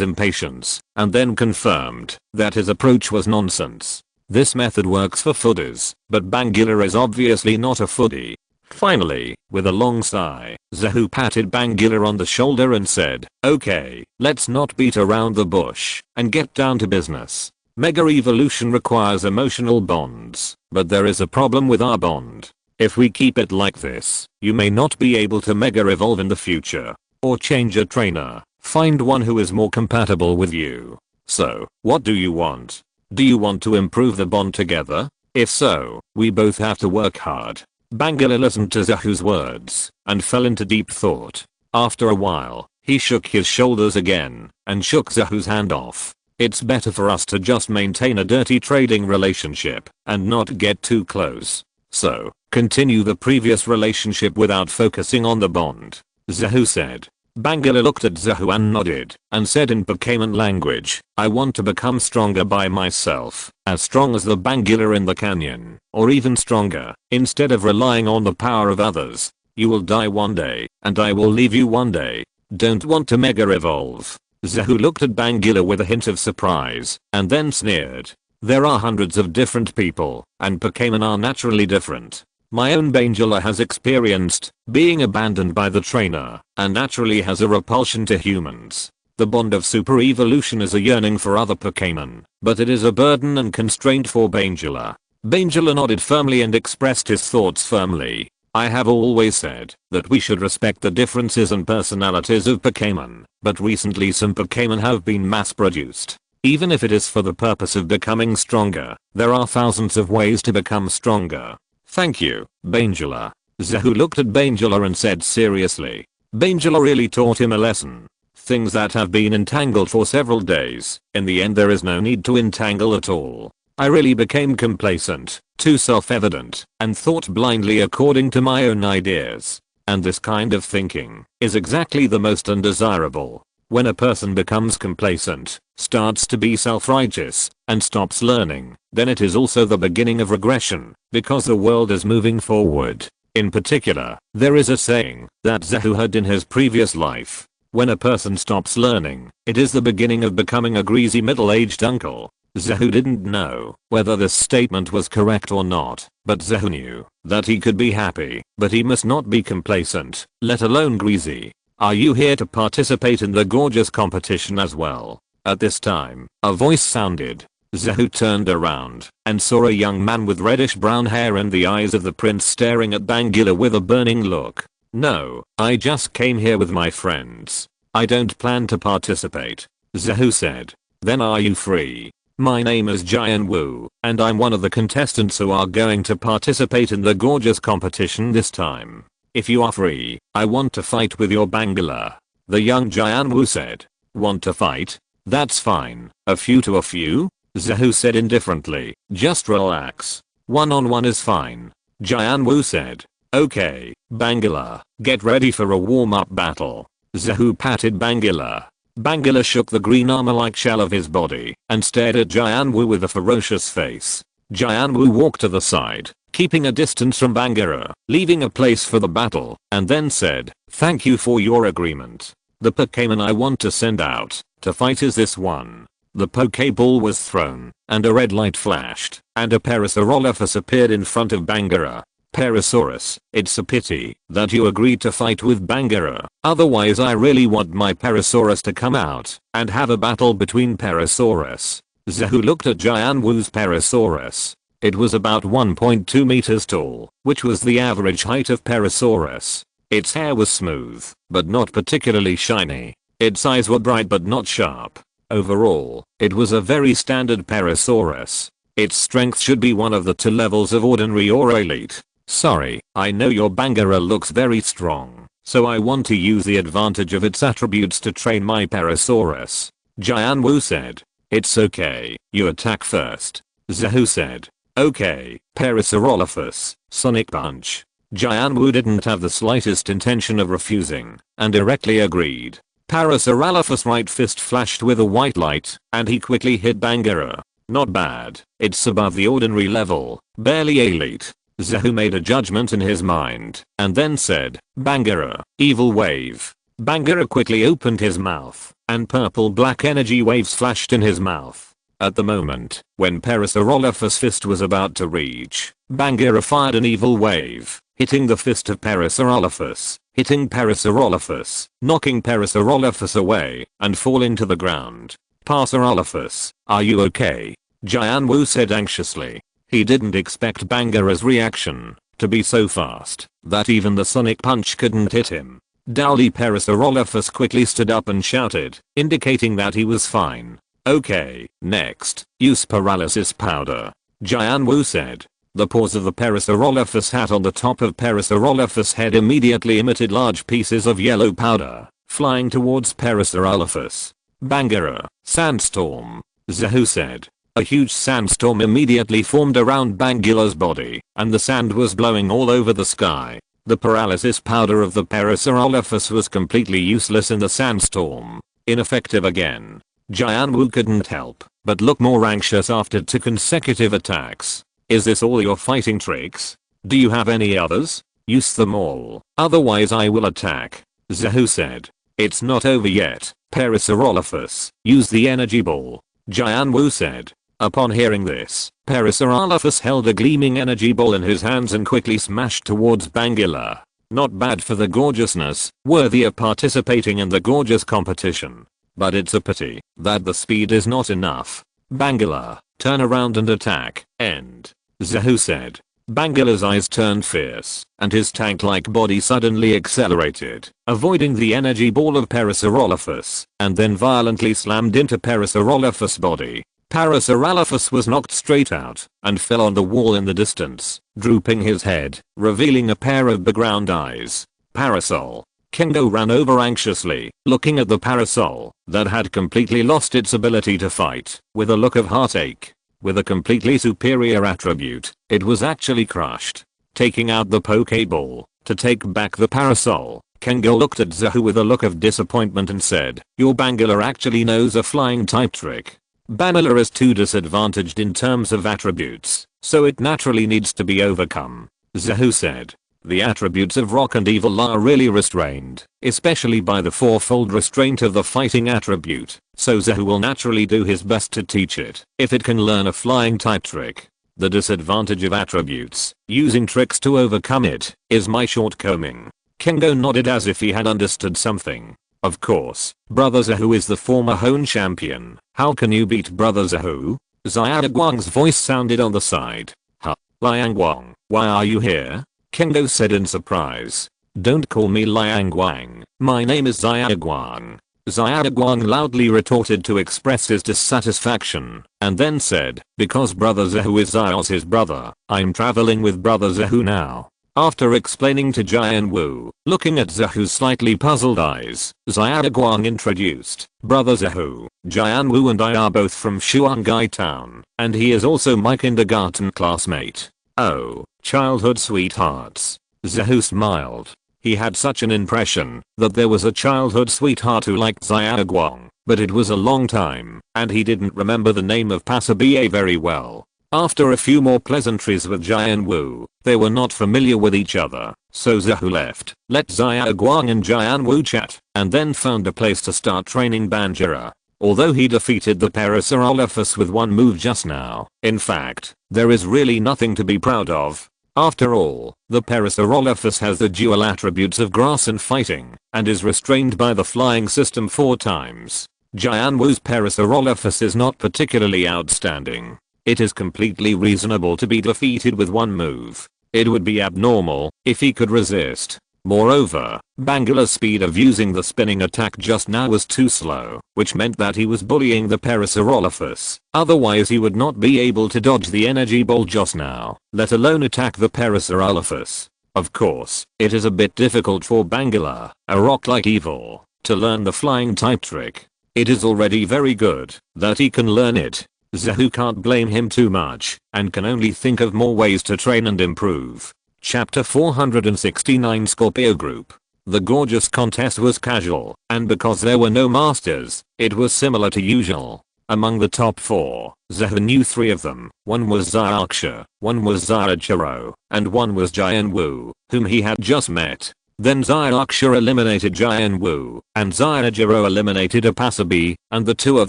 impatience, and then confirmed that his approach was nonsense. This method works for foodies, but Bangila is obviously not a foodie. Finally, with a long sigh, Zahu patted Bangila on the shoulder and said, okay, let's not beat around the bush, and get down to business. Mega evolution requires emotional bonds, but there is a problem with our bond. If we keep it like this, you may not be able to mega evolve in the future, or change a trainer, find one who is more compatible with you. So, what do you want? Do you want to improve the bond together? If so, we both have to work hard. Bangila listened to Zahu's words and fell into deep thought. After a while, he shook his shoulders again and shook Zahu's hand off. It's better for us to just maintain a dirty trading relationship and not get too close. So, continue the previous relationship without focusing on the bond. Zahu said. Bangila looked at Zahu and nodded and said in Pokémon language, I want to become stronger by myself, as strong as the Bangila in the canyon, or even stronger, instead of relying on the power of others. You will die one day, and I will leave you one day. Don't want to mega evolve. Zahu looked at Bangila with a hint of surprise, and then sneered. There are hundreds of different people, and Pokémon are naturally different. My own Bangila has experienced being abandoned by the trainer, and naturally has a repulsion to humans. The bond of super evolution is a yearning for other Pokémon, but it is a burden and constraint for Bangela. Bangela nodded firmly and expressed his thoughts firmly. I have always said that we should respect the differences and personalities of Pokémon, but recently some Pokémon have been mass produced. Even if it is for the purpose of becoming stronger, there are thousands of ways to become stronger. Thank you, Bangela. Zahu looked at Bangela and said seriously. Bangela really taught him a lesson. Things that have been entangled for several days, in the end there is no need to entangle at all. I really became complacent, too self-evident, and thought blindly according to my own ideas. And this kind of thinking is exactly the most undesirable. When a person becomes complacent, starts to be self-righteous, and stops learning, then it is also the beginning of regression, because the world is moving forward. In particular, there is a saying that Zahu heard in his previous life. When a person stops learning, it is the beginning of becoming a greasy middle-aged uncle. Zahu didn't know whether this statement was correct or not, but Zahu knew that he could be happy, but he must not be complacent, let alone greasy. Are you here to participate in the gorgeous competition as well? At this time, a voice sounded. Zahu turned around and saw a young man with reddish brown hair and the eyes of the prince staring at Bangela with a burning look. No, I just came here with my friends. I don't plan to participate. Zahu said. Then are you free? My name is Jianwu, and I'm one of the contestants who are going to participate in the gorgeous competition this time. If you are free, I want to fight with your Bangela. The young Jianwu said. Want to fight? That's fine. A few to a few? Zahu said indifferently. Just relax. One-on-one is fine. Jianwu said. Okay, Bangela, get ready for a warm-up battle. Zahu patted Bangela. Bangela shook the green armor-like shell of his body and stared at Jianwu with a ferocious face. Jianwu walked to the side, keeping a distance from Bangela, leaving a place for the battle, and then said, thank you for your agreement. The Pokémon I want to send out to fight is this one. The Pokéball was thrown, and a red light flashed, and a Parasaurolophus appeared in front of Bangela. Parasaurus, it's a pity that you agreed to fight with Bangela, otherwise I really want my Parasaurus to come out and have a battle between Parasaurus. Zahu looked at Jianwu's Parasaurus. It was about 1.2 meters tall, which was the average height of Parasaurus. Its hair was smooth, but not particularly shiny. Its eyes were bright but not sharp. Overall, it was a very standard Parasaurus. Its strength should be one of the 2 levels of ordinary or elite. Sorry, I know your Bangela looks very strong, so I want to use the advantage of its attributes to train my Parasaurus. Jianwu said. It's okay, you attack first. Zahu said. Okay, Parasaurolophus, Sonic Punch. Jianwu didn't have the slightest intention of refusing, and directly agreed. Parasaurolophus' right fist flashed with a white light, and he quickly hit Bangela. Not bad, it's above the ordinary level, barely elite. Zahu made a judgment in his mind, and then said, Bangela, evil wave. Bangela quickly opened his mouth, and purple-black energy waves flashed in his mouth. At the moment, when Parasaurolophus' fist was about to reach, Bangela fired an evil wave, hitting the fist of Parasaurolophus, hitting Parasaurolophus, knocking Parasaurolophus away, and falling to the ground. Parasaurolophus, are you okay? Jianwu said anxiously. He didn't expect Bangela's reaction to be so fast that even the Sonic Punch couldn't hit him. Dowly Parasaurolophus quickly stood up and shouted, indicating that he was fine. Okay, next, use paralysis powder. Jianwu said. The paws of the Parasaurolophus hat on the top of Parasaurolophus' head immediately emitted large pieces of yellow powder, flying towards Parasaurolophus. Bangela, sandstorm. Zahu said. A huge sandstorm immediately formed around Bangela's body, and the sand was blowing all over the sky. The paralysis powder of the Parasaurolophus was completely useless in the sandstorm. Ineffective again. Jianwu couldn't help but look more anxious after 2 consecutive attacks. Is this all your fighting tricks? Do you have any others? Use them all, otherwise I will attack. Zahu said. It's not over yet, Parasaurolophus. Use the energy ball. Jianwu said. Upon hearing this, Parasaurolophus held a gleaming energy ball in his hands and quickly smashed towards Bangela. Not bad for the gorgeousness, worthy of participating in the gorgeous competition. but it's a pity that the speed is not enough. Bangala, turn around and attack, end. Zahu said. Bangala's eyes turned fierce, and his tank-like body suddenly accelerated, avoiding the energy ball of Parasaurolophus, and then violently slammed into Parasaurolophus' body. Parasaurolophus was knocked straight out, and fell on the wall in the distance, drooping his head, revealing a pair of background eyes. Parasol. Kengo ran over anxiously, looking at the parasol, that had completely lost its ability to fight, with a look of heartache. With a completely superior attribute, it was actually crushed. Taking out the Pokeball, to take back the parasol, Kengo looked at Zahu with a look of disappointment and said, your Bangala actually knows a flying type trick. Bangala is too disadvantaged in terms of attributes, so it naturally needs to be overcome. Zahu said. The attributes of Rock and Evil are really restrained, especially by the fourfold restraint of the fighting attribute, so Zahu will naturally do his best to teach it, if it can learn a flying type trick. The disadvantage of attributes, using tricks to overcome it, is my shortcoming. Kengo nodded as if he had understood something. Of course, Brother Zahu is the former Hone champion. How can you beat Brother Zahu? Xiaoguang's voice sounded on the side. Huh? Liangguang, why are you here? Kengo said in surprise. Don't call me Liangguang, my name is Xiaoguang. Xiaoguang loudly retorted to express his dissatisfaction, and then said, because Brother Zahu is Xiao's brother, I'm traveling with Brother Zahu now. After explaining to Jianwu, looking at Zahu's slightly puzzled eyes, Xiaoguang introduced, Brother Zahu, Jianwu and I are both from Shuangai Town, and he is also my kindergarten classmate. Oh, childhood sweethearts. Zahu smiled. He had such an impression that there was a childhood sweetheart who liked Xiaoguang, but it was a long time, and he didn't remember the name of Pasabie very well. After a few more pleasantries with Jianwu, they were not familiar with each other, so Zahu left, let Xiaoguang and Jianwu chat, and then found a place to start training Banjira. Although he defeated the Parasaurolophus with one move just now, in fact, there is really nothing to be proud of. After all, the Parasaurolophus has the dual attributes of grass and fighting, and is restrained by the flying system 4 times. Jianwu's Parasaurolophus is not particularly outstanding. It is completely reasonable to be defeated with one move. It would be abnormal if he could resist. Moreover, Bangala's speed of using the spinning attack just now was too slow, which meant that he was bullying the Parasaurolophus. Otherwise he would not be able to dodge the energy ball just now, let alone attack the Parasaurolophus. Of course, it is a bit difficult for Bangala, a rock like evil, to learn the flying type trick. It is already very good that he can learn it. Zahu can't blame him too much, and can only think of more ways to train and improve. Chapter 469 Scorpio Group. The gorgeous contest was casual, and because there were no masters, it was similar to usual. Among the top 4, Zahu knew 3 of them. One was Xiaoxia, one was Xiaojiro, and one was Jianwu, whom he had just met. Then Xiaoxia eliminated Jianwu, and Xiaojiro eliminated Pasabie, and the 2 of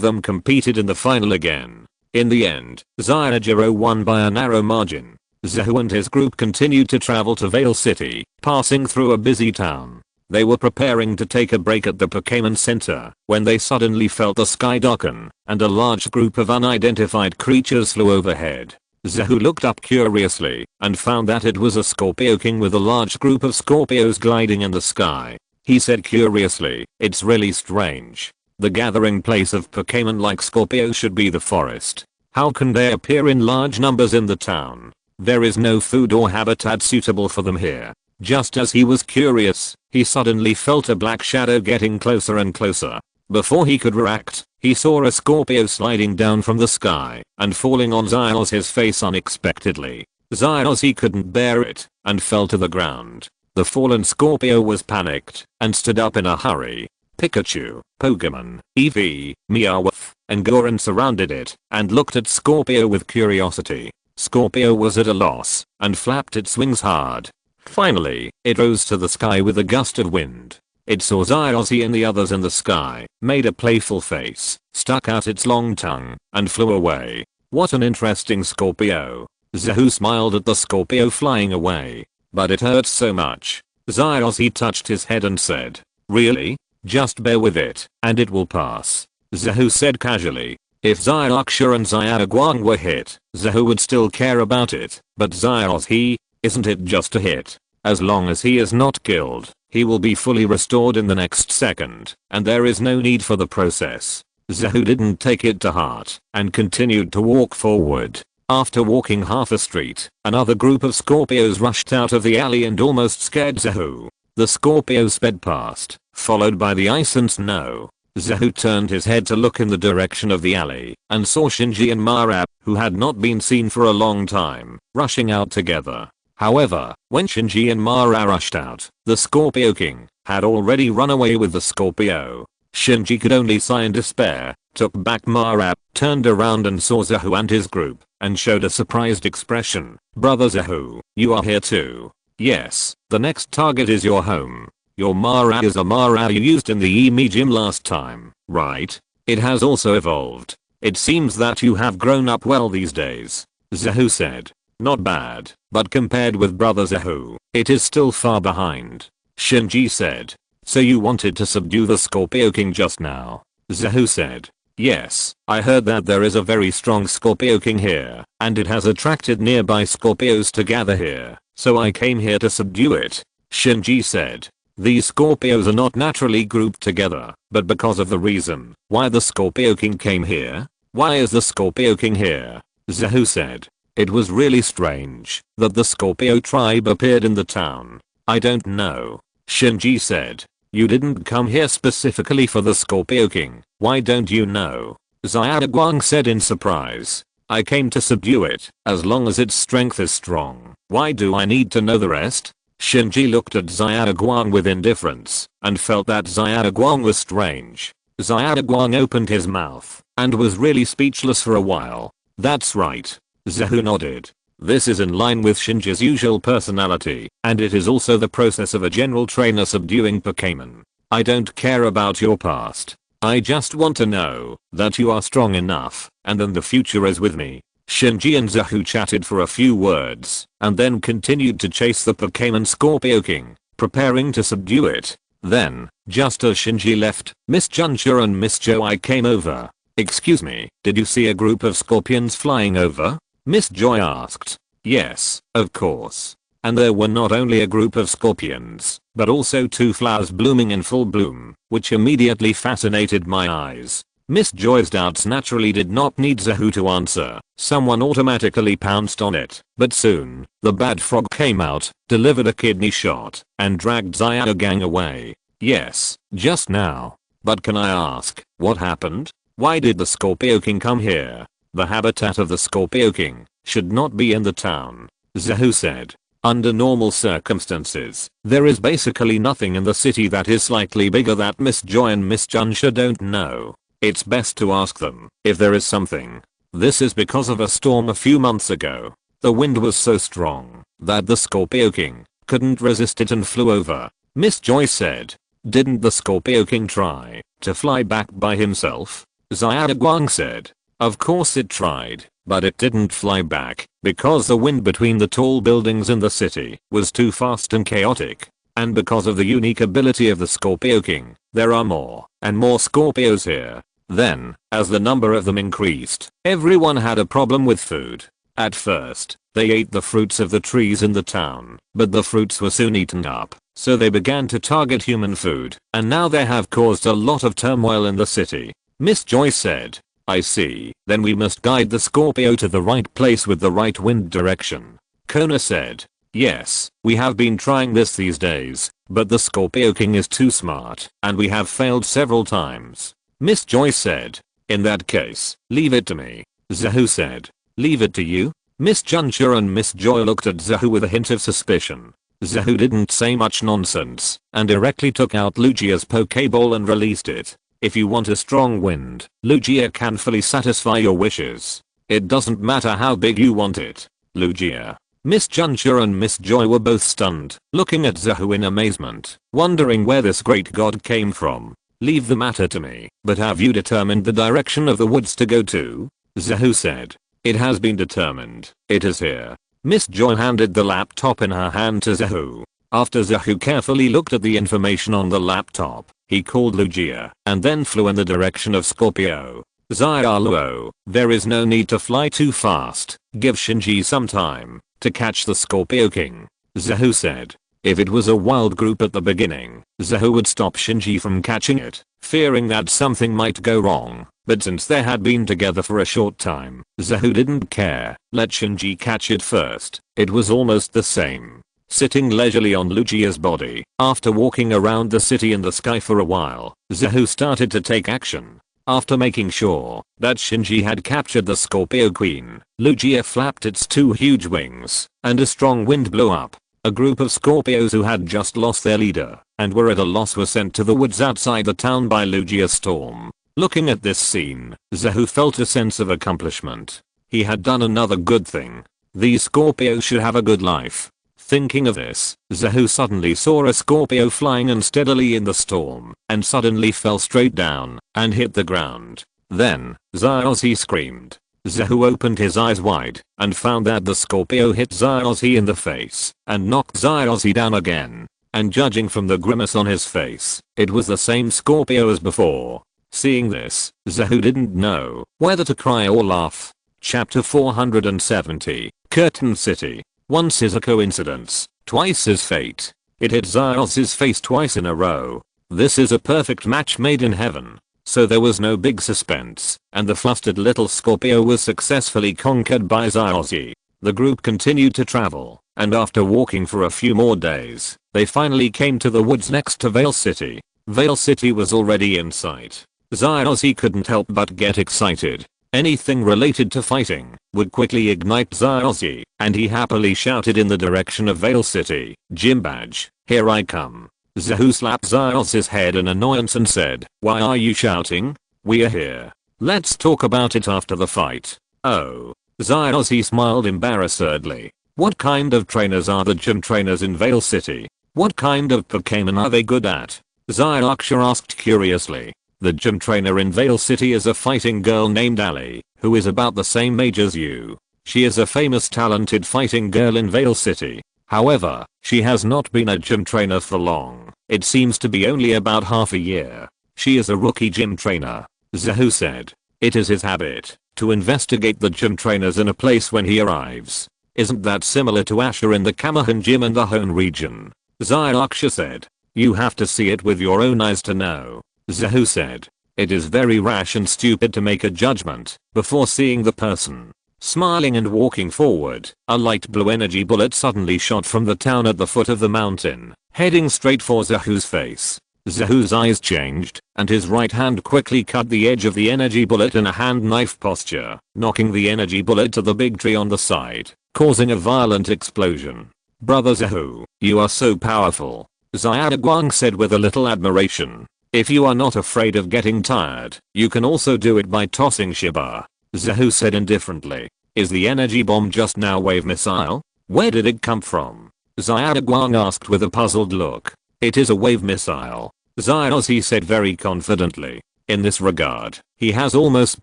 them competed in the final again. In the end, Xiaojiro won by a narrow margin. Zahu and his group continued to travel to Vale City, passing through a busy town. They were preparing to take a break at the Pokémon Center, when they suddenly felt the sky darken, and a large group of unidentified creatures flew overhead. Zahu looked up curiously, and found that it was a Scorpio King with a large group of Scorpios gliding in the sky. He said curiously, it's really strange. The gathering place of Pokémon like Scorpio should be the forest. How can they appear in large numbers in the town? There is no food or habitat suitable for them here. Just as he was curious, he suddenly felt a black shadow getting closer and closer. Before he could react, he saw a Scorpio sliding down from the sky and falling on his face unexpectedly. He couldn't bear it and fell to the ground. The fallen Scorpio was panicked and stood up in a hurry. Pikachu, Pokemon, Eevee, Meowth, and Goron surrounded it and looked at Scorpio with curiosity. Scorpio was at a loss and flapped its wings hard. Finally, it rose to the sky with a gust of wind. It saw Xiaoxi and the others in the sky, made a playful face, stuck out its long tongue, and flew away. What an interesting Scorpio. Zahu smiled at the Scorpio flying away. But it hurts so much. Xiaoxi touched his head and said, really? Just bear with it, and it will pass. Zahu said casually. If Xiaoxia and Xiaoguang were hit, Zahu would still care about it, but Xiao's isn't it just a hit? As long as he is not killed, he will be fully restored in the next second, and there is no need for the process. Zahu didn't take it to heart, and continued to walk forward. After walking half a street, another group of Scorpios rushed out of the alley and almost scared Zahu. The Scorpios sped past, followed by the ice and snow. Zahu turned his head to look in the direction of the alley, and saw Shinji and Mara, who had not been seen for a long time, rushing out together. However, when Shinji and Mara rushed out, the Scorpio King had already run away with the Scorpio. Shinji could only sigh in despair, took back Mara, turned around and saw Zahu and his group, and showed a surprised expression. Brother Zahu, you are here too. Yes, the next target is your home. Your Mara is a Mara you used in the EME gym last time, right? It has also evolved. It seems that you have grown up well these days. Zahu said. Not bad, but compared with Brother Zahu, it is still far behind. Shinji said. So you wanted to subdue the Scorpio King just now? Zahu said. Yes, I heard that there is a very strong Scorpio King here, and it has attracted nearby Scorpios to gather here, so I came here to subdue it. Shinji said. These Scorpios are not naturally grouped together, but because of the reason why the Scorpio King came here? Why is the Scorpio King here? Zahu said. It was really strange that the Scorpio tribe appeared in the town. I don't know. Shinji said. You didn't come here specifically for the Scorpio King. Why don't you know? Xiaoguang said in surprise. I came to subdue it, as long as its strength is strong. Why do I need to know the rest? Shinji looked at Xiaoguang with indifference, and felt that Xiaoguang was strange. Xiaoguang opened his mouth, and was really speechless for a while. That's right. Zahu nodded. This is in line with Shinji's usual personality, and it is also the process of a general trainer subduing Pokémon. I don't care about your past. I just want to know that you are strong enough, and then the future is with me. Shinji and Zahu chatted for a few words, and then continued to chase the Pokémon Scorpio King, preparing to subdue it. Then, just as Shinji left, Miss Junsha and Miss Joy came over. Excuse me, did you see a group of scorpions flying over? Miss Joy asked. Yes, of course. And there were not only a group of scorpions, but also 2 flowers blooming in full bloom, which immediately fascinated my eyes. Miss Joy's doubts naturally did not need Zahu to answer. Someone automatically pounced on it, but soon, the bad frog came out, delivered a kidney shot, and dragged Xiaoguang away. Yes, just now. But can I ask, what happened? Why did the Scorpio King come here? The habitat of the Scorpio King should not be in the town. Zahu said. Under normal circumstances, there is basically nothing in the city that is slightly bigger that Miss Joy and Miss Junsha don't know. It's best to ask them if there is something. This is because of a storm a few months ago. The wind was so strong that the Scorpio King couldn't resist it and flew over. Miss Joy said. Didn't the Scorpio King try to fly back by himself? Xiaoguang said. Of course it tried, but it didn't fly back because the wind between the tall buildings in the city was too fast and chaotic. And because of the unique ability of the Scorpio King, there are more and more Scorpios here. Then, as the number of them increased, everyone had a problem with food. At first, they ate the fruits of the trees in the town, but the fruits were soon eaten up, so they began to target human food, and now they have caused a lot of turmoil in the city. Miss Joy said. I see, then we must guide the Scorpio to the right place with the right wind direction. Kona said. Yes, we have been trying this these days, but the Scorpio King is too smart, and we have failed several times. Miss Joy said. In that case, leave it to me. Zahu said. Leave it to you? Miss Junsha and Miss Joy looked at Zahu with a hint of suspicion. Zahu didn't say much nonsense, and directly took out Lugia's Pokeball and released it. If you want a strong wind, Lugia can fully satisfy your wishes. It doesn't matter how big you want it. Lugia. Miss Junsha and Miss Joy were both stunned, looking at Zahu in amazement, wondering where this great god came from. Leave the matter to me, but have you determined the direction of the woods to go to? Zahu said. It has been determined. It is here. Miss Joy handed the laptop in her hand to Zahu. After Zahu carefully looked at the information on the laptop, He called Lugia and then flew in the direction of Scorpio. Xiaoluo, there is no need to fly too fast. Give Shinji some time to catch the Scorpio King, Zahu said. If it was a wild group at the beginning, Zahu would stop Shinji from catching it, fearing that something might go wrong. But since they had been together for a short time, Zahu didn't care. Let Shinji catch it first. It was almost the same. Sitting leisurely on Lugia's body, after walking around the city in the sky for a while, Zahu started to take action. After making sure that Shinji had captured the Scorpio Queen, Lugia flapped its two huge wings, and a strong wind blew up. A group of Scorpios who had just lost their leader and were at a loss were sent to the woods outside the town by Lugia's storm. Looking at this scene, Zahu felt a sense of accomplishment. He had done another good thing. These Scorpios should have a good life. Thinking of this, Zahu suddenly saw a Scorpio flying unsteadily in the storm and suddenly fell straight down and hit the ground. Then, Xiaozi screamed. Zahu opened his eyes wide and found that the Scorpio hit Xiaozi in the face and knocked Xiaozi down again. And judging from the grimace on his face, it was the same Scorpio as before. Seeing this, Zahu didn't know whether to cry or laugh. Chapter 470, Curtain City. Once is a coincidence, twice is fate. It hit Xiaozi's face twice in a row. This is a perfect match made in heaven. So there was no big suspense, and the flustered little Scorpio was successfully conquered by Xiaozi. The group continued to travel, and after walking for a few more days, they finally came to the woods next to Vale City. Vale City was already in sight. Xiaozi couldn't help but get excited. Anything related to fighting would quickly ignite Xiaozi, and he happily shouted in the direction of Vale City, "Gym badge, here I come." Zahu slapped Xiaozi's head in annoyance and said, "Why are you shouting? We are here. Let's talk about it after the fight." Oh. Xiaozi smiled embarrassedly. What kind of trainers are the gym trainers in Vale City? What kind of Pokémon are they good at? Xiaoxia asked curiously. The gym trainer in Vale City is a fighting girl named Ali, who is about the same age as you. She is a famous talented fighting girl in Vale City. However, she has not been a gym trainer for long. It seems to be only about half a year. She is a rookie gym trainer, Zahu said. It is his habit to investigate the gym trainers in a place when he arrives. Isn't that similar to Asher in the Kamahan gym in the Hone region? Xiaoxia said. You have to see it with your own eyes to know, Zahu said. It is very rash and stupid to make a judgment before seeing the person. Smiling and walking forward, a light blue energy bullet suddenly shot from the town at the foot of the mountain, heading straight for Zahu's face. Zahu's eyes changed, and his right hand quickly cut the edge of the energy bullet in a hand knife posture, knocking the energy bullet to the big tree on the side, causing a violent explosion. Brother Zahu, you are so powerful, Xiaoguang said with a little admiration. If you are not afraid of getting tired, you can also do it by tossing Shiba. Zahu said indifferently. Is the energy bomb just now wave missile? Where did it come from? Xiaoguang asked with a puzzled look. It is a wave missile, Xiaozi said very confidently. In this regard, he has almost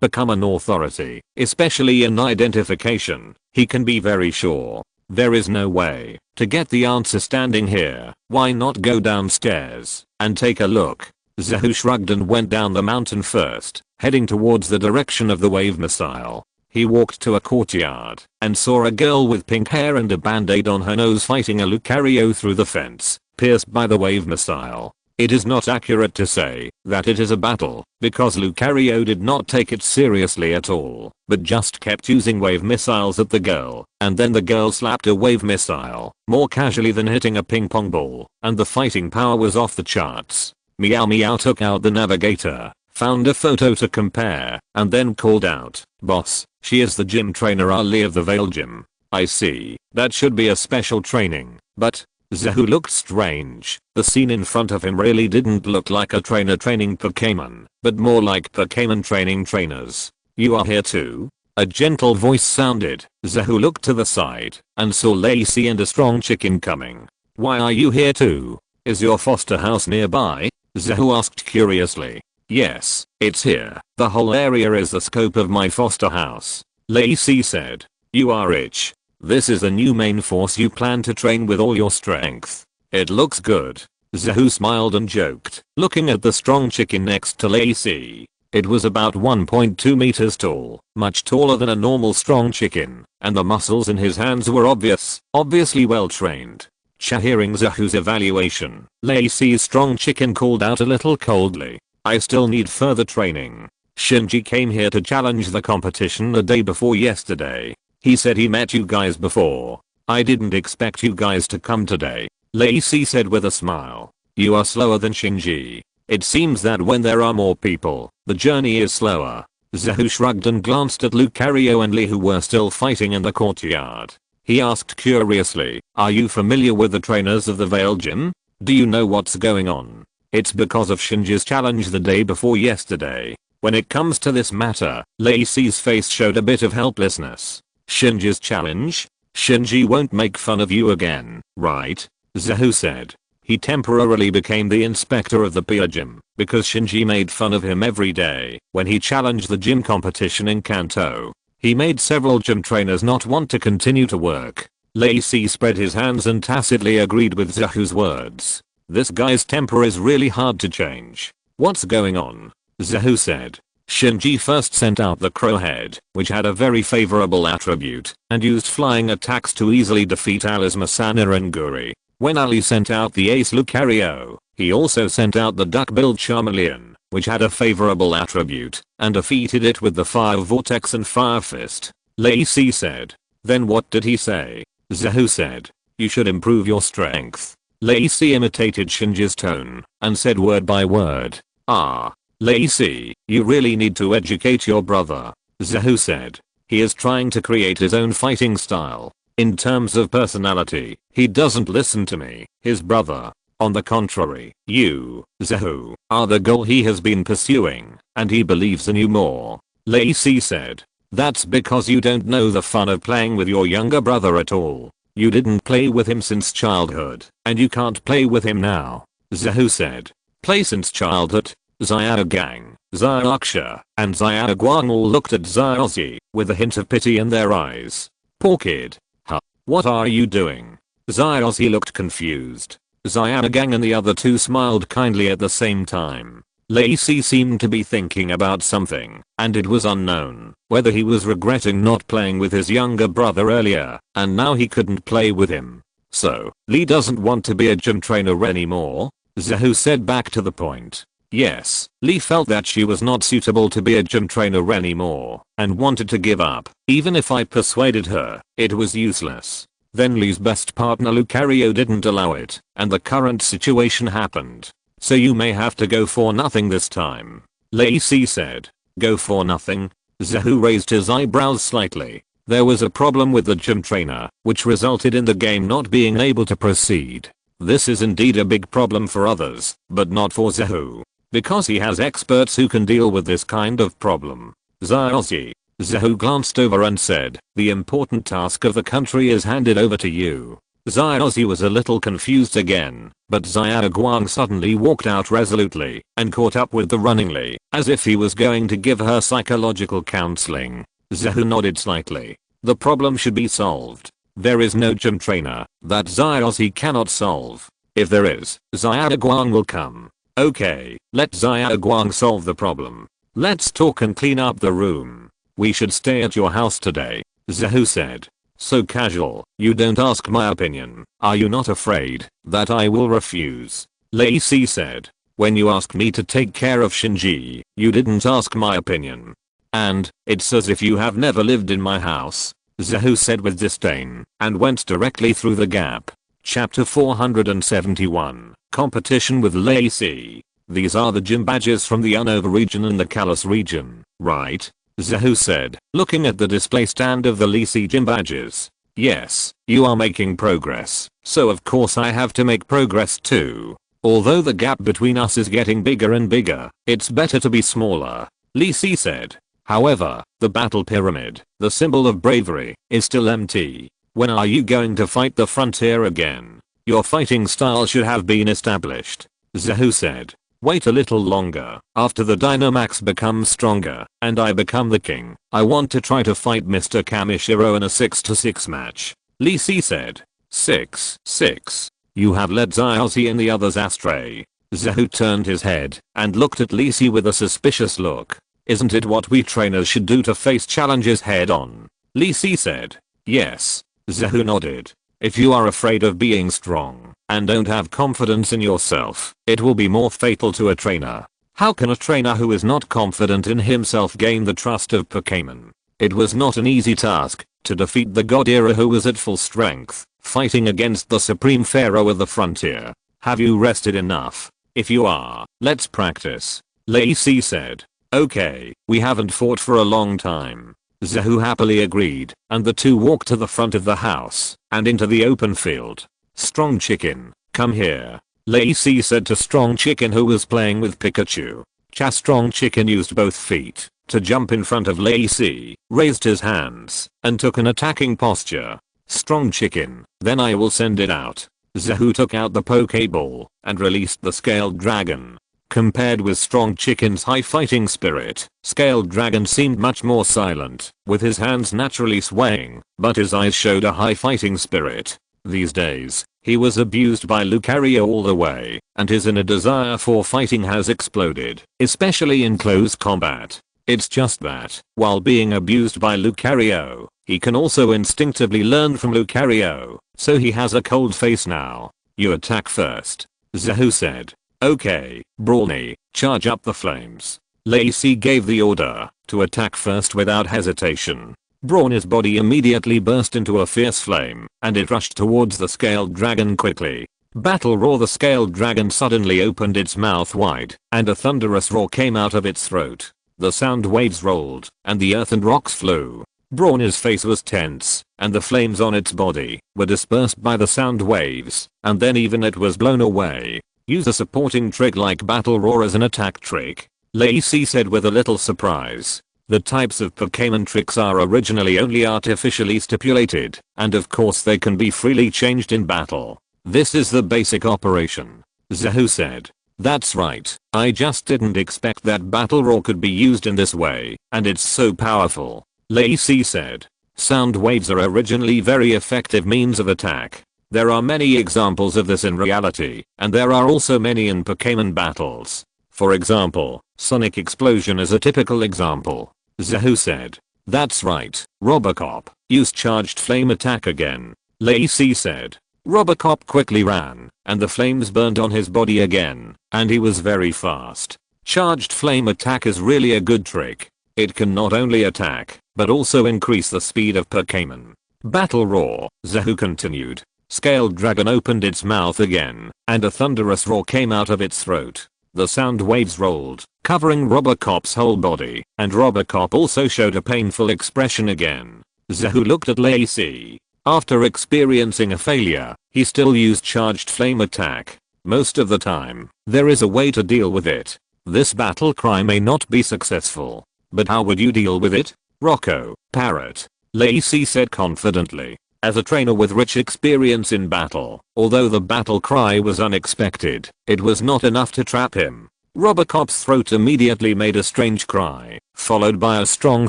become an authority, especially in identification. He can be very sure. There is no way to get the answer standing here. Why not go downstairs and take a look? Zahu shrugged and went down the mountain first, heading towards the direction of the wave missile. He walked to a courtyard and saw a girl with pink hair and a band-aid on her nose fighting a Lucario through the fence, pierced by the wave missile. It is not accurate to say that it is a battle, because Lucario did not take it seriously at all, but just kept using wave missiles at the girl, and then the girl slapped a wave missile, more casually than hitting a ping pong ball, and the fighting power was off the charts. Meow Meow took out the navigator, found a photo to compare, and then called out, "Boss, she is the gym trainer Ali of the Vale Gym." I see, that should be a special training, but Zahu looked strange. The scene in front of him really didn't look like a trainer training Pokémon, but more like Pokémon training trainers. You are here too? A gentle voice sounded. Zahu looked to the side and saw Lacey and a strong chicken coming. Why are you here too? Is your foster house nearby? Zahu asked curiously. Yes, it's here. The whole area is the scope of my foster house, Lacey said. You are rich. This is the new main force you plan to train with all your strength. It looks good. Zahu smiled and joked, looking at the strong chicken next to Lacey. It was about 1.2 meters tall, much taller than a normal strong chicken, and the muscles in his hands were obviously well trained. Hearing Zahu's evaluation, Lacey's strong chicken called out a little coldly, "I still need further training. Shinji came here to challenge the competition the day before yesterday. He said he met you guys before. I didn't expect you guys to come today," Lacey said with a smile. "You are slower than Shinji. It seems that when there are more people, the journey is slower." Zahu shrugged and glanced at Lucario and Lee, who were still fighting in the courtyard. He asked curiously, "Are you familiar with the trainers of the Veil Gym? Do you know what's going on? It's because of Shinji's challenge the day before yesterday." When it comes to this matter, Lacey's face showed a bit of helplessness. "Shinji's challenge? Shinji won't make fun of you again, right?" Zahu said. He temporarily became the inspector of the Pia Gym because Shinji made fun of him every day when he challenged the gym competition in Kanto. He made several gym trainers not want to continue to work. Lacey spread his hands and tacitly agreed with Zahu's words. "This guy's temper is really hard to change. What's going on?" Zahu said. "Shinji first sent out the Crowhead, which had a very favorable attribute, and used flying attacks to easily defeat Ali's Masana and Guri. When Ali sent out the Ace Lucario, he also sent out the Duck-billed Charmeleon, which had a favorable attribute, and defeated it with the Fire Vortex and Fire Fist," Lacey said. "Then what did he say?" Zahu said. "You should improve your strength." Lacey imitated Shinji's tone and said word by word, "Ah, Lacey, you really need to educate your brother," Zahu said. "He is trying to create his own fighting style. In terms of personality, he doesn't listen to me, his brother. On the contrary, you, Zahu, are the goal he has been pursuing, and he believes in you more," Lacey said. "That's because you don't know the fun of playing with your younger brother at all. You didn't play with him since childhood, and you can't play with him now," Zahu said. "Play since childhood?" Xiaogang, Xiaoxia, and Xiaoguang all looked at Xiaozi with a hint of pity in their eyes. "Poor kid. Huh? What are you doing?" Xiaozi looked confused. Xiaogang and the other two smiled kindly at the same time. Lacey seemed to be thinking about something, and it was unknown whether he was regretting not playing with his younger brother earlier, and now he couldn't play with him. "So, Lee doesn't want to be a gym trainer anymore?" Zahu said back to the point. Yes, Lee felt that she was not suitable to be a gym trainer anymore, and wanted to give up. "Even if I persuaded her, it was useless. Then Lee's best partner Lucario didn't allow it, and the current situation happened. So you may have to go for nothing this time," Lacey said. "Go for nothing?" Zahu raised his eyebrows slightly. There was a problem with the gym trainer, which resulted in the game not being able to proceed. This is indeed a big problem for others, but not for Zahu, because he has experts who can deal with this kind of problem. "Xiaozi." Zahu glanced over and said, "The important task of the country is handed over to you." Xiaozi was a little confused again, but Xiaoguang suddenly walked out resolutely and caught up with the running Lee, as if he was going to give her psychological counseling. Zahu nodded slightly. The problem should be solved. There is no gym trainer that Xiaozi cannot solve. If there is, Xiaoguang will come. "Okay, let Xiaoguang solve the problem. Let's talk and clean up the room. We should stay at your house today," Zahu said. "So casual, you don't ask my opinion. Are you not afraid that I will refuse?" Lacey said. "When you asked me to take care of Shinji, you didn't ask my opinion. And, it's as if you have never lived in my house," Zahu said with disdain, and went directly through the gap. Chapter 471, Competition with Lacey. "These are the gym badges from the Unova region and the Kalos region, right?" Zahu said, looking at the display stand of the Lacey gym badges. "Yes, you are making progress, so of course I have to make progress too. Although the gap between us is getting bigger and bigger, it's better to be smaller," Lacey said. "However, the battle pyramid, the symbol of bravery, is still empty. When are you going to fight the frontier again? Your fighting style should have been established," Zahu said. "Wait a little longer. After the Dynamax becomes stronger, and I become the king, I want to try to fight Mr. Kamishiro in a 6-to-6 match," Lacey said. 6-6. You have led Zyozzy and the others astray. Zahu turned his head and looked at Lisi with a suspicious look. Isn't it what we trainers should do to face challenges head on? Lisi said. Yes. Zahu nodded. If you are afraid of being strong and don't have confidence in yourself, it will be more fatal to a trainer. How can a trainer who is not confident in himself gain the trust of Pokémon? It was not an easy task to defeat the God Era who was at full strength, fighting against the Supreme Pharaoh of the frontier. Have you rested enough? If you are, let's practice. Lacey said. Okay, we haven't fought for a long time. Zahu happily agreed, and the two walked to the front of the house and into the open field. Strong Chicken, come here. Lacey said to Strong Chicken who was playing with Pikachu. Strong Chicken used both feet to jump in front of Lacey, raised his hands, and took an attacking posture. Strong Chicken, then I will send it out. Zahu took out the Pokeball and released the Scaled Dragon. Compared with Strong Chicken's high fighting spirit, Scaled Dragon seemed much more silent, with his hands naturally swaying, but his eyes showed a high fighting spirit. These days, he was abused by Lucario all the way, and his inner desire for fighting has exploded, especially in close combat. It's just that, while being abused by Lucario, he can also instinctively learn from Lucario, so he has a cold face now. You attack first. Zahu said. Okay, Brawny, charge up the flames. Lacey gave the order to attack first without hesitation. Brawny's body immediately burst into a fierce flame, and it rushed towards the Scaled Dragon quickly. Battle Roar. The Scaled Dragon suddenly opened its mouth wide, and a thunderous roar came out of its throat. The sound waves rolled, and the earth and rocks flew. Brawny's face was tense, and the flames on its body were dispersed by the sound waves, and then even it was blown away. Use a supporting trick like Battle Roar as an attack trick. Lacey said with a little surprise. The types of Pokémon tricks are originally only artificially stipulated, and of course they can be freely changed in battle. This is the basic operation. Zahu said. That's right, I just didn't expect that Battle Roar could be used in this way, and it's so powerful. Lacey said. Sound waves are originally very effective means of attack. There are many examples of this in reality, and there are also many in Pokémon battles. For example, Sonic Explosion is a typical example. Zahu said. That's right, Robocop, use Charged Flame attack again. Lacey said. Robocop quickly ran, and the flames burned on his body again, and he was very fast. Charged Flame attack is really a good trick. It can not only attack, but also increase the speed of Pokémon. Battle Roar, Zahu continued. Scaled Dragon opened its mouth again, and a thunderous roar came out of its throat. The sound waves rolled, covering Robocop's whole body, and Robocop also showed a painful expression again. Zahu looked at Lacey. After experiencing a failure, he still used Charged Flame attack. Most of the time, there is a way to deal with it. This battle cry may not be successful. But how would you deal with it? Rocco, Parrot. Lacey said confidently. As a trainer with rich experience in battle, although the battle cry was unexpected, it was not enough to trap him. Robocop's throat immediately made a strange cry, followed by a strong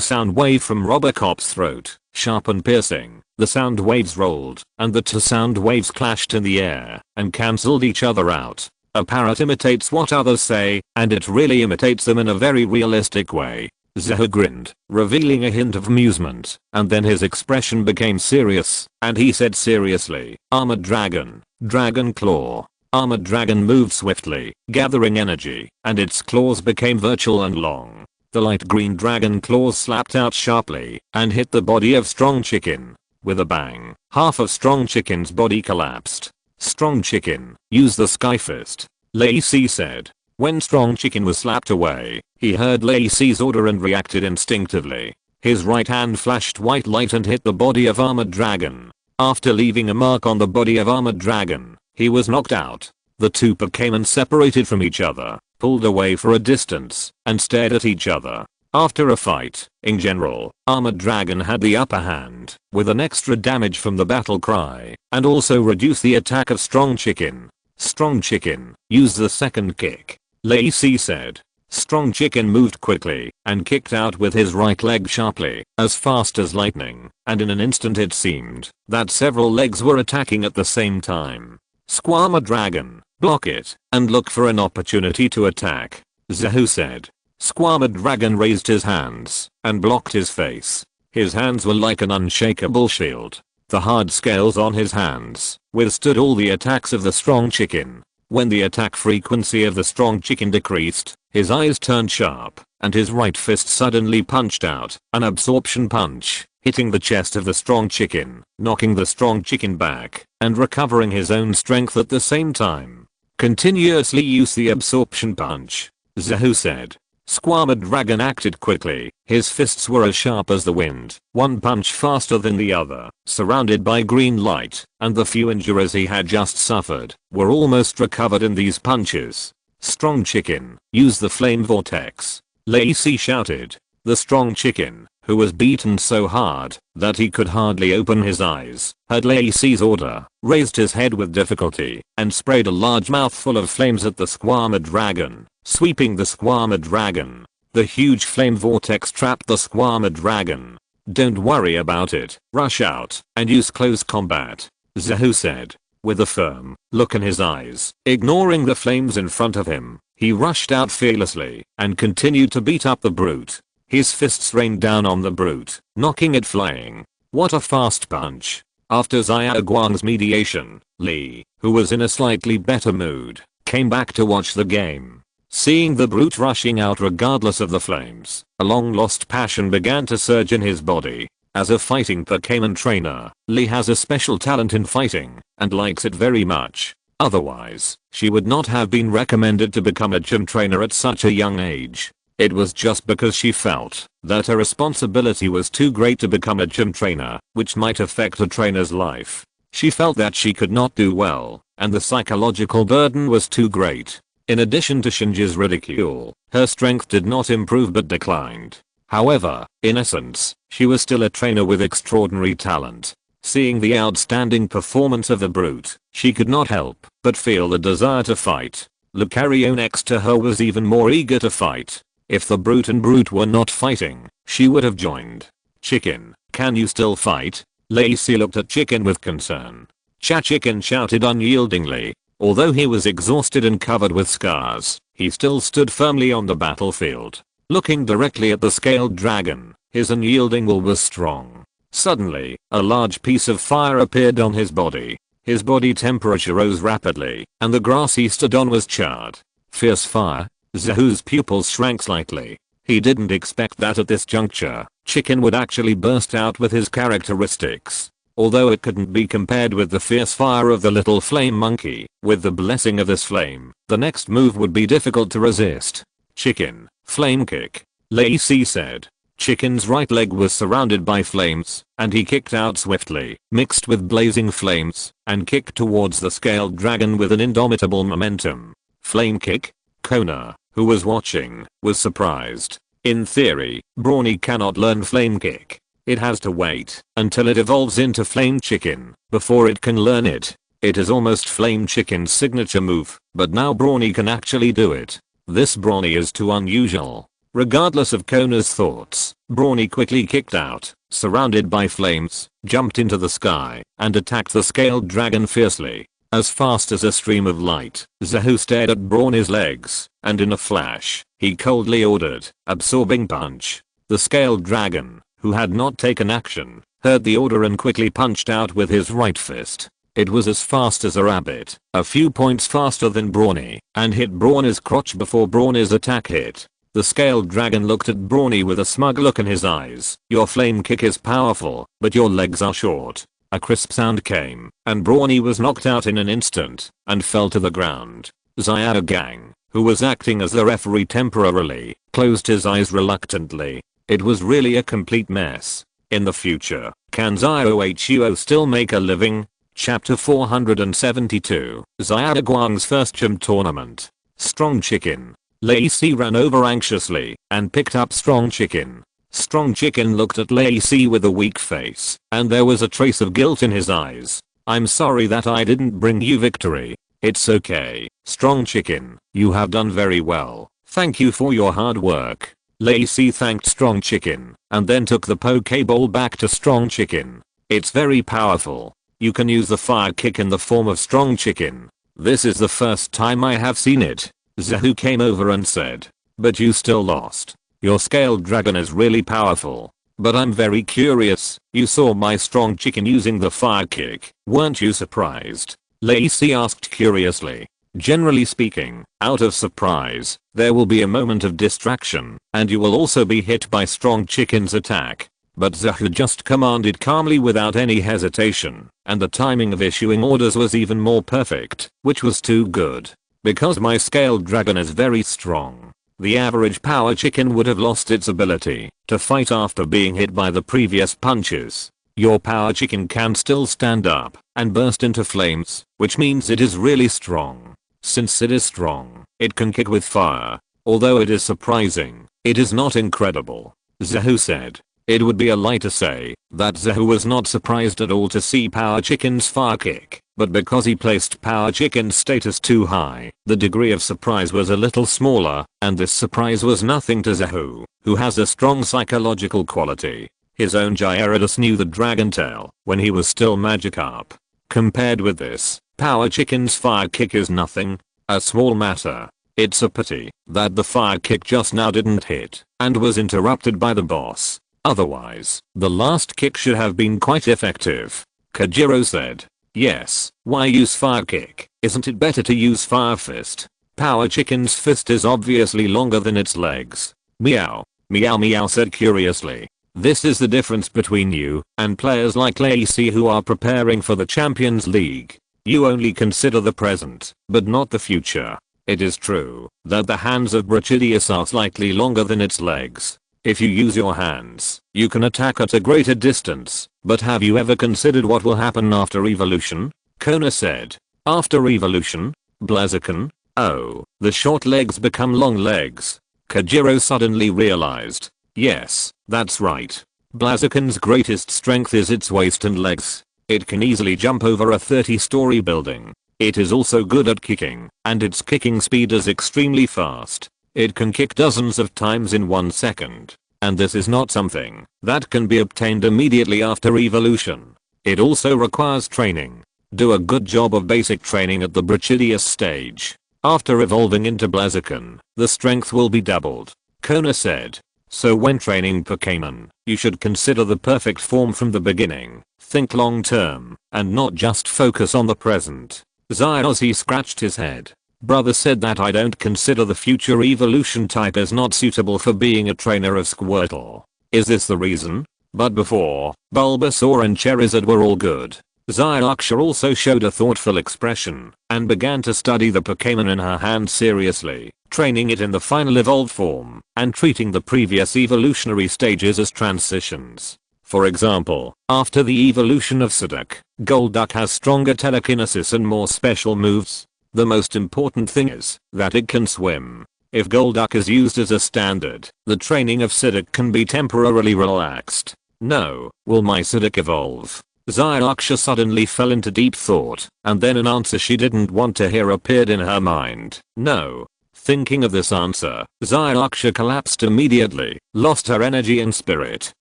sound wave from Robocop's throat, sharp and piercing. The sound waves rolled, and the two sound waves clashed in the air, and cancelled each other out. A parrot imitates what others say, and it really imitates them in a very realistic way. Zahu grinned, revealing a hint of amusement, and then his expression became serious, and he said seriously, Armored Dragon, Dragon Claw. Armored Dragon moved swiftly, gathering energy, and its claws became virtual and long. The light green dragon claws slapped out sharply, and hit the body of Strong Chicken. With a bang, half of Strong Chicken's body collapsed. Strong Chicken, use the Sky Fist. Lacey said. When Strong Chicken was slapped away, he heard Lacey's order and reacted instinctively. His right hand flashed white light and hit the body of Armored Dragon. After leaving a mark on the body of Armored Dragon, he was knocked out. The two Pokémon separated from each other, pulled away for a distance, and stared at each other. After a fight, in general, Armored Dragon had the upper hand, with an extra damage from the battle cry, and also reduced the attack of Strong Chicken. Strong Chicken, use the second kick. Lacey said. Strong Chicken moved quickly, and kicked out with his right leg sharply, as fast as lightning, and in an instant it seemed that several legs were attacking at the same time. Squama Dragon, block it, and look for an opportunity to attack, Zahu said. Squama Dragon raised his hands and blocked his face. His hands were like an unshakable shield. The hard scales on his hands withstood all the attacks of the strong chicken. When the attack frequency of the strong chicken decreased, his eyes turned sharp, and his right fist suddenly punched out an absorption punch, hitting the chest of the strong chicken, knocking the strong chicken back, and recovering his own strength at the same time. Continuously use the absorption punch, Zahu said. Squama Dragon acted quickly. His fists were as sharp as the wind, one punch faster than the other, surrounded by green light, and the few injuries he had just suffered were almost recovered in these punches. Strong chicken, use the flame vortex, Lacey shouted. The strong chicken, who was beaten so hard that he could hardly open his eyes, heard Lacey's order, raised his head with difficulty, and sprayed a large mouthful of flames at the Squama Dragon, sweeping the Squama Dragon. The huge flame vortex trapped the Squama Dragon. Don't worry about it, rush out and use close combat, Zahu said. With a firm look in his eyes, ignoring the flames in front of him, he rushed out fearlessly and continued to beat up the brute. His fists rained down on the brute, knocking it flying. What a fast punch. After Xiao Guang's mediation, Li, who was in a slightly better mood, came back to watch the game. Seeing the brute rushing out regardless of the flames, a long-lost passion began to surge in his body. As a fighting Pokémon trainer, Li has a special talent in fighting, and likes it very much. Otherwise, she would not have been recommended to become a gym trainer at such a young age. It was just because she felt that her responsibility was too great to become a gym trainer, which might affect a trainer's life. She felt that she could not do well, and the psychological burden was too great. In addition to Shinji's ridicule, her strength did not improve but declined. However, in essence, she was still a trainer with extraordinary talent. Seeing the outstanding performance of the brute, she could not help but feel the desire to fight. Lucario next to her was even more eager to fight. If the brute and brute were not fighting, she would have joined. Chicken, can you still fight? Lacey looked at Chicken with concern. Chicken shouted unyieldingly. Although he was exhausted and covered with scars, he still stood firmly on the battlefield. Looking directly at the scaled dragon, his unyielding will was strong. Suddenly, a large piece of fire appeared on his body. His body temperature rose rapidly, and the grass he stood on was charred. Fierce fire? Zahu's pupils shrank slightly. He didn't expect that at this juncture, Chicken would actually burst out with his characteristics. Although it couldn't be compared with the fierce fire of the little flame monkey, with the blessing of this flame, the next move would be difficult to resist. Chicken, flame kick, Lacey said. Chicken's right leg was surrounded by flames, and he kicked out swiftly, mixed with blazing flames, and kicked towards the scaled dragon with an indomitable momentum. Flame kick? Kona, who was watching, was surprised. In theory, Brawny cannot learn flame kick. It has to wait until it evolves into Flame Chicken before it can learn it. It is almost Flame Chicken's signature move, but now Brawny can actually do it. This Brawny is too unusual. Regardless of Kona's thoughts, Brawny quickly kicked out, surrounded by flames, jumped into the sky, and attacked the scaled dragon fiercely. As fast as a stream of light, Zahu stared at Brawny's legs, and in a flash, he coldly ordered, absorbing punch. The scaled dragon, who had not taken action, heard the order and quickly punched out with his right fist. It was as fast as a rabbit, a few points faster than Brawny, and hit Brawny's crotch before Brawny's attack hit. The scaled dragon looked at Brawny with a smug look in his eyes. Your flame kick is powerful, but your legs are short. A crisp sound came, and Brawny was knocked out in an instant, and fell to the ground. Xiao Gang, who was acting as the referee temporarily, closed his eyes reluctantly. It was really a complete mess. In the future, can Xiao still make a living? Chapter 472, Xiao Guang's first gym tournament. Strong Chicken. Lacey ran over anxiously, and picked up Strong Chicken. Strong Chicken looked at Lacey with a weak face, and there was a trace of guilt in his eyes. I'm sorry that I didn't bring you victory. It's okay, Strong Chicken, you have done very well. Thank you for your hard work. Lacey thanked Strong Chicken, and then took the Pokeball back to Strong Chicken. It's very powerful. You can use the fire kick in the form of strong chicken. This is the first time I have seen it. Zahu came over and said. But you still lost. Your scaled dragon is really powerful. But I'm very curious, you saw my strong chicken using the fire kick, weren't you surprised? Lacey asked curiously. Generally speaking, out of surprise, there will be a moment of distraction, and you will also be hit by strong chicken's attack. But Zahu just commanded calmly without any hesitation, and the timing of issuing orders was even more perfect, which was too good. Because my scaled dragon is very strong. The average power chicken would have lost its ability to fight after being hit by the previous punches. Your power chicken can still stand up and burst into flames, which means it is really strong. Since it is strong, it can kick with fire. Although it is surprising, it is not incredible. Zahu said. It would be a lie to say that Zahu was not surprised at all to see Power Chicken's fire kick, but because he placed Power Chicken's status too high, the degree of surprise was a little smaller, and this surprise was nothing to Zahu, who has a strong psychological quality. His own Gyarados knew the Dragon Tail when he was still Magikarp. Compared with this, Power Chicken's fire kick is nothing, a small matter. It's a pity that the fire kick just now didn't hit and was interrupted by the boss. Otherwise, the last kick should have been quite effective. Kajiro said. Yes, why use fire kick? Isn't it better to use fire fist? Power Chicken's fist is obviously longer than its legs. Meow. Meow meow said curiously. This is the difference between you and players like Lacey who are preparing for the Champions League. You only consider the present, but not the future. It is true that the hands of Brachydius are slightly longer than its legs. If you use your hands, you can attack at a greater distance, but have you ever considered what will happen after evolution? Kona said. After evolution? Blaziken? Oh, the short legs become long legs. Kajiro suddenly realized. Yes, that's right. Blaziken's greatest strength is its waist and legs. It can easily jump over a 30-story building. It is also good at kicking, and its kicking speed is extremely fast. It can kick dozens of times in 1 second. And this is not something that can be obtained immediately after evolution. It also requires training. Do a good job of basic training at the Brachydius stage. After evolving into Blaziken, the strength will be doubled. Kona said. So when training Pokémon, you should consider the perfect form from the beginning. Think long term, and not just focus on the present. Zyozzy scratched his head. Brother said that I don't consider the future evolution type as not suitable for being a trainer of Squirtle. Is this the reason? But before, Bulbasaur and Charizard were all good. Zyraksha also showed a thoughtful expression and began to study the Pokémon in her hand seriously, training it in the final evolved form and treating the previous evolutionary stages as transitions. For example, after the evolution of Psyduck, Golduck has stronger telekinesis and more special moves. The most important thing is that it can swim. If Golduck is used as a standard, the training of Psyduck can be temporarily relaxed. No, will my Psyduck evolve? Zyraksha suddenly fell into deep thought, and then an answer she didn't want to hear appeared in her mind. No. Thinking of this answer, Zyraksha collapsed immediately, lost her energy and spirit,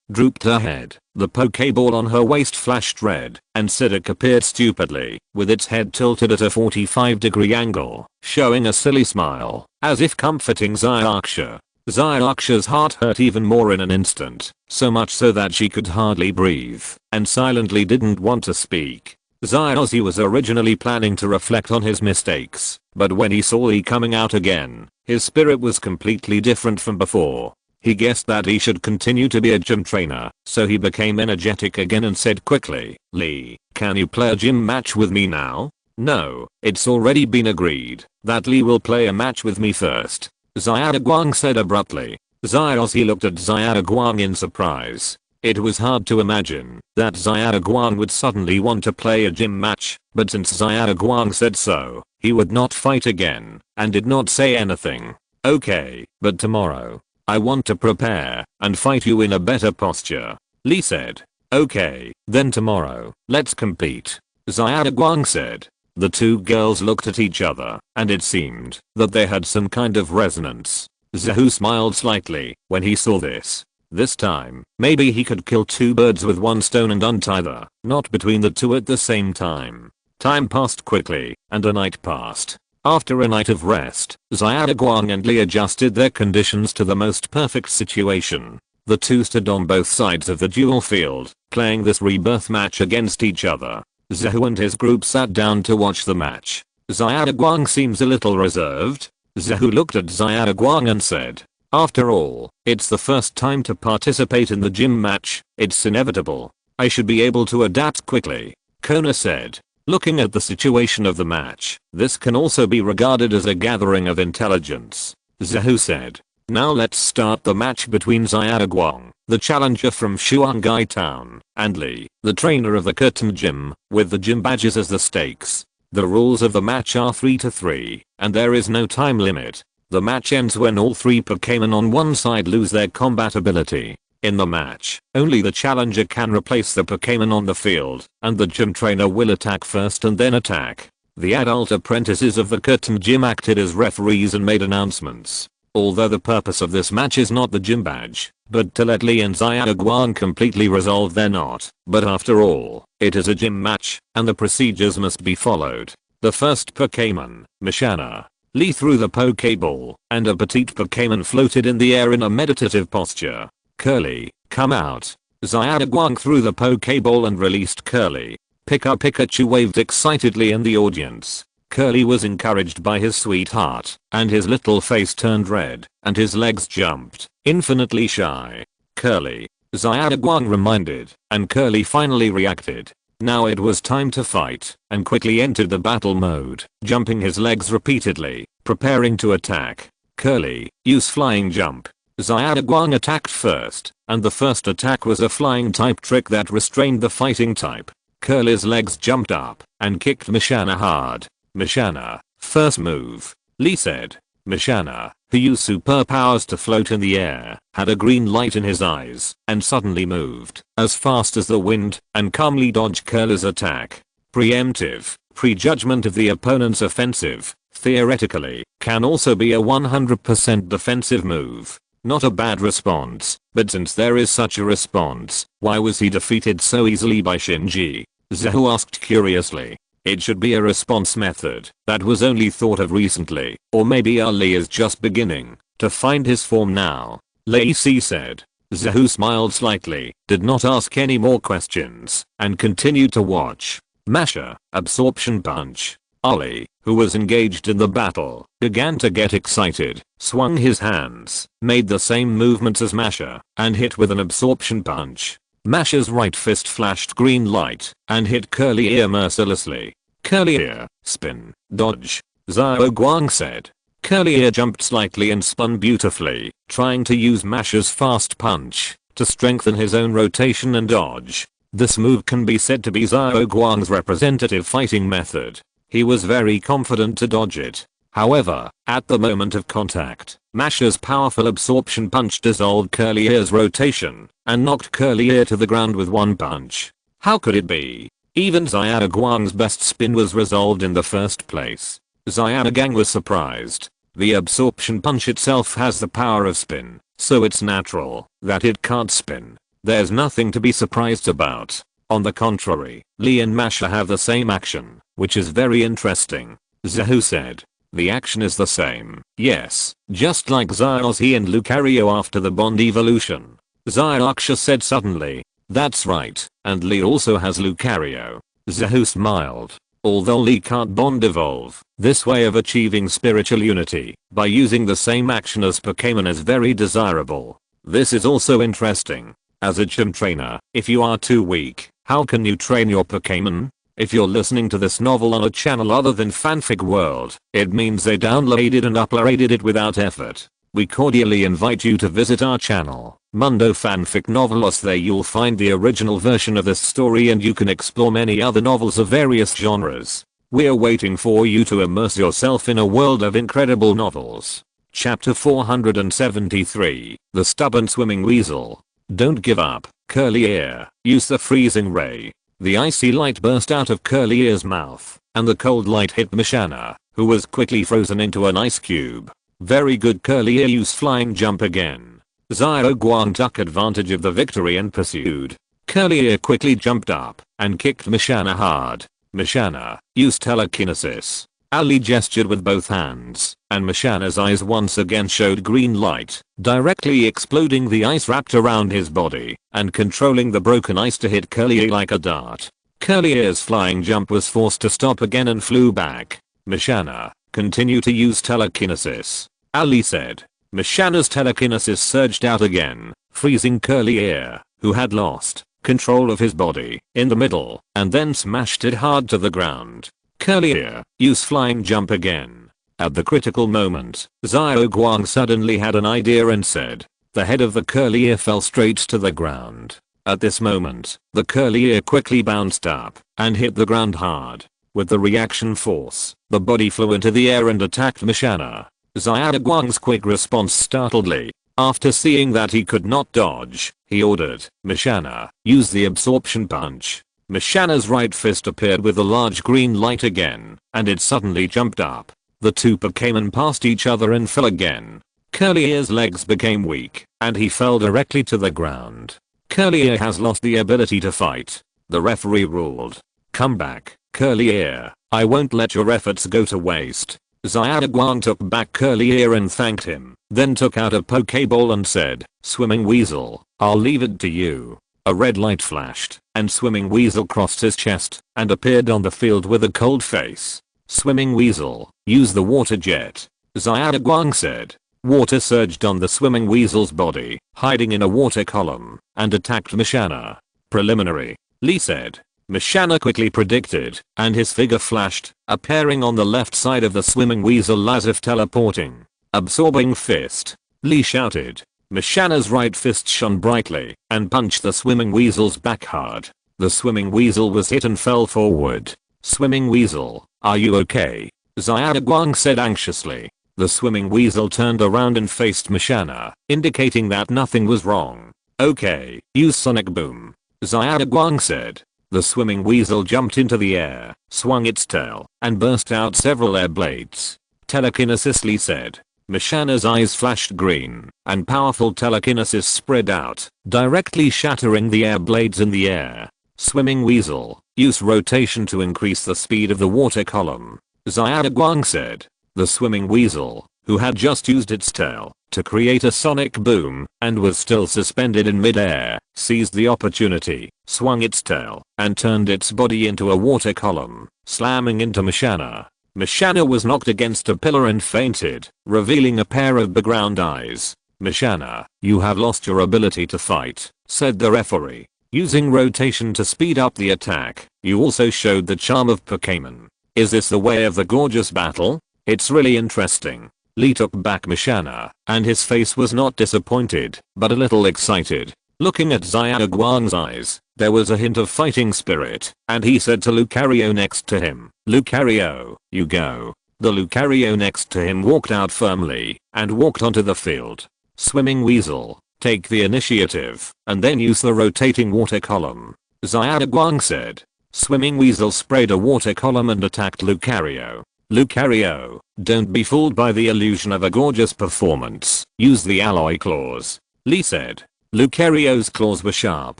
drooped her head, the Pokeball on her waist flashed red, and Psyduck appeared stupidly, with its head tilted at a 45-degree angle, showing a silly smile, as if comforting Zyraksha. Zyraksha's heart hurt even more in an instant, so much so that she could hardly breathe, and silently didn't want to speak. Zyozzy was originally planning to reflect on his mistakes, but when he saw Lee coming out again, his spirit was completely different from before. He guessed that he should continue to be a gym trainer, so he became energetic again and said quickly, Lee, can you play a gym match with me now? No, it's already been agreed that Lee will play a match with me first. Zyaraguang said abruptly. Zyozzy looked at Zyaraguang in surprise. It was hard to imagine that Zyaraguang would suddenly want to play a gym match, but since Zyaraguang said so, he would not fight again, and did not say anything. Okay, but tomorrow, I want to prepare and fight you in a better posture. Lee said. Okay, then tomorrow, let's compete. Zyaraguang said. The two girls looked at each other, and it seemed that they had some kind of resonance. Zahu smiled slightly when he saw this. This time, maybe he could kill two birds with one stone and untie the knot between the two at the same time. Time passed quickly, and a night passed. After a night of rest, Xiaoguang and Li adjusted their conditions to the most perfect situation. The two stood on both sides of the duel field, playing this rebirth match against each other. Zhou and his group sat down to watch the match. Xiaoguang seems a little reserved. Zhou looked at Xiaoguang and said, "After all, it's the first time to participate in the gym match, it's inevitable. I should be able to adapt quickly." Kona said, looking at the situation of the match, "This can also be regarded as a gathering of intelligence." Zhou said, "Now let's start the match between Xiaoguang, the challenger from Shuangai Town, and Li, the trainer of the Curtain Gym, with the gym badges as the stakes. The rules of the match are 3-3, and there is no time limit. The match ends when all three Pokémon on one side lose their combat ability. In the match, only the challenger can replace the Pokémon on the field, and the gym trainer will attack first and then attack." The adult apprentices of the Curtain Gym acted as referees and made announcements. Although the purpose of this match is not the gym badge, but to let Li and Xiaoguang completely resolve their knot. But after all, it is a gym match, and the procedures must be followed. The first Pokémon, Mishana. Li threw the Pokéball, and a petite Pokémon floated in the air in a meditative posture. "Curly, come out." Xiaoguang threw the Pokéball and released Curly. Pikachu waved excitedly in the audience. Curly was encouraged by his sweetheart, and his little face turned red, and his legs jumped, infinitely shy. "Curly," Xiaoguang reminded, and Curly finally reacted. Now it was time to fight, and quickly entered the battle mode, jumping his legs repeatedly, preparing to attack. "Curly, use flying jump." Xiaoguang attacked first, and the first attack was a flying type trick that restrained the fighting type. Curly's legs jumped up, and kicked Mishana hard. "Mishana, first move," Li said. Mishana, who used superpowers to float in the air, had a green light in his eyes, and suddenly moved, as fast as the wind, and calmly dodged Curly's attack. Preemptive, prejudgment of the opponent's offensive, theoretically, can also be a 100% defensive move. Not a bad response, but since there is such a response, why was he defeated so easily by Shinji? Zhou asked curiously. It should be a response method that was only thought of recently, or maybe Ali is just beginning to find his form now. Lacey said. Zhou smiled slightly, did not ask any more questions, and continued to watch. Masha, absorption punch. Ali, who was engaged in the battle, began to get excited, swung his hands, made the same movements as Masha, and hit with an absorption punch. Masha's right fist flashed green light, and hit Curly Ear mercilessly. Curly Ear, spin, dodge. Xiaoguang said. Curly Ear jumped slightly and spun beautifully, trying to use Masha's fast punch to strengthen his own rotation and dodge. This move can be said to be Xiaoguang's representative fighting method. He was very confident to dodge it. However, at the moment of contact, Masha's powerful absorption punch dissolved Curly Ear's rotation and knocked Curly Ear to the ground with one punch. How could it be? Even Xiaoguang's best spin was resolved in the first place. Xiaoguang was surprised. The absorption punch itself has the power of spin, so it's natural that it can't spin. There's nothing to be surprised about. On the contrary, Li and Masha have the same action, which is very interesting. Zhou said. The action is the same, yes, just like Xiaozi and Lucario after the Bond evolution. Xiaoxia said suddenly. That's right, and Li also has Lucario. Zhou smiled. Although Li can't Bond evolve, this way of achieving spiritual unity by using the same action as Pokémon is very desirable. This is also interesting. As a gym trainer, if you are too weak, how can you train your Pokémon? If you're listening to this novel on a channel other than Fanfic World, it means they downloaded and uploaded it without effort. We cordially invite you to visit our channel, Mundo Fanfic Novelos. There you'll find the original version of this story and you can explore many other novels of various genres. We're waiting for you to immerse yourself in a world of incredible novels. Chapter 473, The Stubborn Swimming Weasel. Don't give up, Curly Ear, use the freezing ray. The icy light burst out of Curly Ear's mouth, and the cold light hit Mishana, who was quickly frozen into an ice cube. Very good, Curly Ear, use flying jump again. Xiaoguang took advantage of the victory and pursued. Curly Ear quickly jumped up and kicked Mishana hard. Mishana used telekinesis. Ali gestured with both hands, and Mishana's eyes once again showed green light, directly exploding the ice wrapped around his body and controlling the broken ice to hit Curly Ear like a dart. Curly Ear's flying jump was forced to stop again and flew back. Mishana, continue to use telekinesis, Ali said. Mishana's telekinesis surged out again, freezing Curly Ear, who had lost control of his body, in the middle, and then smashed it hard to the ground. Curly Ear, use flying jump again. At the critical moment, Xiaoguang suddenly had an idea and said. The head of the Curly Ear fell straight to the ground. At this moment, the Curly Ear quickly bounced up and hit the ground hard. With the reaction force, the body flew into the air and attacked Mishana. Xiaoguang's quick response startled Lee. After seeing that he could not dodge, he ordered, Mishana, use the absorption punch. Mishana's right fist appeared with a large green light again, and it suddenly jumped up. The two Pokémon passed each other and fell again. Curly Ear's legs became weak, and he fell directly to the ground. Curly Ear has lost the ability to fight. The referee ruled. Come back, Curly Ear, I won't let your efforts go to waste. Xiaoguang took back Curly Ear and thanked him, then took out a Pokeball and said, Swimming Weasel, I'll leave it to you. A red light flashed, and Swimming Weasel crossed his chest and appeared on the field with a cold face. Swimming Weasel, use the water jet, Xiaoguang said. Water surged on the Swimming Weasel's body, hiding in a water column, and attacked Mishana. Preliminary, Lee said. Mishana quickly predicted, and his figure flashed, appearing on the left side of the Swimming Weasel as if teleporting. Absorbing fist, Lee shouted. Mishana's right fist shone brightly and punched the Swimming Weasel's back hard. The Swimming Weasel was hit and fell forward. Swimming Weasel, are you okay? Xiaoguang said anxiously. The Swimming Weasel turned around and faced Mishana, indicating that nothing was wrong. Okay, use Sonic Boom, Xiaoguang said. The Swimming Weasel jumped into the air, swung its tail, and burst out several air blades. Telekinesis, Lee said. Mishana's eyes flashed green, and powerful telekinesis spread out, directly shattering the air blades in the air. Swimming Weasel, use rotation to increase the speed of the water column, Xiaoguang said. The Swimming Weasel, who had just used its tail to create a sonic boom and was still suspended in midair, seized the opportunity, swung its tail, and turned its body into a water column, slamming into Mishana. Mishana was knocked against a pillar and fainted, revealing a pair of background eyes. Mishana, you have lost your ability to fight, said the referee. Using rotation to speed up the attack, you also showed the charm of Pokémon. Is this the way of the gorgeous battle? It's really interesting. Lee took back Mishana, and his face was not disappointed, but a little excited. Looking at Xiaoguang's eyes, there was a hint of fighting spirit, and he said to Lucario next to him, Lucario, you go. The Lucario next to him walked out firmly, and walked onto the field. Swimming Weasel, take the initiative, and then use the rotating water column, Xiaoguang said. Swimming Weasel sprayed a water column and attacked Lucario. Lucario, don't be fooled by the illusion of a gorgeous performance, use the alloy claws, Lee said. Lucario's claws were sharp,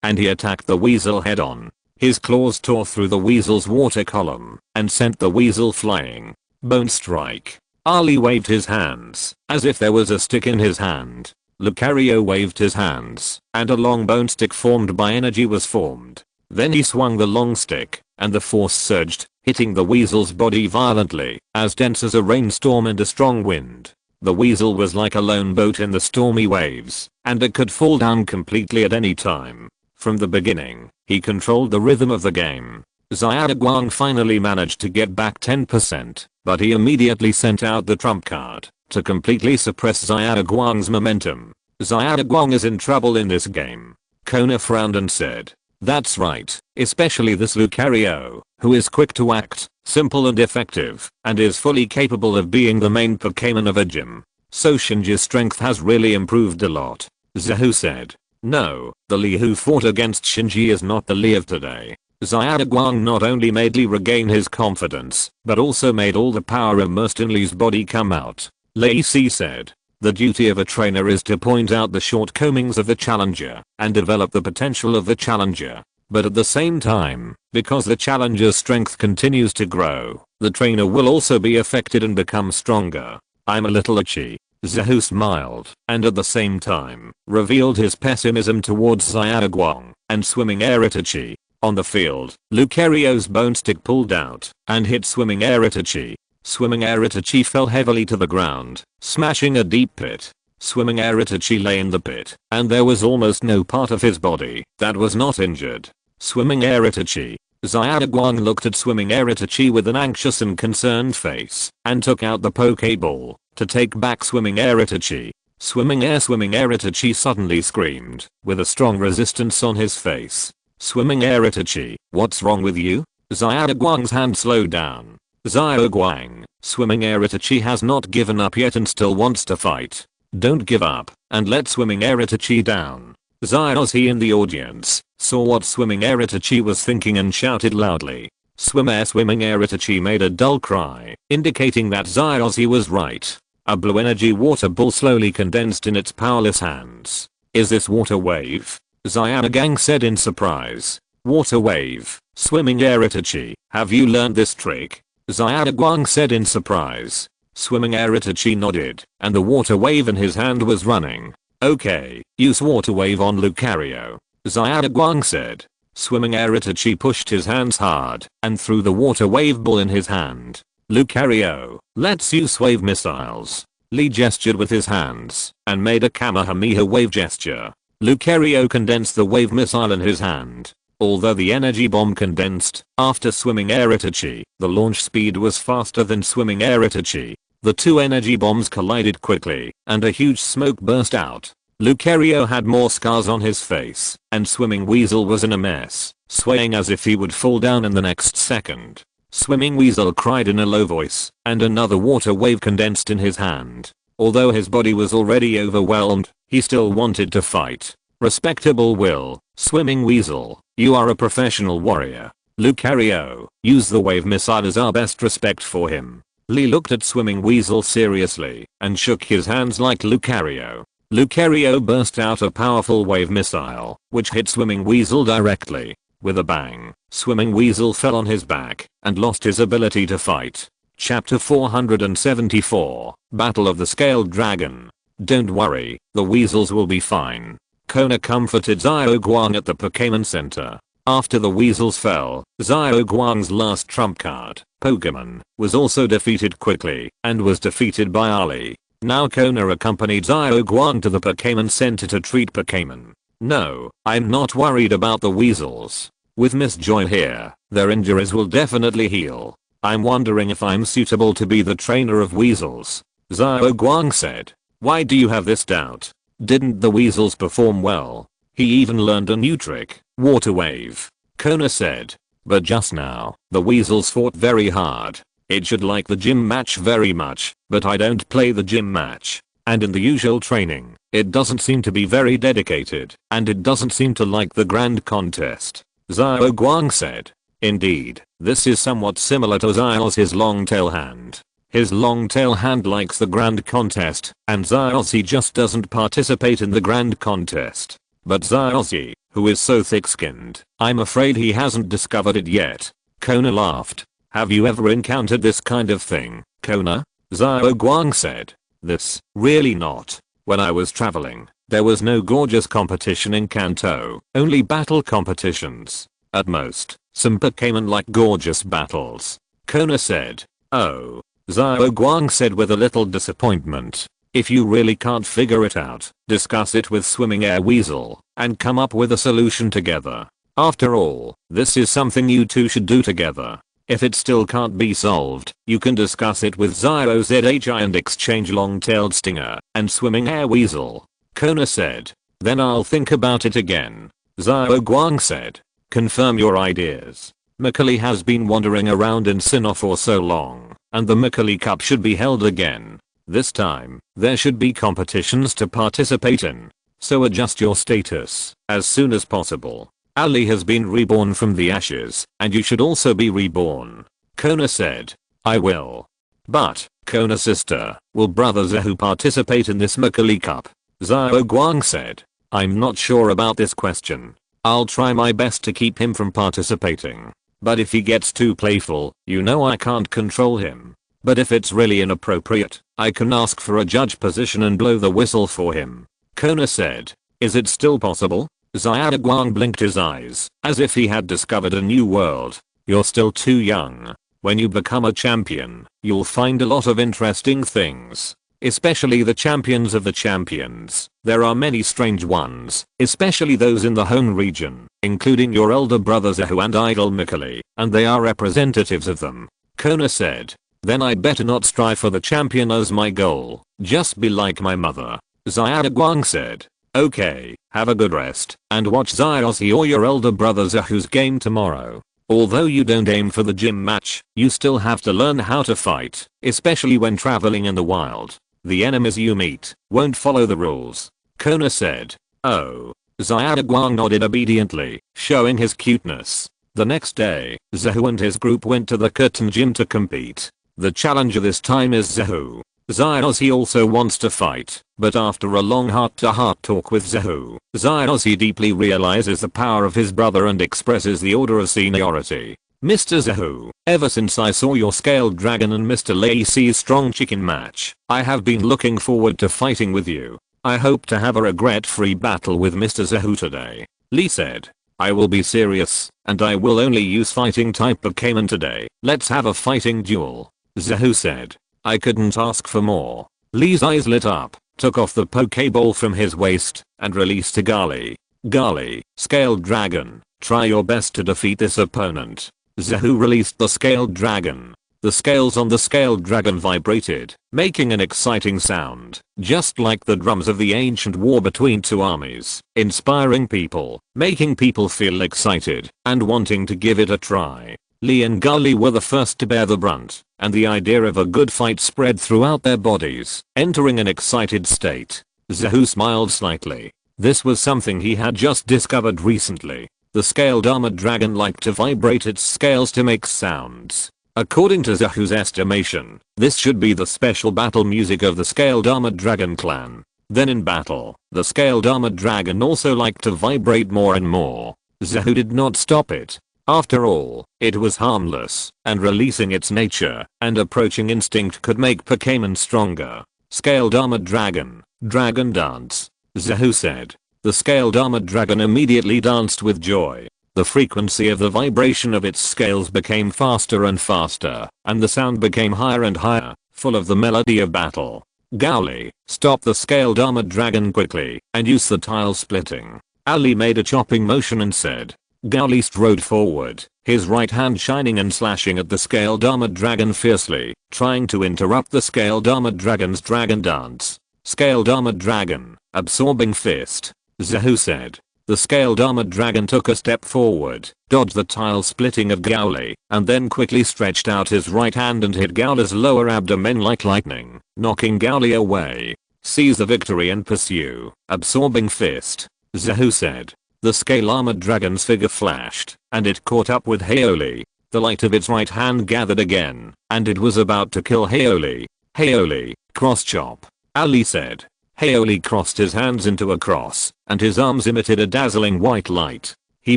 and he attacked the weasel head on. His claws tore through the weasel's water column, and sent the weasel flying. Bone strike. Ali waved his hands, as if there was a stick in his hand. Lucario waved his hands, and a long bone stick formed by energy was formed. Then he swung the long stick, and the force surged, hitting the weasel's body violently, as dense as a rainstorm and a strong wind. The weasel was like a lone boat in the stormy waves, and it could fall down completely at any time. From the beginning, he controlled the rhythm of the game. Xiaoguang finally managed to get back 10%, but he immediately sent out the trump card to completely suppress Xiaoguang's momentum. Xiaoguang is in trouble in this game. Kona frowned and said, that's right, especially this Lucario, who is quick to act, simple and effective, and is fully capable of being the main Pokémon of a gym. So Shinji's strength has really improved a lot. Zahu said. No, the Lee who fought against Shinji is not the Lee of today. Xiaoguang not only made Lee regain his confidence, but also made all the power immersed in Lee's body come out. Lei Si said. The duty of a trainer is to point out the shortcomings of the challenger and develop the potential of the challenger. But at the same time, because the challenger's strength continues to grow, the trainer will also be affected and become stronger. I'm a little itchy. Zahu smiled and at the same time revealed his pessimism towards Xiaoguang and Swimming Itachi. On the field, Lucario's bone stick pulled out and hit Swimming Itachi. Swimming Itachi fell heavily to the ground, smashing a deep pit. Swimming Itachi lay in the pit, and there was almost no part of his body that was not injured. Swimming Itachi. Xiaoguang looked at Swimming Itachi with an anxious and concerned face and took out the Pokeball to take back Swimming Itachi. Swimming Itachi suddenly screamed with a strong resistance on his face. Swimming Itachi, what's wrong with you? Xiaoguang's hand slowed down. Xiaoguang, Swimming Itachi has not given up yet and still wants to fight. Don't give up and let Swimming Itachi down. Xiaozi in the audience saw what Swimming Itachi was thinking and shouted loudly. Swimming Itachi made a dull cry, indicating that Xiaozi was right. A blue energy water ball slowly condensed in its powerless hands. Is this water wave? Xiaogang said in surprise. Water wave, Swimming Itachi, have you learned this trick? Xiaoguang said in surprise. Swimming Itachi nodded, and the water wave in his hand was running. Okay, use water wave on Lucario. Xiaoguang said. Swimming Itachi pushed his hands hard and threw the water wave ball in his hand. Lucario, let's use wave missiles. Lee gestured with his hands and made a Kamehameha wave gesture. Lucario condensed the wave missile in his hand. Although the energy bomb condensed after Swimming Itachi, the launch speed was faster than Swimming Itachi. The two energy bombs collided quickly and a huge smoke burst out. Lucario had more scars on his face and Swimming Weasel was in a mess, swaying as if he would fall down in the next second. Swimming Weasel cried in a low voice and another water wave condensed in his hand. Although his body was already overwhelmed, he still wanted to fight. Respectable will, Swimming Weasel, you are a professional warrior. Lucario, use the wave missile as our best respect for him. Lee looked at Swimming Weasel seriously and shook his hands like Lucario. Lucario burst out a powerful wave missile, which hit Swimming Weasel directly. With a bang, Swimming Weasel fell on his back and lost his ability to fight. Chapter 474, Battle of the Scaled Dragon. Don't worry, the weasels will be fine. Kona comforted Xiaoguang at the Pokémon Center. After the weasels fell, Xiaoguang's last trump card, Pokemon, was also defeated quickly and was defeated by Ali. Now Kona accompanied Xiaoguang to the Pokémon Center to treat Pokémon. No, I'm not worried about the weasels. With Miss Joy here, their injuries will definitely heal. I'm wondering if I'm suitable to be the trainer of weasels. Xiaoguang said. Why do you have this doubt? Didn't the weasels perform well? He even learned a new trick, water wave. Kona said. But just now, the weasels fought very hard. It should like the gym match very much, but I don't play the gym match. And in the usual training, it doesn't seem to be very dedicated, and it doesn't seem to like the grand contest. Xiaoguang said. Indeed, this is somewhat similar to Xiaozi's long tail hand. His long tail hand likes the grand contest, and Xiaozi just doesn't participate in the grand contest. But Xiaozi, who is so thick-skinned, I'm afraid he hasn't discovered it yet. Kona laughed. Have you ever encountered this kind of thing, Kona? Xiaoguang said. This, really not. When I was traveling, there was no gorgeous competition in Kanto, only battle competitions. At most, some Pokémon like gorgeous battles. Kona said. Oh. Xiaoguang said with a little disappointment. If you really can't figure it out, discuss it with Swimming Air Weasel, and come up with a solution together. After all, this is something you two should do together. If it still can't be solved, you can discuss it with ZHI and exchange Long-Tailed Stinger and Swimming Air Weasel. Kona said. Then I'll think about it again. Xiaoguang said. Confirm your ideas. Mikali has been wandering around in Sinnoh for so long, and the Mikali Cup should be held again. This time, there should be competitions to participate in. So adjust your status as soon as possible. Ali has been reborn from the ashes, and you should also be reborn. Kona said. I will. But, Kona sister, will brother Zehu participate in this Makali Cup? Xiao Guang said. I'm not sure about this question. I'll try my best to keep him from participating. But if he gets too playful, you know I can't control him. But if it's really inappropriate, I can ask for a judge position and blow the whistle for him. Kona said. Is it still possible? Xiao Guang blinked his eyes, as if he had discovered a new world. You're still too young. When you become a champion, you'll find a lot of interesting things. Especially the champions of the champions. There are many strange ones, especially those in the Hone region, including your elder brother Zehu and idol Mikali, and they are representatives of them. Kona said. Then I better not strive for the champion as my goal, just be like my mother. Xiao Guang said. Okay, have a good rest, and watch Xiaozi or your elder brother Zehu's game tomorrow. Although you don't aim for the gym match, you still have to learn how to fight, especially when traveling in the wild. The enemies you meet won't follow the rules. Kona said. Oh. Xiao Guang nodded obediently, showing his cuteness. The next day, Zehu and his group went to the curtain gym to compete. The challenger this time is Zehu. Xiaozi also wants to fight, but after a long heart-to-heart talk with Zehu, Xiaozi deeply realizes the power of his brother and expresses the order of seniority. Mr. Zehu, ever since I saw your scaled dragon and Mr. Lacey's strong chicken match, I have been looking forward to fighting with you. I hope to have a regret-free battle with Mr. Zehu today. Lee said. I will be serious, and I will only use fighting type Pokémon today. Let's have a fighting duel. Zehu said. I couldn't ask for more. Lee's eyes lit up, took off the Pokeball from his waist, and released a Gali. Gali, scaled dragon, try your best to defeat this opponent. Zehu released the scaled dragon. The scales on the scaled dragon vibrated, making an exciting sound, just like the drums of the ancient war between two armies, inspiring people, making people feel excited, and wanting to give it a try. Lee and Gali were the first to bear the brunt, and the idea of a good fight spread throughout their bodies, entering an excited state. Zehu smiled slightly. This was something he had just discovered recently. The scaled armored dragon liked to vibrate its scales to make sounds. According to Zehu's estimation, this should be the special battle music of the scaled armored dragon clan. Then in battle, the scaled armored dragon also liked to vibrate more and more. Zehu did not stop it. After all, it was harmless, and releasing its nature and approaching instinct could make Pokémon stronger. Scaled armored dragon, dragon dance. Zehu said. The scaled armored dragon immediately danced with joy. The frequency of the vibration of its scales became faster and faster, and the sound became higher and higher, full of the melody of battle. Gowly, stop the scaled armored dragon quickly, and use the tile splitting. Ali made a chopping motion and said. Gowly strode forward, his right hand shining and slashing at the scaled armored dragon fiercely, trying to interrupt the scaled armored dragon's dragon dance. Scaled armored dragon, absorbing fist. Zehu said. The scaled armored dragon took a step forward, dodged the tile splitting of Gowly, and then quickly stretched out his right hand and hit Gowly's lower abdomen like lightning, knocking Gowly away. Seize the victory and pursue. Absorbing fist. Zehu said. The scale armored dragon's figure flashed, and it caught up with Haoli. The light of its right hand gathered again, and it was about to kill Haoli. Haoli, cross chop. Ali said. Haoli crossed his hands into a cross, and his arms emitted a dazzling white light. He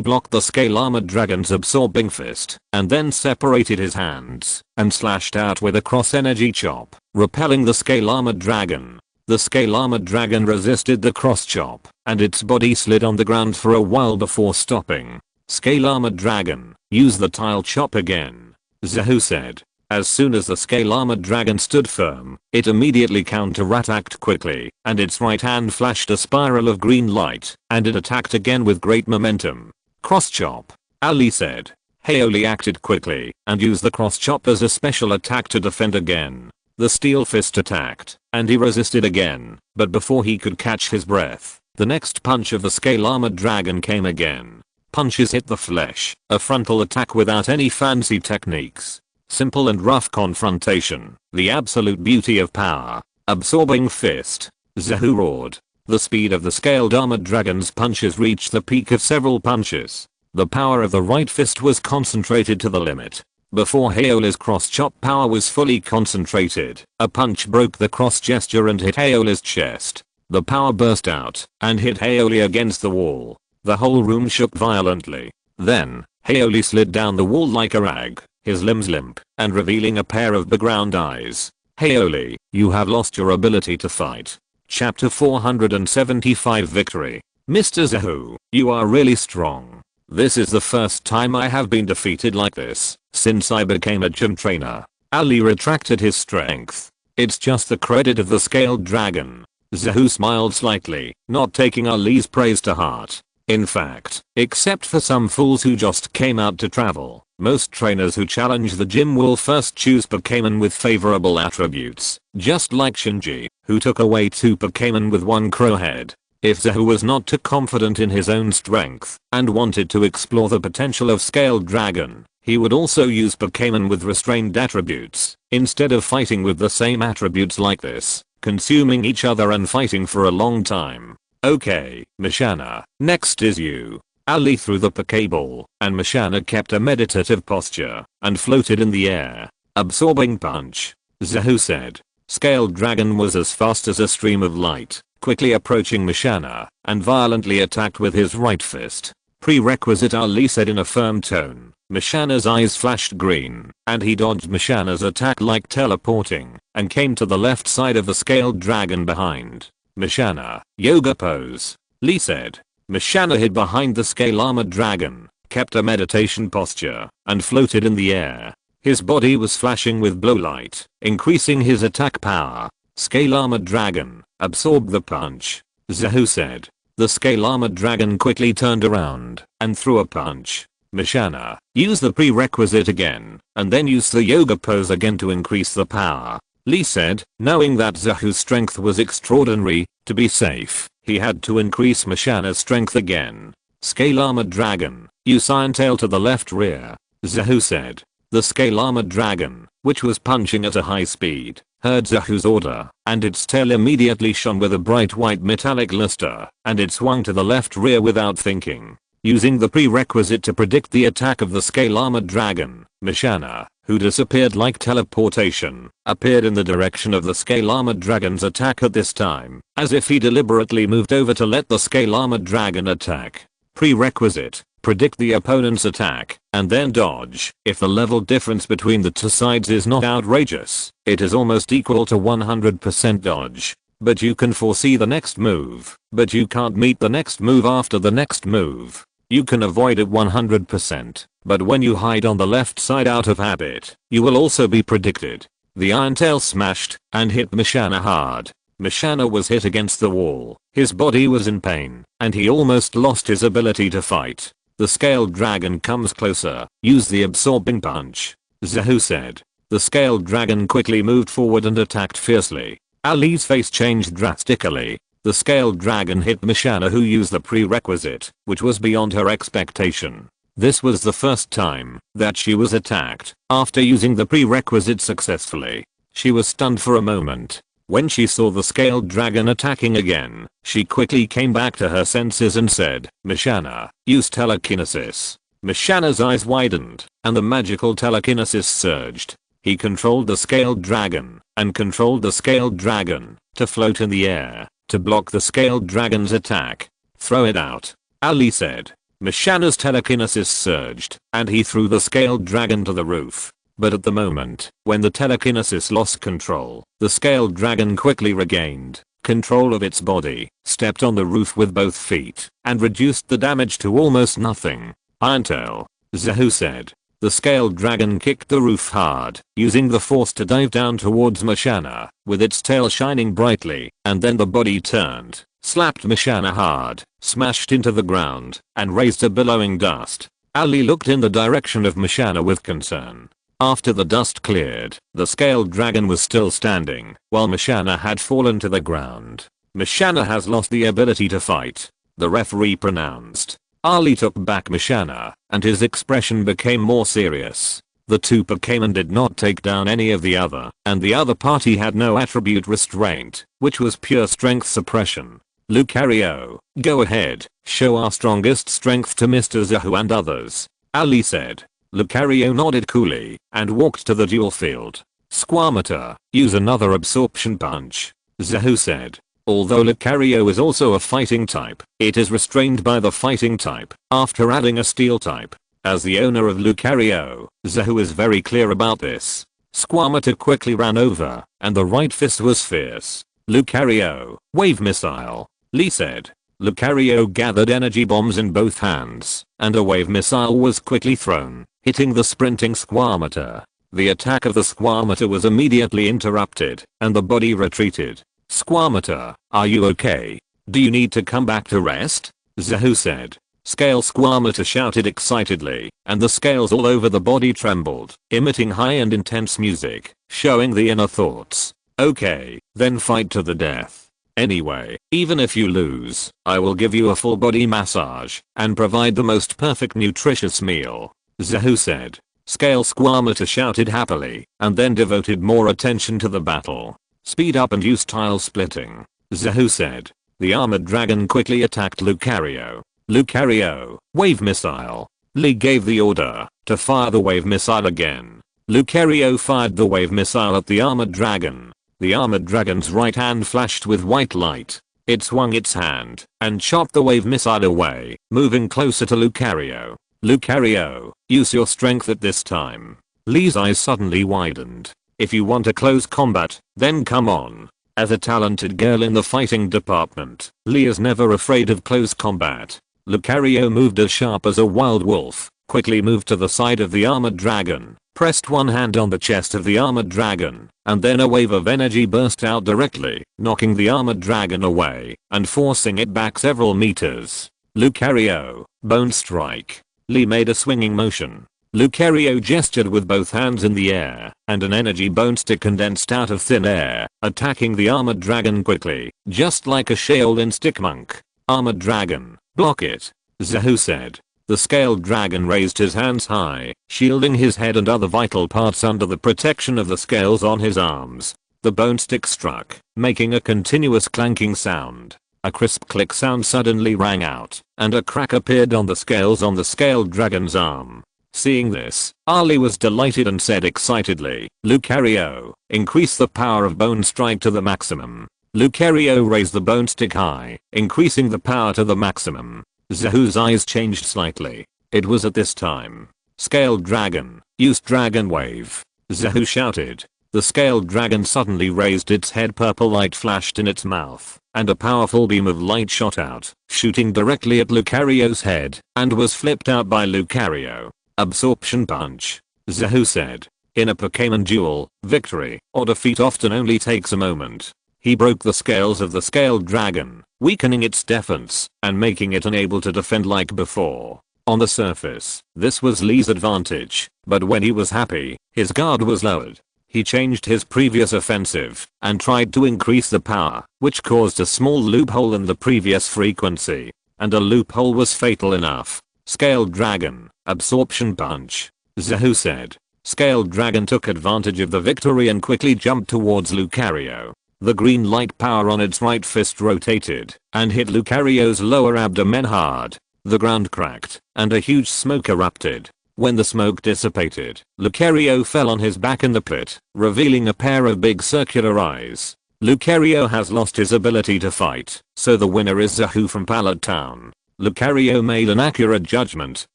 blocked the scale armored dragon's absorbing fist, and then separated his hands, and slashed out with a cross energy chop, repelling the scale armored dragon. The scale armored dragon resisted the cross chop, and its body slid on the ground for a while before stopping. Scale armored dragon, use the tile chop again. Zehu said. As soon as the scale armored dragon stood firm, it immediately counterattacked quickly, and its right hand flashed a spiral of green light, and it attacked again with great momentum. Cross chop. Ali said. Haoli acted quickly, and used the cross chop as a special attack to defend again. The steel fist attacked, and he resisted again, but before he could catch his breath, the next punch of the scale armored dragon came again. Punches hit the flesh, a frontal attack without any fancy techniques. Simple and rough confrontation, the absolute beauty of power. Absorbing fist. Zehu roared. The speed of the scaled armored dragon's punches reached the peak of several punches. The power of the right fist was concentrated to the limit. Before Aeola's cross-chop power was fully concentrated, a punch broke the cross gesture and hit Aeola's chest. The power burst out and hit Aeoli against the wall. The whole room shook violently. Then, Aeoli slid down the wall like a rag, his limbs limp, and revealing a pair of background eyes. Aeoli, you have lost your ability to fight. Chapter 475 Victory. Mr. Zahu, you are really strong. This is the first time I have been defeated like this since I became a gym trainer. Ali retracted his strength. It's just the credit of the scaled dragon. Zahu smiled slightly, not taking Ali's praise to heart. In fact, except for some fools who just came out to travel, most trainers who challenge the gym will first choose Pokémon with favorable attributes, just like Shinji, who took away 2 Pokémon with 1 crow head. If Zahu was not too confident in his own strength and wanted to explore the potential of Scaled Dragon, he would also use Pokémon with restrained attributes, instead of fighting with the same attributes like this, consuming each other and fighting for a long time. Okay, Mishana, next is you. Ali threw the Pokéball, and Mishana kept a meditative posture and floated in the air. Absorbing punch. Zahu said. Scaled Dragon was as fast as a stream of light, quickly approaching Mishana, and violently attacked with his right fist. Prerequisite, Ali said in a firm tone. Mishana's eyes flashed green, and he dodged Mishana's attack like teleporting, and came to the left side of the Scaled Dragon behind. Mishana, yoga pose. Lee said. Mishana hid behind the scale armored dragon, kept a meditation posture, and floated in the air. His body was flashing with blue light, increasing his attack power. Scale armored dragon, absorbed the punch. Zahu said. The scale armored dragon quickly turned around, and threw a punch. Mishana, use the prerequisite again, and then use the yoga pose again to increase the power. Lee said, knowing that Zahu's strength was extraordinary, to be safe, he had to increase Mishana's strength again. Scale armored dragon, use Iron Tail to the left rear. Zahu said. The scale armored dragon, which was punching at a high speed, heard Zahu's order, and its tail immediately shone with a bright white metallic luster, and it swung to the left rear without thinking. Using the prerequisite to predict the attack of the scale armored dragon, Mishana, who disappeared like teleportation, appeared in the direction of the scale armored dragon's attack at this time, as if he deliberately moved over to let the scale armored dragon attack. Prerequisite, predict the opponent's attack, and then dodge. If the level difference between the two sides is not outrageous, it is almost equal to 100% dodge. But you can foresee the next move, but you can't meet the next move after the next move. You can avoid it 100%, but when you hide on the left side out of habit, you will also be predicted. The Iron Tail smashed and hit Mishana hard. Mishana was hit against the wall, his body was in pain, and he almost lost his ability to fight. The scaled dragon comes closer, use the absorbing punch. Zahu said. The scaled dragon quickly moved forward and attacked fiercely. Ali's face changed drastically. The scaled dragon hit Mishana, who used the prerequisite, which was beyond her expectation. This was the first time that she was attacked after using the prerequisite successfully. She was stunned for a moment. When she saw the scaled dragon attacking again, she quickly came back to her senses and said, Mishana, use telekinesis. Mishana's eyes widened, and the magical telekinesis surged. He controlled the scaled dragon, and controlled the scaled dragon to float in the air, to block the scaled dragon's attack. Throw it out, Ali said. Mishana's telekinesis surged, and he threw the scaled dragon to the roof. But at the moment, when the telekinesis lost control, the scaled dragon quickly regained control of its body, stepped on the roof with both feet, and reduced the damage to almost nothing. Iron Tail, Zahu said. The scaled dragon kicked the roof hard, using the force to dive down towards Mishana, with its tail shining brightly, and then the body turned, slapped Mishana hard, smashed into the ground, and raised a billowing dust. Ali looked in the direction of Mishana with concern. After the dust cleared, the scaled dragon was still standing, while Mishana had fallen to the ground. Mishana has lost the ability to fight, the referee pronounced. Ali took back Mishana, and his expression became more serious. The two Pokémon did not take down any of the other, and the other party had no attribute restraint, which was pure strength suppression. Lucario, go ahead, show our strongest strength to Mr. Zahu and others. Ali said. Lucario nodded coolly and walked to the duel field. Squamata, use another absorption punch. Zahu said. Although Lucario is also a fighting type, it is restrained by the fighting type after adding a steel type. As the owner of Lucario, Zahu is very clear about this. Squamata quickly ran over, and the right fist was fierce. Lucario, wave missile, Lee said. Lucario gathered energy bombs in both hands, and a wave missile was quickly thrown, hitting the sprinting Squamata. The attack of the Squamata was immediately interrupted, and the body retreated. Squamata, are you okay? Do you need to come back to rest? Zahu said. Scale Squamata shouted excitedly, and the scales all over the body trembled, emitting high and intense music, showing the inner thoughts. Okay, then fight to the death. Anyway, even if you lose, I will give you a full body massage, and provide the most perfect nutritious meal. Zahu said. Scale Squamata shouted happily, and then devoted more attention to the battle. Speed up and use tile splitting. Zahu said. The armored dragon quickly attacked Lucario. Lucario, wave missile. Lee gave the order to fire the wave missile again. Lucario fired the wave missile at the armored dragon. The armored dragon's right hand flashed with white light. It swung its hand and chopped the wave missile away, moving closer to Lucario. Lucario, use your strength at this time. Lee's eyes suddenly widened. If you want a close combat, then come on. As a talented girl in the fighting department, Lee is never afraid of close combat. Lucario moved as sharp as a wild wolf, quickly moved to the side of the armored dragon, pressed one hand on the chest of the armored dragon, and then a wave of energy burst out directly, knocking the armored dragon away and forcing it back several meters. Lucario, bone strike. Lee made a swinging motion. Lucario gestured with both hands in the air, and an energy bone stick condensed out of thin air, attacking the armored dragon quickly, just like a Shaolin stick monk. Armored dragon, block it, Zahu said. The scaled dragon raised his hands high, shielding his head and other vital parts under the protection of the scales on his arms. The bone stick struck, making a continuous clanking sound. A crisp click sound suddenly rang out, and a crack appeared on the scales on the scaled dragon's arm. Seeing this, Ali was delighted and said excitedly, Lucario, increase the power of bone strike to the maximum. Lucario raised the bone stick high, increasing the power to the maximum. Zahu's eyes changed slightly. It was at this time. Scaled dragon, use dragon wave. Zahu shouted. The scaled dragon suddenly raised its head, purple light flashed in its mouth, and a powerful beam of light shot out, shooting directly at Lucario's head, and was flipped out by Lucario. Absorption punch. Zahu said. In a Pokémon duel, victory or defeat often only takes a moment. He broke the scales of the scaled dragon, weakening its defense and making it unable to defend like before. On the surface, this was Lee's advantage, but when he was happy, his guard was lowered. He changed his previous offensive and tried to increase the power, which caused a small loophole in the previous frequency. And a loophole was fatal enough. Scaled dragon, absorption punch. Zahu said. Scaled dragon took advantage of the victory and quickly jumped towards Lucario. The green light power on its right fist rotated and hit Lucario's lower abdomen hard. The ground cracked and a huge smoke erupted. When the smoke dissipated, Lucario fell on his back in the pit, revealing a pair of big circular eyes. Lucario has lost his ability to fight, so the winner is Zahu from Pallet Town. Lucario made an accurate judgment,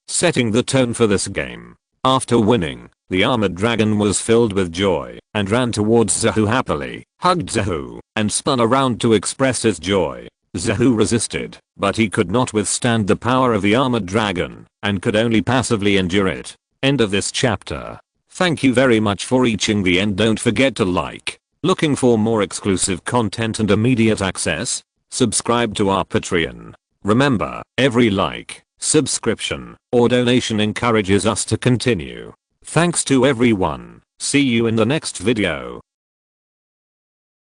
setting the tone for this game. After winning, the armored dragon was filled with joy and ran towards Zahu happily, hugged Zahu, and spun around to express his joy. Zahu resisted, but he could not withstand the power of the armored dragon and could only passively endure it. End of this chapter. Thank you very much for reaching the end. Don't forget to like. Looking for more exclusive content and immediate access? Subscribe to our Patreon. Remember, every like, subscription, or donation encourages us to continue. Thanks to everyone. See you in the next video.